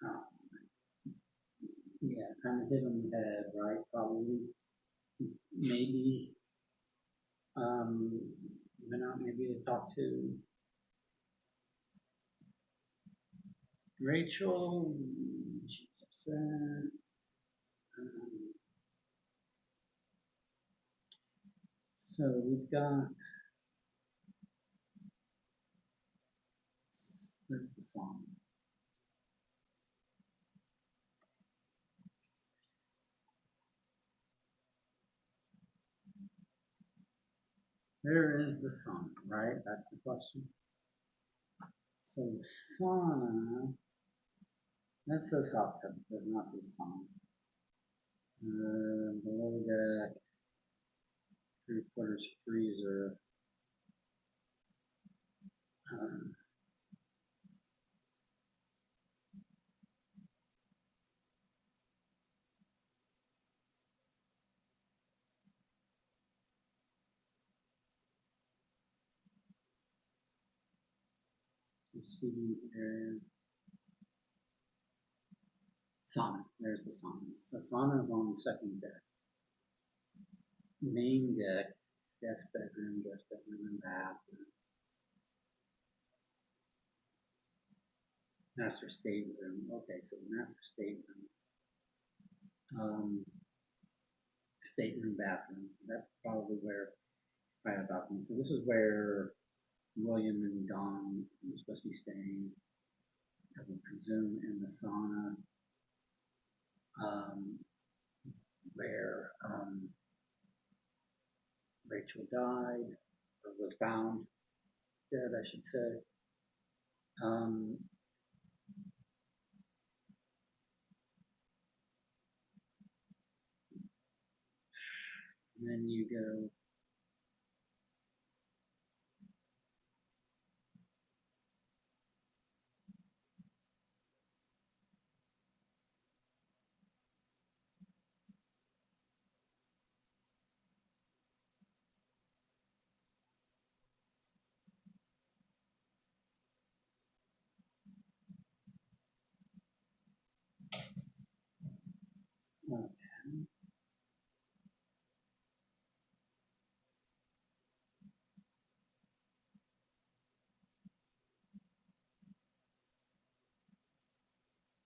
Oh, yeah, kind of hit on the head, right? Probably, maybe, went out maybe to talk to Rachel. She's upset. Um, so we've got, there's the song. Where is the sun, right? That's the question. So the sauna, that says hot tub, but not says sauna. Below deck, 3/4 freezer. Um, Seating area. Sauna. There's the sauna. So sauna is on the second deck. Main deck, guest bedroom, and bathroom. Master stateroom. Okay, so master stateroom. Stateroom, bathroom. So that's probably where private balcony. So this is where William and Don were supposed to be staying. I would presume in the sauna, where Rachel died, or was found dead, I should say. Um, and then you go, okay.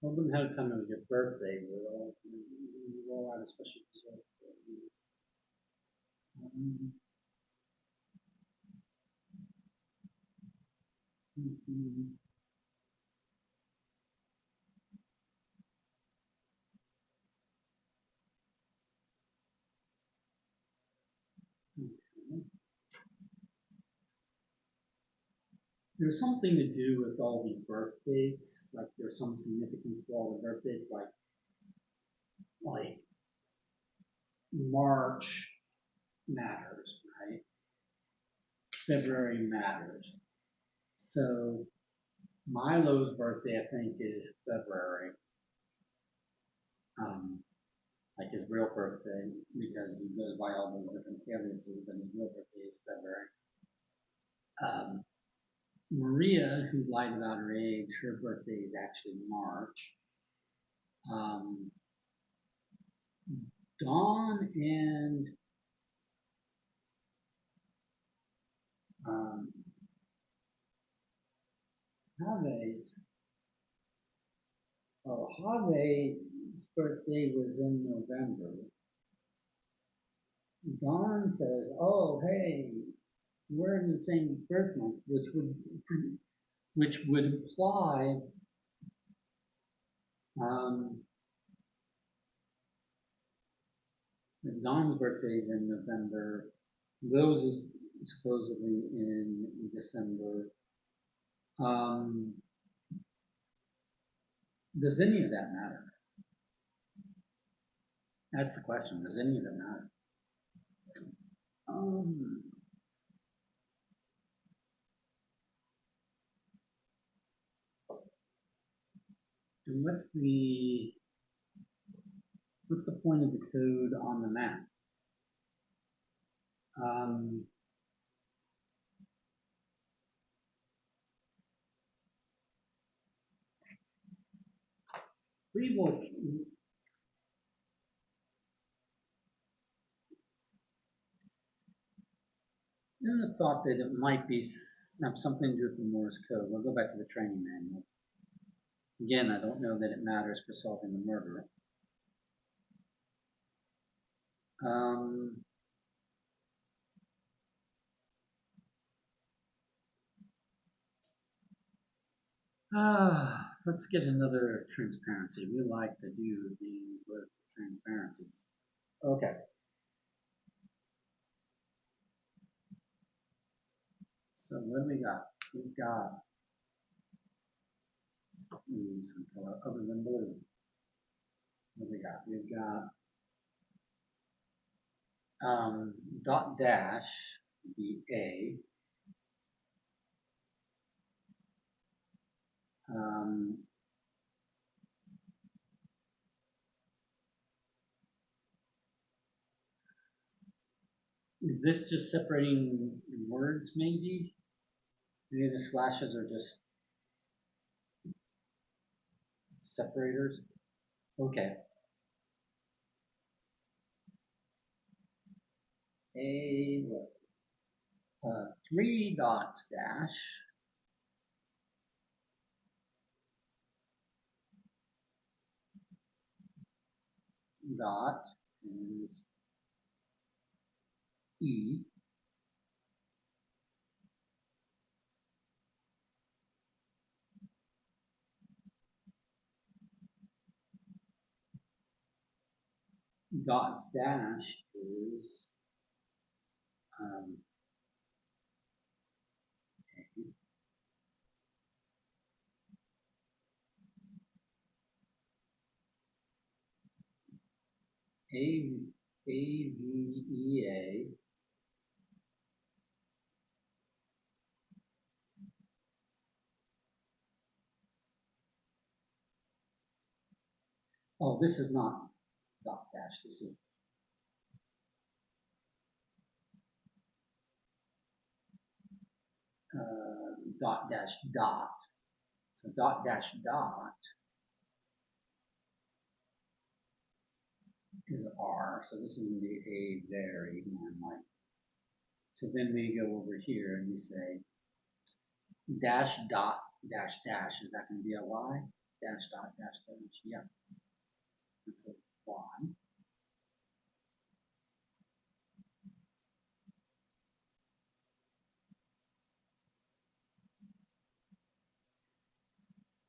Told them ahead of time it was your birthday. We roll out a special dessert for you. Mhm. Okay. There's something to do with all these birth dates. Like there's some significance to all the birth dates. Like March matters, right? February matters. So Milo's birthday, I think, is February. Um, like his real birthday, because he goes by all those different aliases, but his real birthday is February. Um, Maria, who lied about her age, her birthday is actually March. Um, Dawn and um, Jave's, so Jave's birthday was in November. Dawn says, "Oh, hey, we're in the same birth month," which would imply that Dawn's birthday is in November. Will's is supposedly in December. Um, does any of that matter? That's the question. Does any of it matter? Um, And what's the point of the code on the map? We will. Then the thought that it might be have something to do with the Morse code. We'll go back to the training manual. Again, I don't know that it matters for solving the murder. Let's get another transparency. We like to do these with transparencies. Okay. So what do we got? We've got some color other than blue. What do we got? We've got dot dash be A. Is this just separating words maybe? Maybe the slashes are just separators? Okay. A what? 3 dots dash dot is E dot dash is AVEA. Oh, this is not dot dash. This is dot dash dot. So dot dash dot is R. So this is going to be a very like. So then we go over here and we say dash dot dash dash. Is that going to be a Y? Dash dot dash dash. Yeah, that's a Y.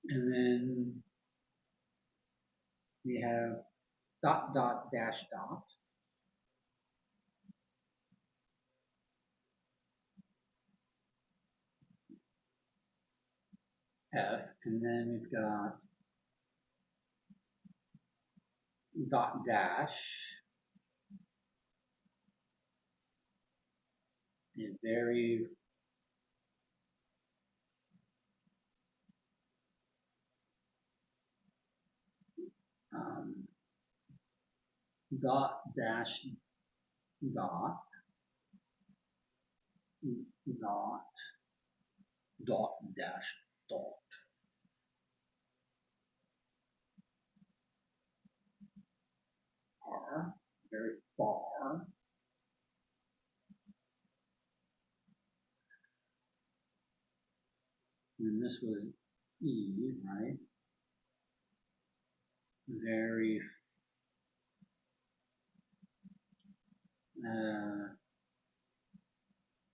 And then we have dot dot dash dot. F, and then we've got dot dash, a very dot dash dot dot dot dash dot R, very far. And this was E, right? Very,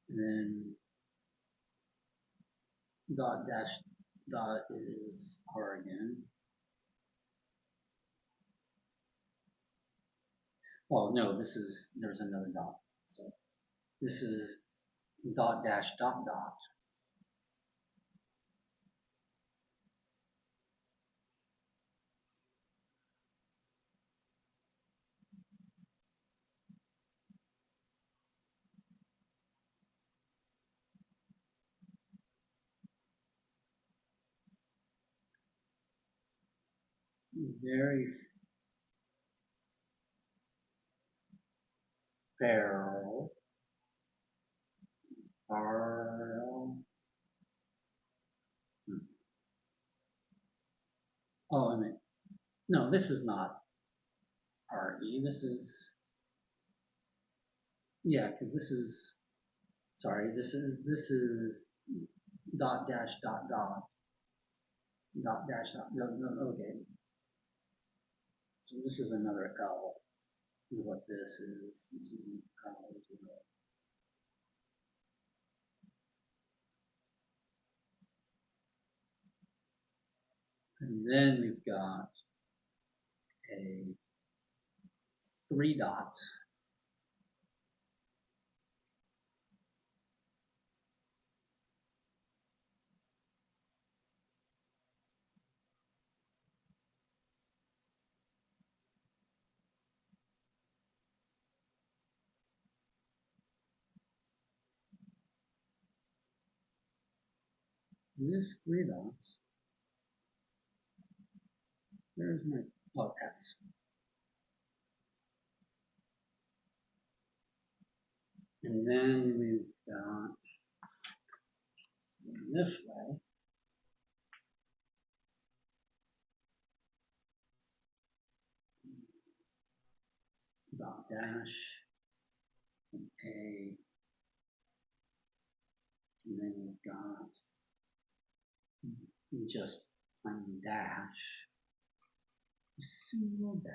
then dot dash dot is R again. Oh no, there's another dot. So this is dot dash dot dot. very feral, feral. Oh, I mean, no, this is not RE. This is, yeah, because this is, sorry, this is dot dash dot dot dot dash dot. No, no, okay. So this is another L. Is what this is. This is an L as well. And then we've got a 3 dots. This 3 dots. There's my, oh, S. And then we've got this way. Dot dash A. And then we've got just plain dash. Single dash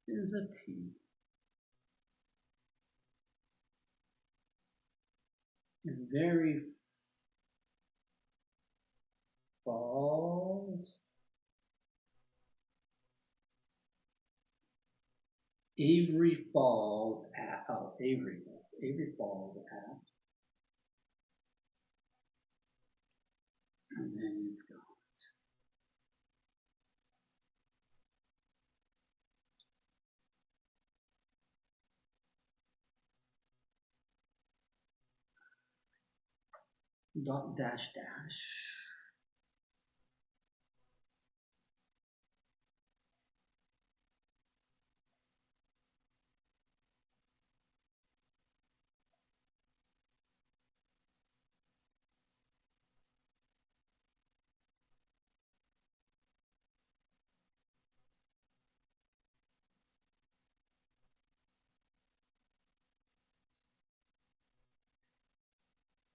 is a T. And very falls. Avery Falls at, oh, Avery Falls at, and then you've got dot dash dash.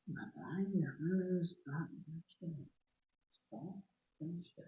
My mind hers dot dash dash. Stop dash dash.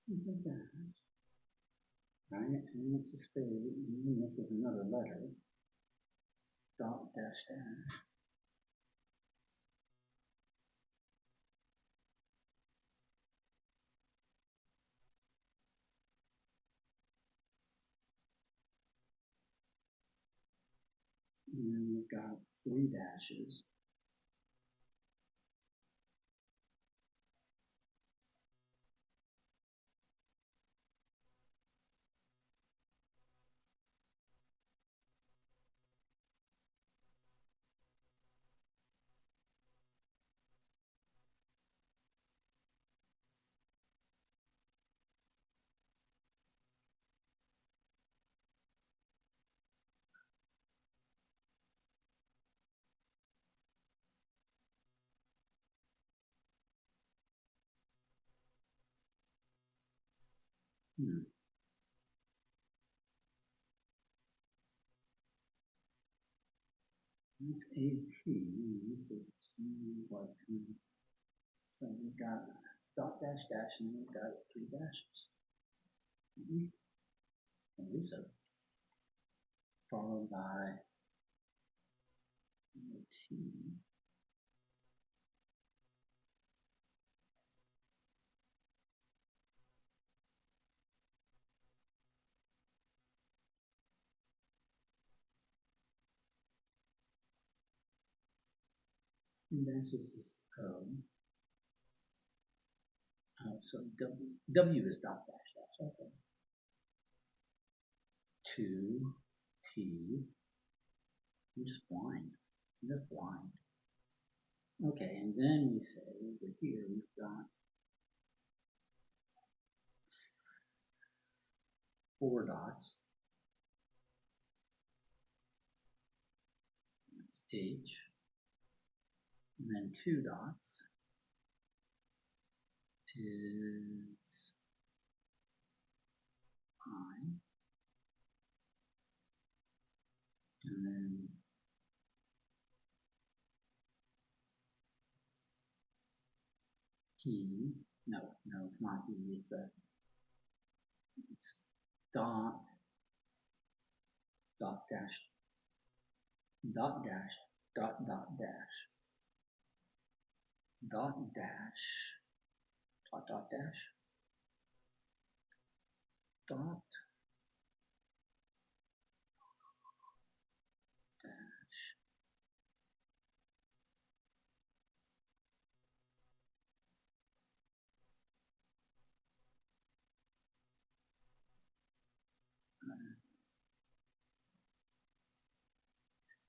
This is a dash. Right? And it's a spade. And then this is another letter. Dot dash dash. And then we've got 3 dashes. Hmm. That's AT. This is like, so we've got dot dash dash and then we've got 3 dashes. I believe so. Followed by T. And then this is O. Oh, so W is dot dash dash. Okay. 2 T. I'm just blind. I'm just blind. Okay, and then we say over here we've got 4 dots. That's H. And then 2 dots is I. And then E. No, it's not E. It's dot dash dot dash dot dash dot dash dot dash dot dash.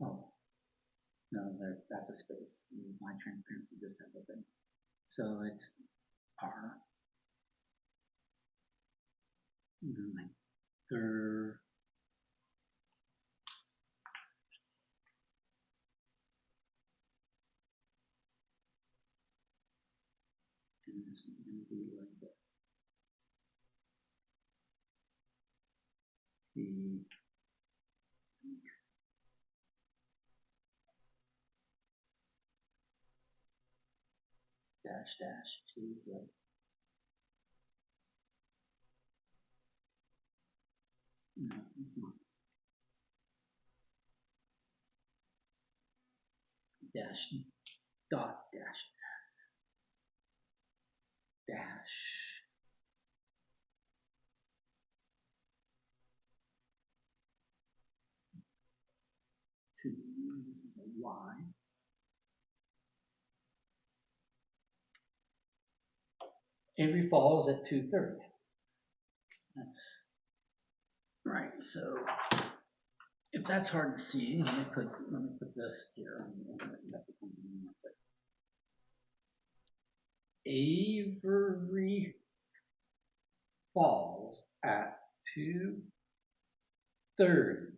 Oh, no, that's a space. My transparency just has a thing. So it's R. And then my third. And this is going to be like the dash dash is like no, it's not dash dot dash dash 2. This is a Y. Avery Falls at 2:30. That's right. So if that's hard to see, let me put this here. That becomes Avery Falls at 2:30.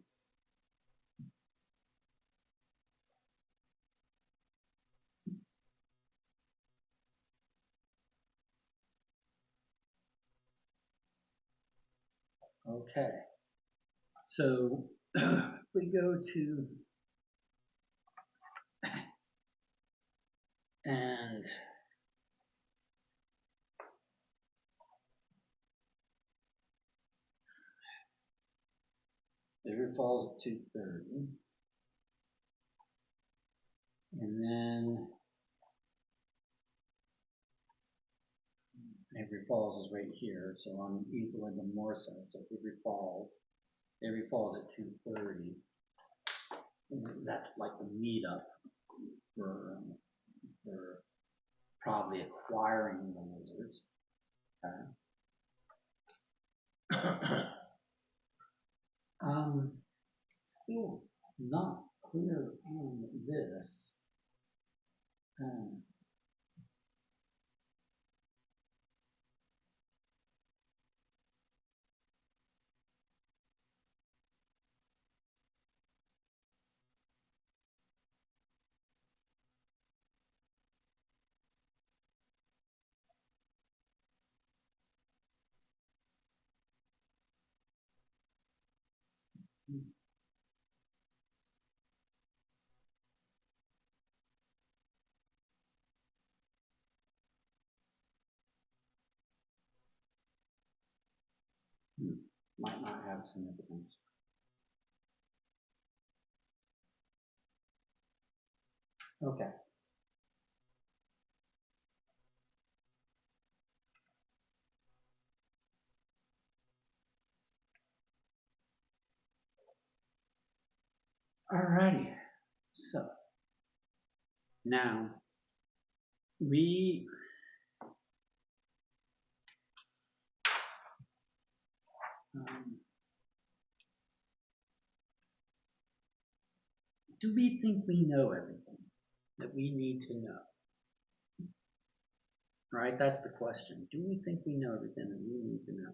Okay. So if we go to and Avery Falls at 2:30. And then Avery Falls is right here, so I'm easily the more so. So Avery Falls at 2:30. That's like the meetup for probably acquiring the lizards. Still not clear on this. might not have significance. Okay. Alrighty. So now we do we think we know everything that we need to know? Right? That's the question. Do we think we know everything that we need to know?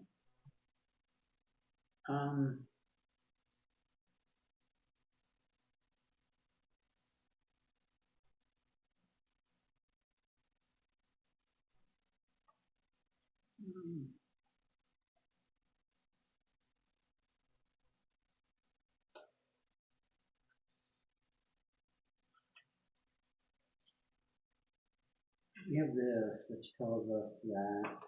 We have this, which tells us that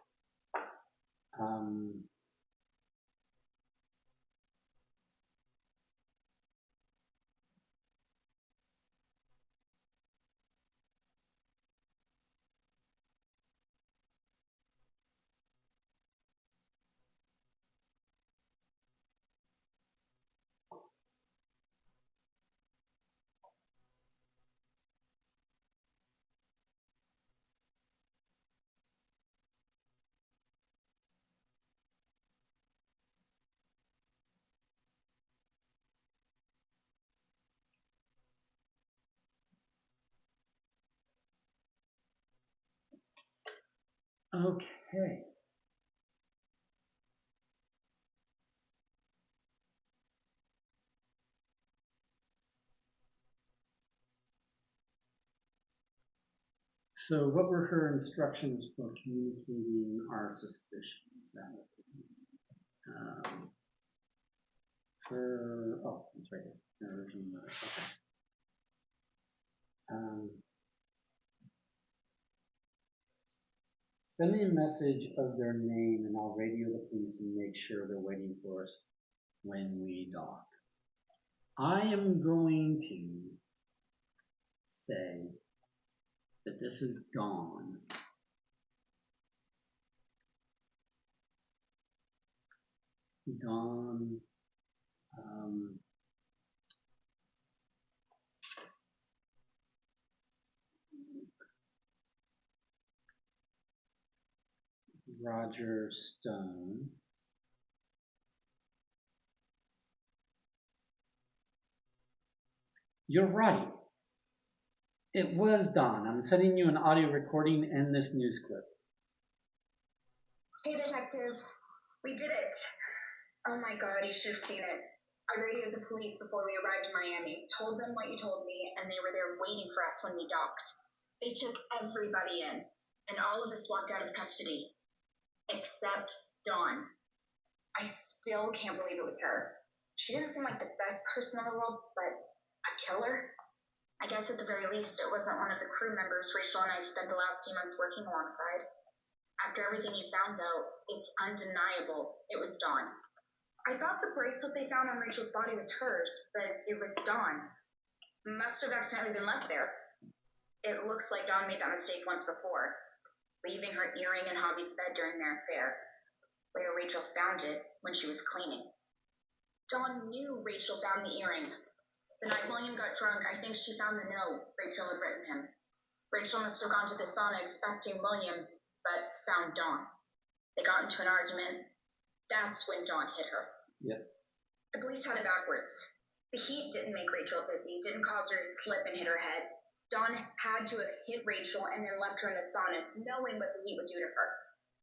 okay. So what were her instructions for communicating our suspicions? Oh, it's right here. Original letter. Okay. Send me a message of their name and I'll radio the police and make sure they're waiting for us when we dock. I am going to say that this is Dawn. Dawn, Roger Stone. You're right. It was Dawn. I'm sending you an audio recording and this news clip. Hey, detective. We did it. Oh my god, you should have seen it. I radioed the police before we arrived in Miami, told them what you told me, and they were there waiting for us when we docked. They took everybody in, and all of us walked out of custody. Except Dawn. I still can't believe it was her. She didn't seem like the best person in the world, but a killer? I guess at the very least it wasn't one of the crew members Rachel and I spent the last few months working alongside. After everything you found, though, it's undeniable it was Dawn. I thought the bracelet they found on Rachel's body was hers, but it was Dawn's. Must have accidentally been left there. It looks like Dawn made that mistake once before, leaving her earring in Hobby's bed during their affair. Later, Rachel found it when she was cleaning. Dawn knew Rachel found the earring. The night William got drunk, I think she found the note Rachel had written him. Rachel must have gone to the sauna expecting William, but found Dawn. They got into an argument. That's when Dawn hit her. Yep. The police had it backwards. The heat didn't make Rachel dizzy, didn't cause her to slip and hit her head. Dawn had to have hit Rachel and then left her in the sauna, knowing what the heat would do to her.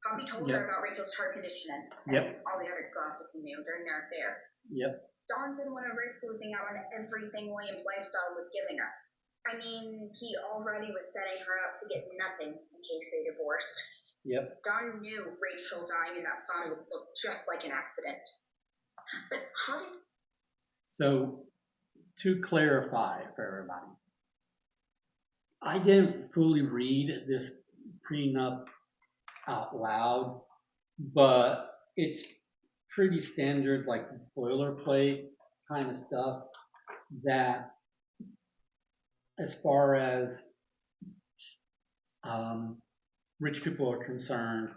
Hobby told her about Rachel's heart condition and all the other gossip he knew during their affair. Yep. Dawn didn't want to risk losing out on everything William's lifestyle was giving her. I mean, he already was setting her up to get nothing in case they divorced. Yep. Dawn knew Rachel dying in that sauna would look just like an accident. But Hobby's... So, to clarify for everybody, I didn't fully read this prenup out loud, but it's pretty standard, like boilerplate kind of stuff that, as far as rich people are concerned,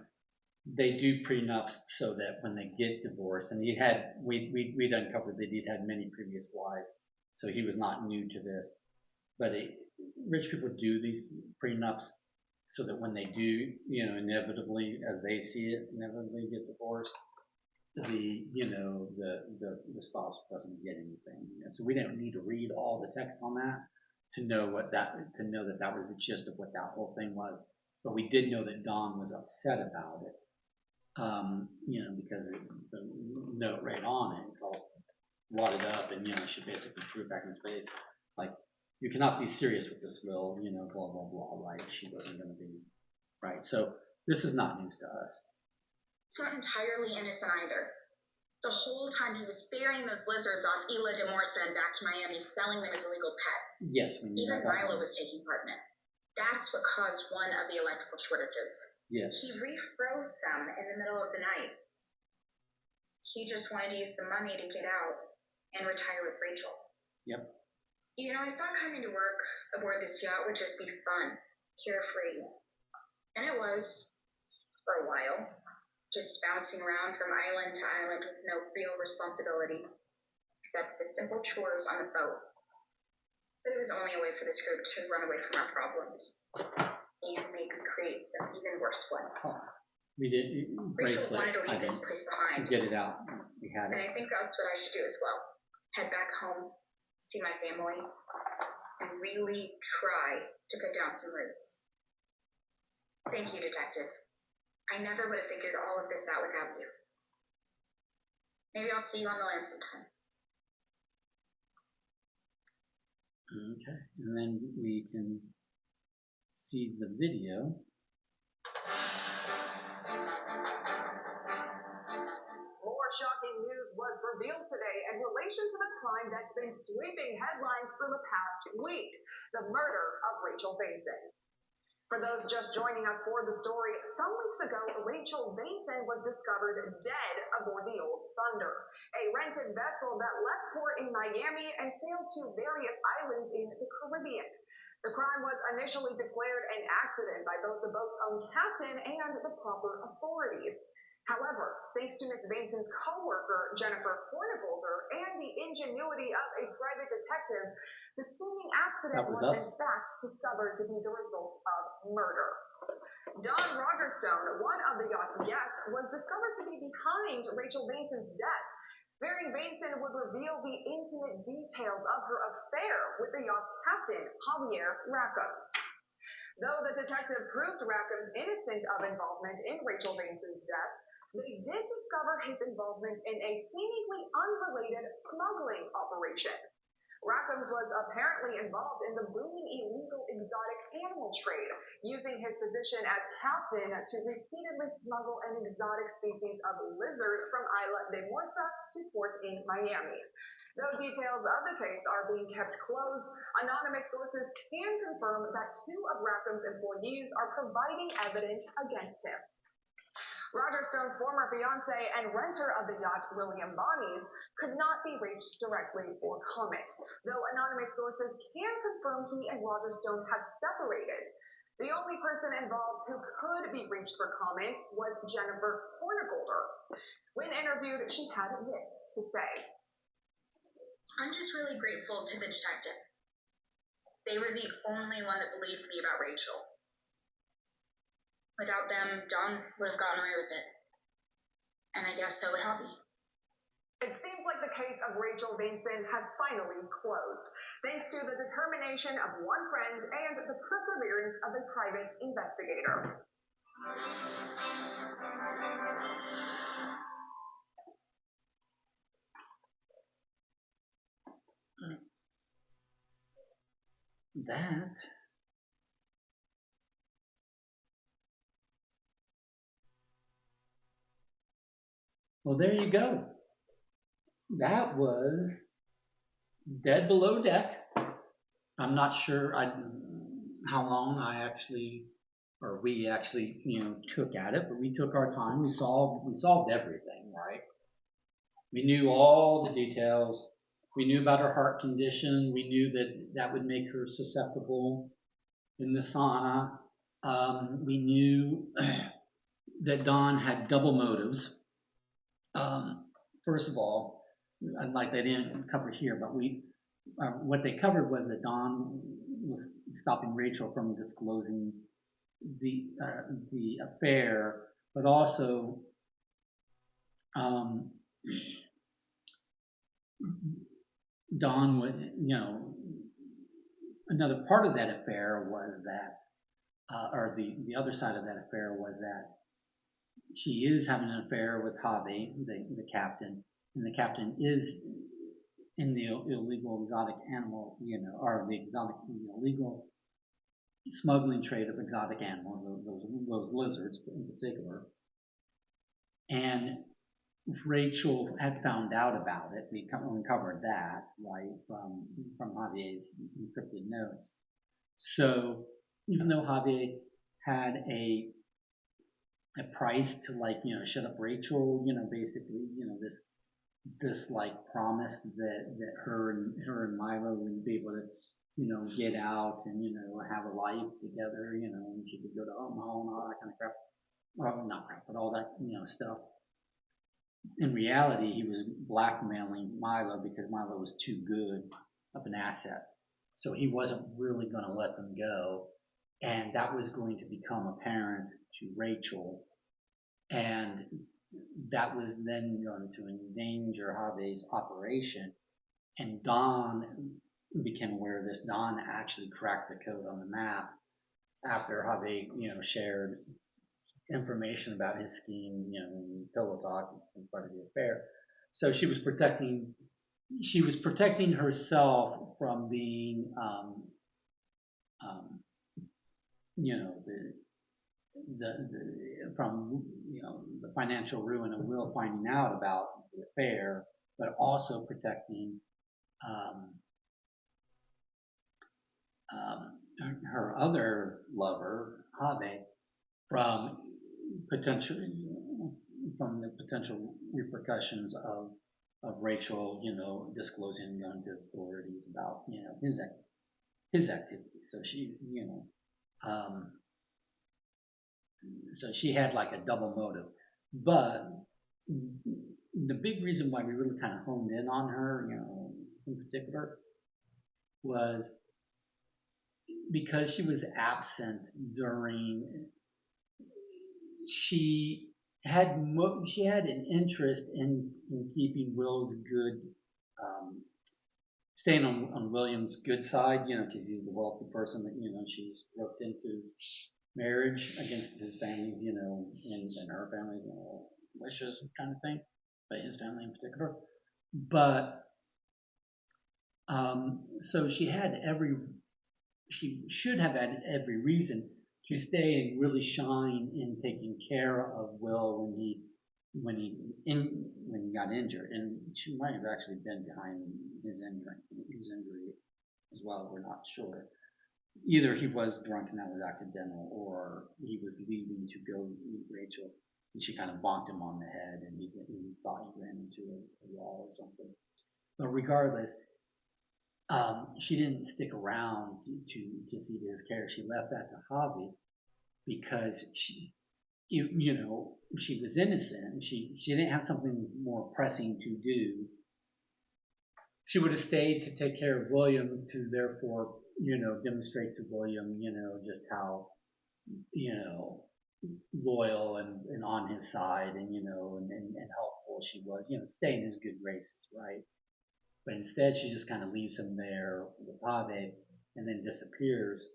they do prenups so that when they get divorced, and we'd uncovered that he'd had many previous wives, so he was not new to this. But rich people do these prenups so that when they do, inevitably, as they see it, inevitably get divorced, the spouse doesn't get anything. So we don't need to read all the text on that to know that that was the gist of what that whole thing was. But we did know that Don was upset about it, because the note right on it, it's all wadded up, and she basically threw it back in his face, like, you cannot be serious with this, Will, blah blah blah, right? She wasn't going to be right. So this is not news to us. It's not entirely innocent either. The whole time he was ferrying those lizards off Isla de Morsa back to Miami, selling them as illegal pets. Yes, we knew even that. Milo was taking part in it. That's what caused one of the electrical shortages. Yes. He refroze some in the middle of the night. He just wanted to use the money to get out and retire with Rachel. Yep. I thought coming to work aboard this yacht would just be fun, carefree. And it was, for a while. Just bouncing around from island to island with no real responsibility, except the simple chores on the boat. But it was only a way for this group to run away from our problems, and maybe create some even worse ones. Oh, we did. Rachel wanted to leave this place behind. Get it out. We had it. And I think that's what I should do as well. Head back home, see my family, and really try to put down some roots. Thank you, Detective. I never would have figured all of this out without you. Maybe I'll see you on the land sometime. Okay, and then we can see the video. More shocking news was revealed today in relation to the crime that's been sweeping headlines for the past week, the murder of Rachel Basin. For those just joining us for the story, some weeks ago, Rachel Basin was discovered dead aboard the Old Thunder, a rented vessel that left port in Miami and sailed to various islands in the Caribbean. The crime was initially declared an accident by both the boat's own captain and the proper authorities. However, thanks to Ms. Bason's co-worker, Jennifer Hornigold, and the ingenuity of a private detective, the seeming accident was in fact discovered to be the result of murder. Don Rogerstone, one of the yacht's guests, was discovered to be behind Rachel Bason's death. Fearing Basin would reveal the intimate details of her affair with the yacht's captain, Javier Raccoms. Though the detective proved Raccoms innocent of involvement in Rachel Bason's death, they did discover his involvement in a seemingly unrelated smuggling operation. Raccoms was apparently involved in the booming illegal exotic animal trade, using his position as captain to repeatedly smuggle an exotic species of lizard from Isla de Morsa to port in Miami. Though details of the case are being kept closed, anonymous sources can confirm that two of Rackham's employees are providing evidence against him. Rogerstone's former fiance and renter of the yacht, William Bonnies, could not be reached directly for comment, though anonymous sources can confirm he and Rogerstone have separated. The only person involved who could be reached for comment was Jennifer Hornigold. When interviewed, she had this to say. I'm just really grateful to the detective. They were the only one that believed me about Rachel. Without them, Don would have gotten away with it. And I guess so would Javi. It seems like the case of Rachel Basin has finally closed, thanks to the determination of one friend and the perseverance of a private investigator. That well, there you go. That was Dead Below Deck. I'm not sure how long we actually took at it, but we took our time. We solved everything, right? We knew all the details. We knew about her heart condition. We knew that that would make her susceptible in the sauna. We knew that Dawn had double motives. First of all, like they didn't cover here, but what they covered was that Dawn was stopping Rachel from disclosing the affair, but also Dawn would, another part of that affair was that, or the other side of that affair was that she is having an affair with Javi, the captain, and the captain is in the illegal exotic animal, or the exotic illegal smuggling trade of exotic animals, those lizards in particular. And Rachel had found out about it. We uncovered that, right, from Javier's encrypted notes. So even though Javier had a price to shut up Rachel, basically, this like promise that her and Milo would be able to, get out and, have a life together, and she could go to Omaha and all that kind of crap. Well, not crap, but all that, stuff. In reality, he was blackmailing Milo because Milo was too good of an asset. So he wasn't really going to let them go. And that was going to become apparent to Rachel. And that was then going to endanger Jave's operation. And Don became aware of this. Don actually cracked the code on the map after Jave, shared information about his scheme, in pillow talk and part of the affair. So she was protecting herself from being, from the financial ruin of Will finding out about the affair, but also protecting her other lover, Have, from the potential repercussions of Rachel, disclosing and going to authorities about, his activities. So she, so she had like a double motive. But the big reason why we really kind of honed in on her, in particular, was because she was absent during. She had an interest in keeping Will's good, staying on William's good side, because he's the wealthy person that she's roped into marriage against his family's, and her family's wishes kind of thing, but his family in particular. But so she should have had every reason to stay and really shine in taking care of Will when he got injured, and she might have actually been behind his injury as well. We're not sure. Either he was drunk and that was accidental, or he was leaving to go meet Rachel, and she kind of bonked him on the head, and he thought he ran into a wall or something. But regardless, she didn't stick around to see his care. She left that to Javi because she was innocent. She didn't have something more pressing to do. She would have stayed to take care of William, to therefore, demonstrate to William, just how, loyal and on his side, and helpful she was, stay in his good graces, right? But instead, she just kind of leaves him there with Ave and then disappears.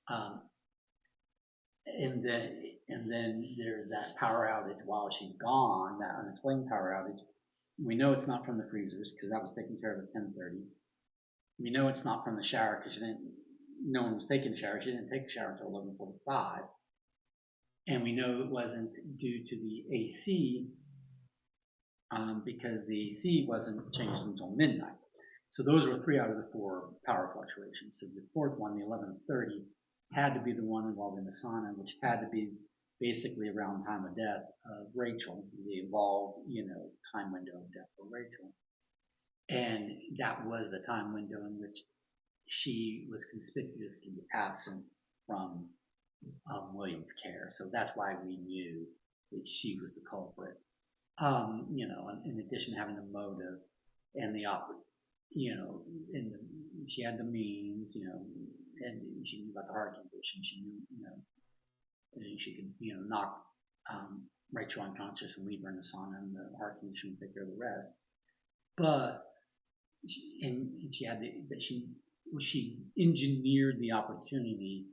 And then there's that power outage while she's gone, that unexplained power outage. We know it's not from the freezers because that was taken care of at 10:30. We know it's not from the shower because no one was taking a shower. She didn't take a shower until 11:45. And we know it wasn't due to the AC because the AC wasn't changed until midnight. So those were 3 out of the 4 power fluctuations. So the fourth one, the 11:30, had to be the one involving the sauna, which had to be basically around time of death of Rachel, the involved, time window of death for Rachel. And that was the time window in which she was conspicuously absent from William's care. So that's why we knew that she was the culprit. In addition to having the motive and the she had the means, and she knew about the heart condition. She knew, and she could, knock Rachel unconscious and leave her in the sauna, and the heart condition would take care of the rest. But she engineered the opportunity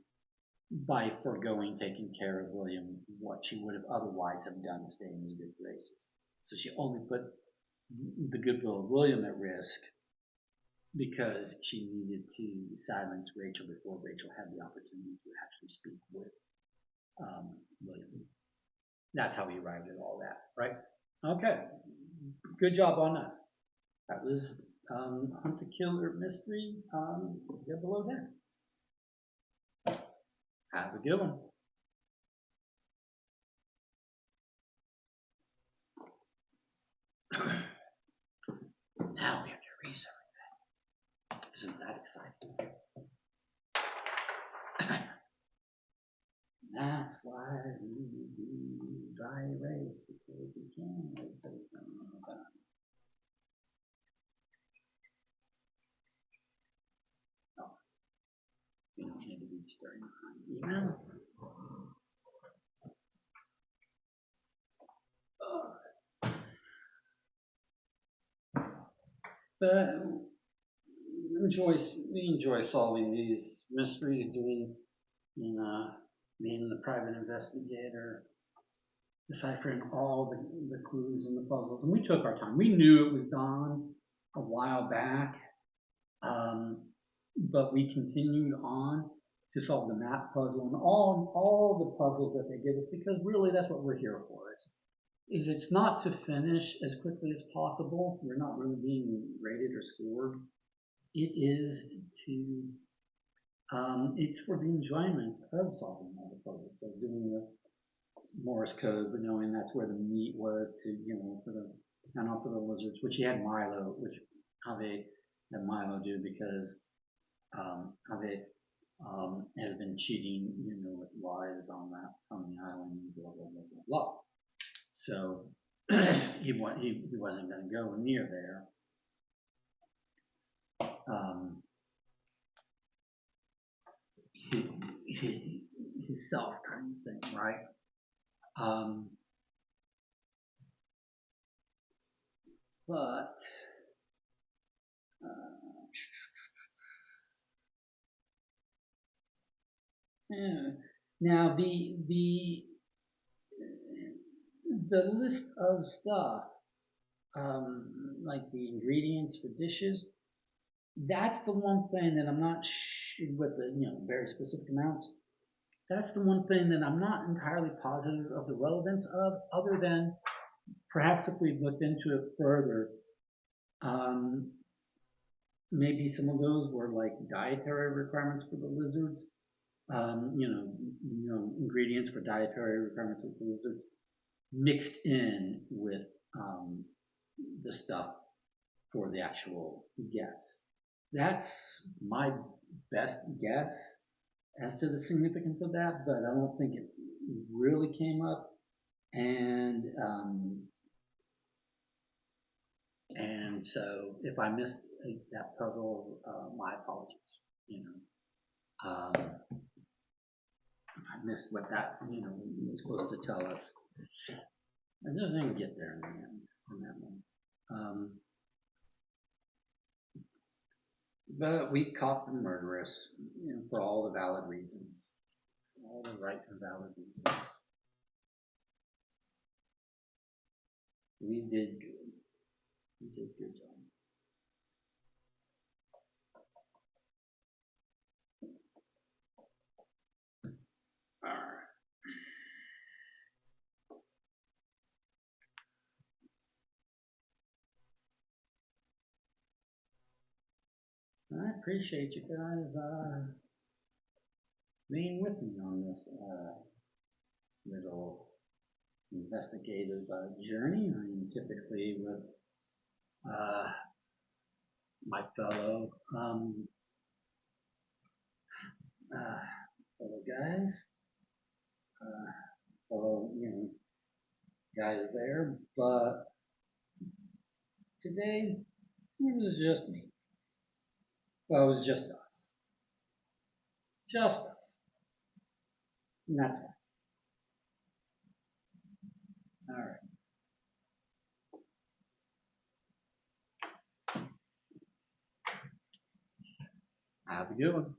by foregoing taking care of William, what she would have otherwise have done to stay in his good graces. So she only put the goodwill of William at risk because she needed to silence Rachel before Rachel had the opportunity to actually speak with William. That's how we arrived at all that, right? Okay, good job on us. That was Hunt the Killer Mystery, Get Below Deck. Have a good one. Now we have to erase everything. Isn't that exciting? That's why we do dry erase, because we can erase everything. Oh, we don't need to reach 39 email. But we enjoy solving these mysteries, being the private investigator, deciphering all the clues and the puzzles. And we took our time. We knew it was Don a while back, but we continued on to solve the map puzzle and all the puzzles that they give us, because really that's what we're here for. It's not to finish as quickly as possible. We're not really being rated or scored. It is to it's for the enjoyment of solving all the puzzles. So doing the Morse code, but knowing that's where the meat was to, for the count off of the lizards, which he had Milo, which Javier had Milo do because Javier has been cheating, with lives on the island, blah blah blah blah blah. So he wasn't going to go near there. Himself kind of thing, right? But now the list of stuff, like the ingredients for dishes, that's the one thing that I'm not with the very specific amounts. That's the one thing that I'm not entirely positive of the relevance of, other than perhaps if we looked into it further, maybe some of those were like dietary requirements for the lizards, ingredients for dietary requirements of the lizards mixed in with the stuff for the actual guess. That's my best guess as to the significance of that, but I don't think it really came up. And so if I missed that puzzle, my apologies. I missed what that was supposed to tell us. I just didn't get there in the end on that one. But we caught the murderess, for all the valid reasons, all the right and valid reasons. We did good. We did a good job. All right. I appreciate you guys being with me on this little investigative journey. I mean, typically with my fellow fellow guys, fellow guys there, but today it was just me. Well, it was just us, and that's fine. All right. Have a good one.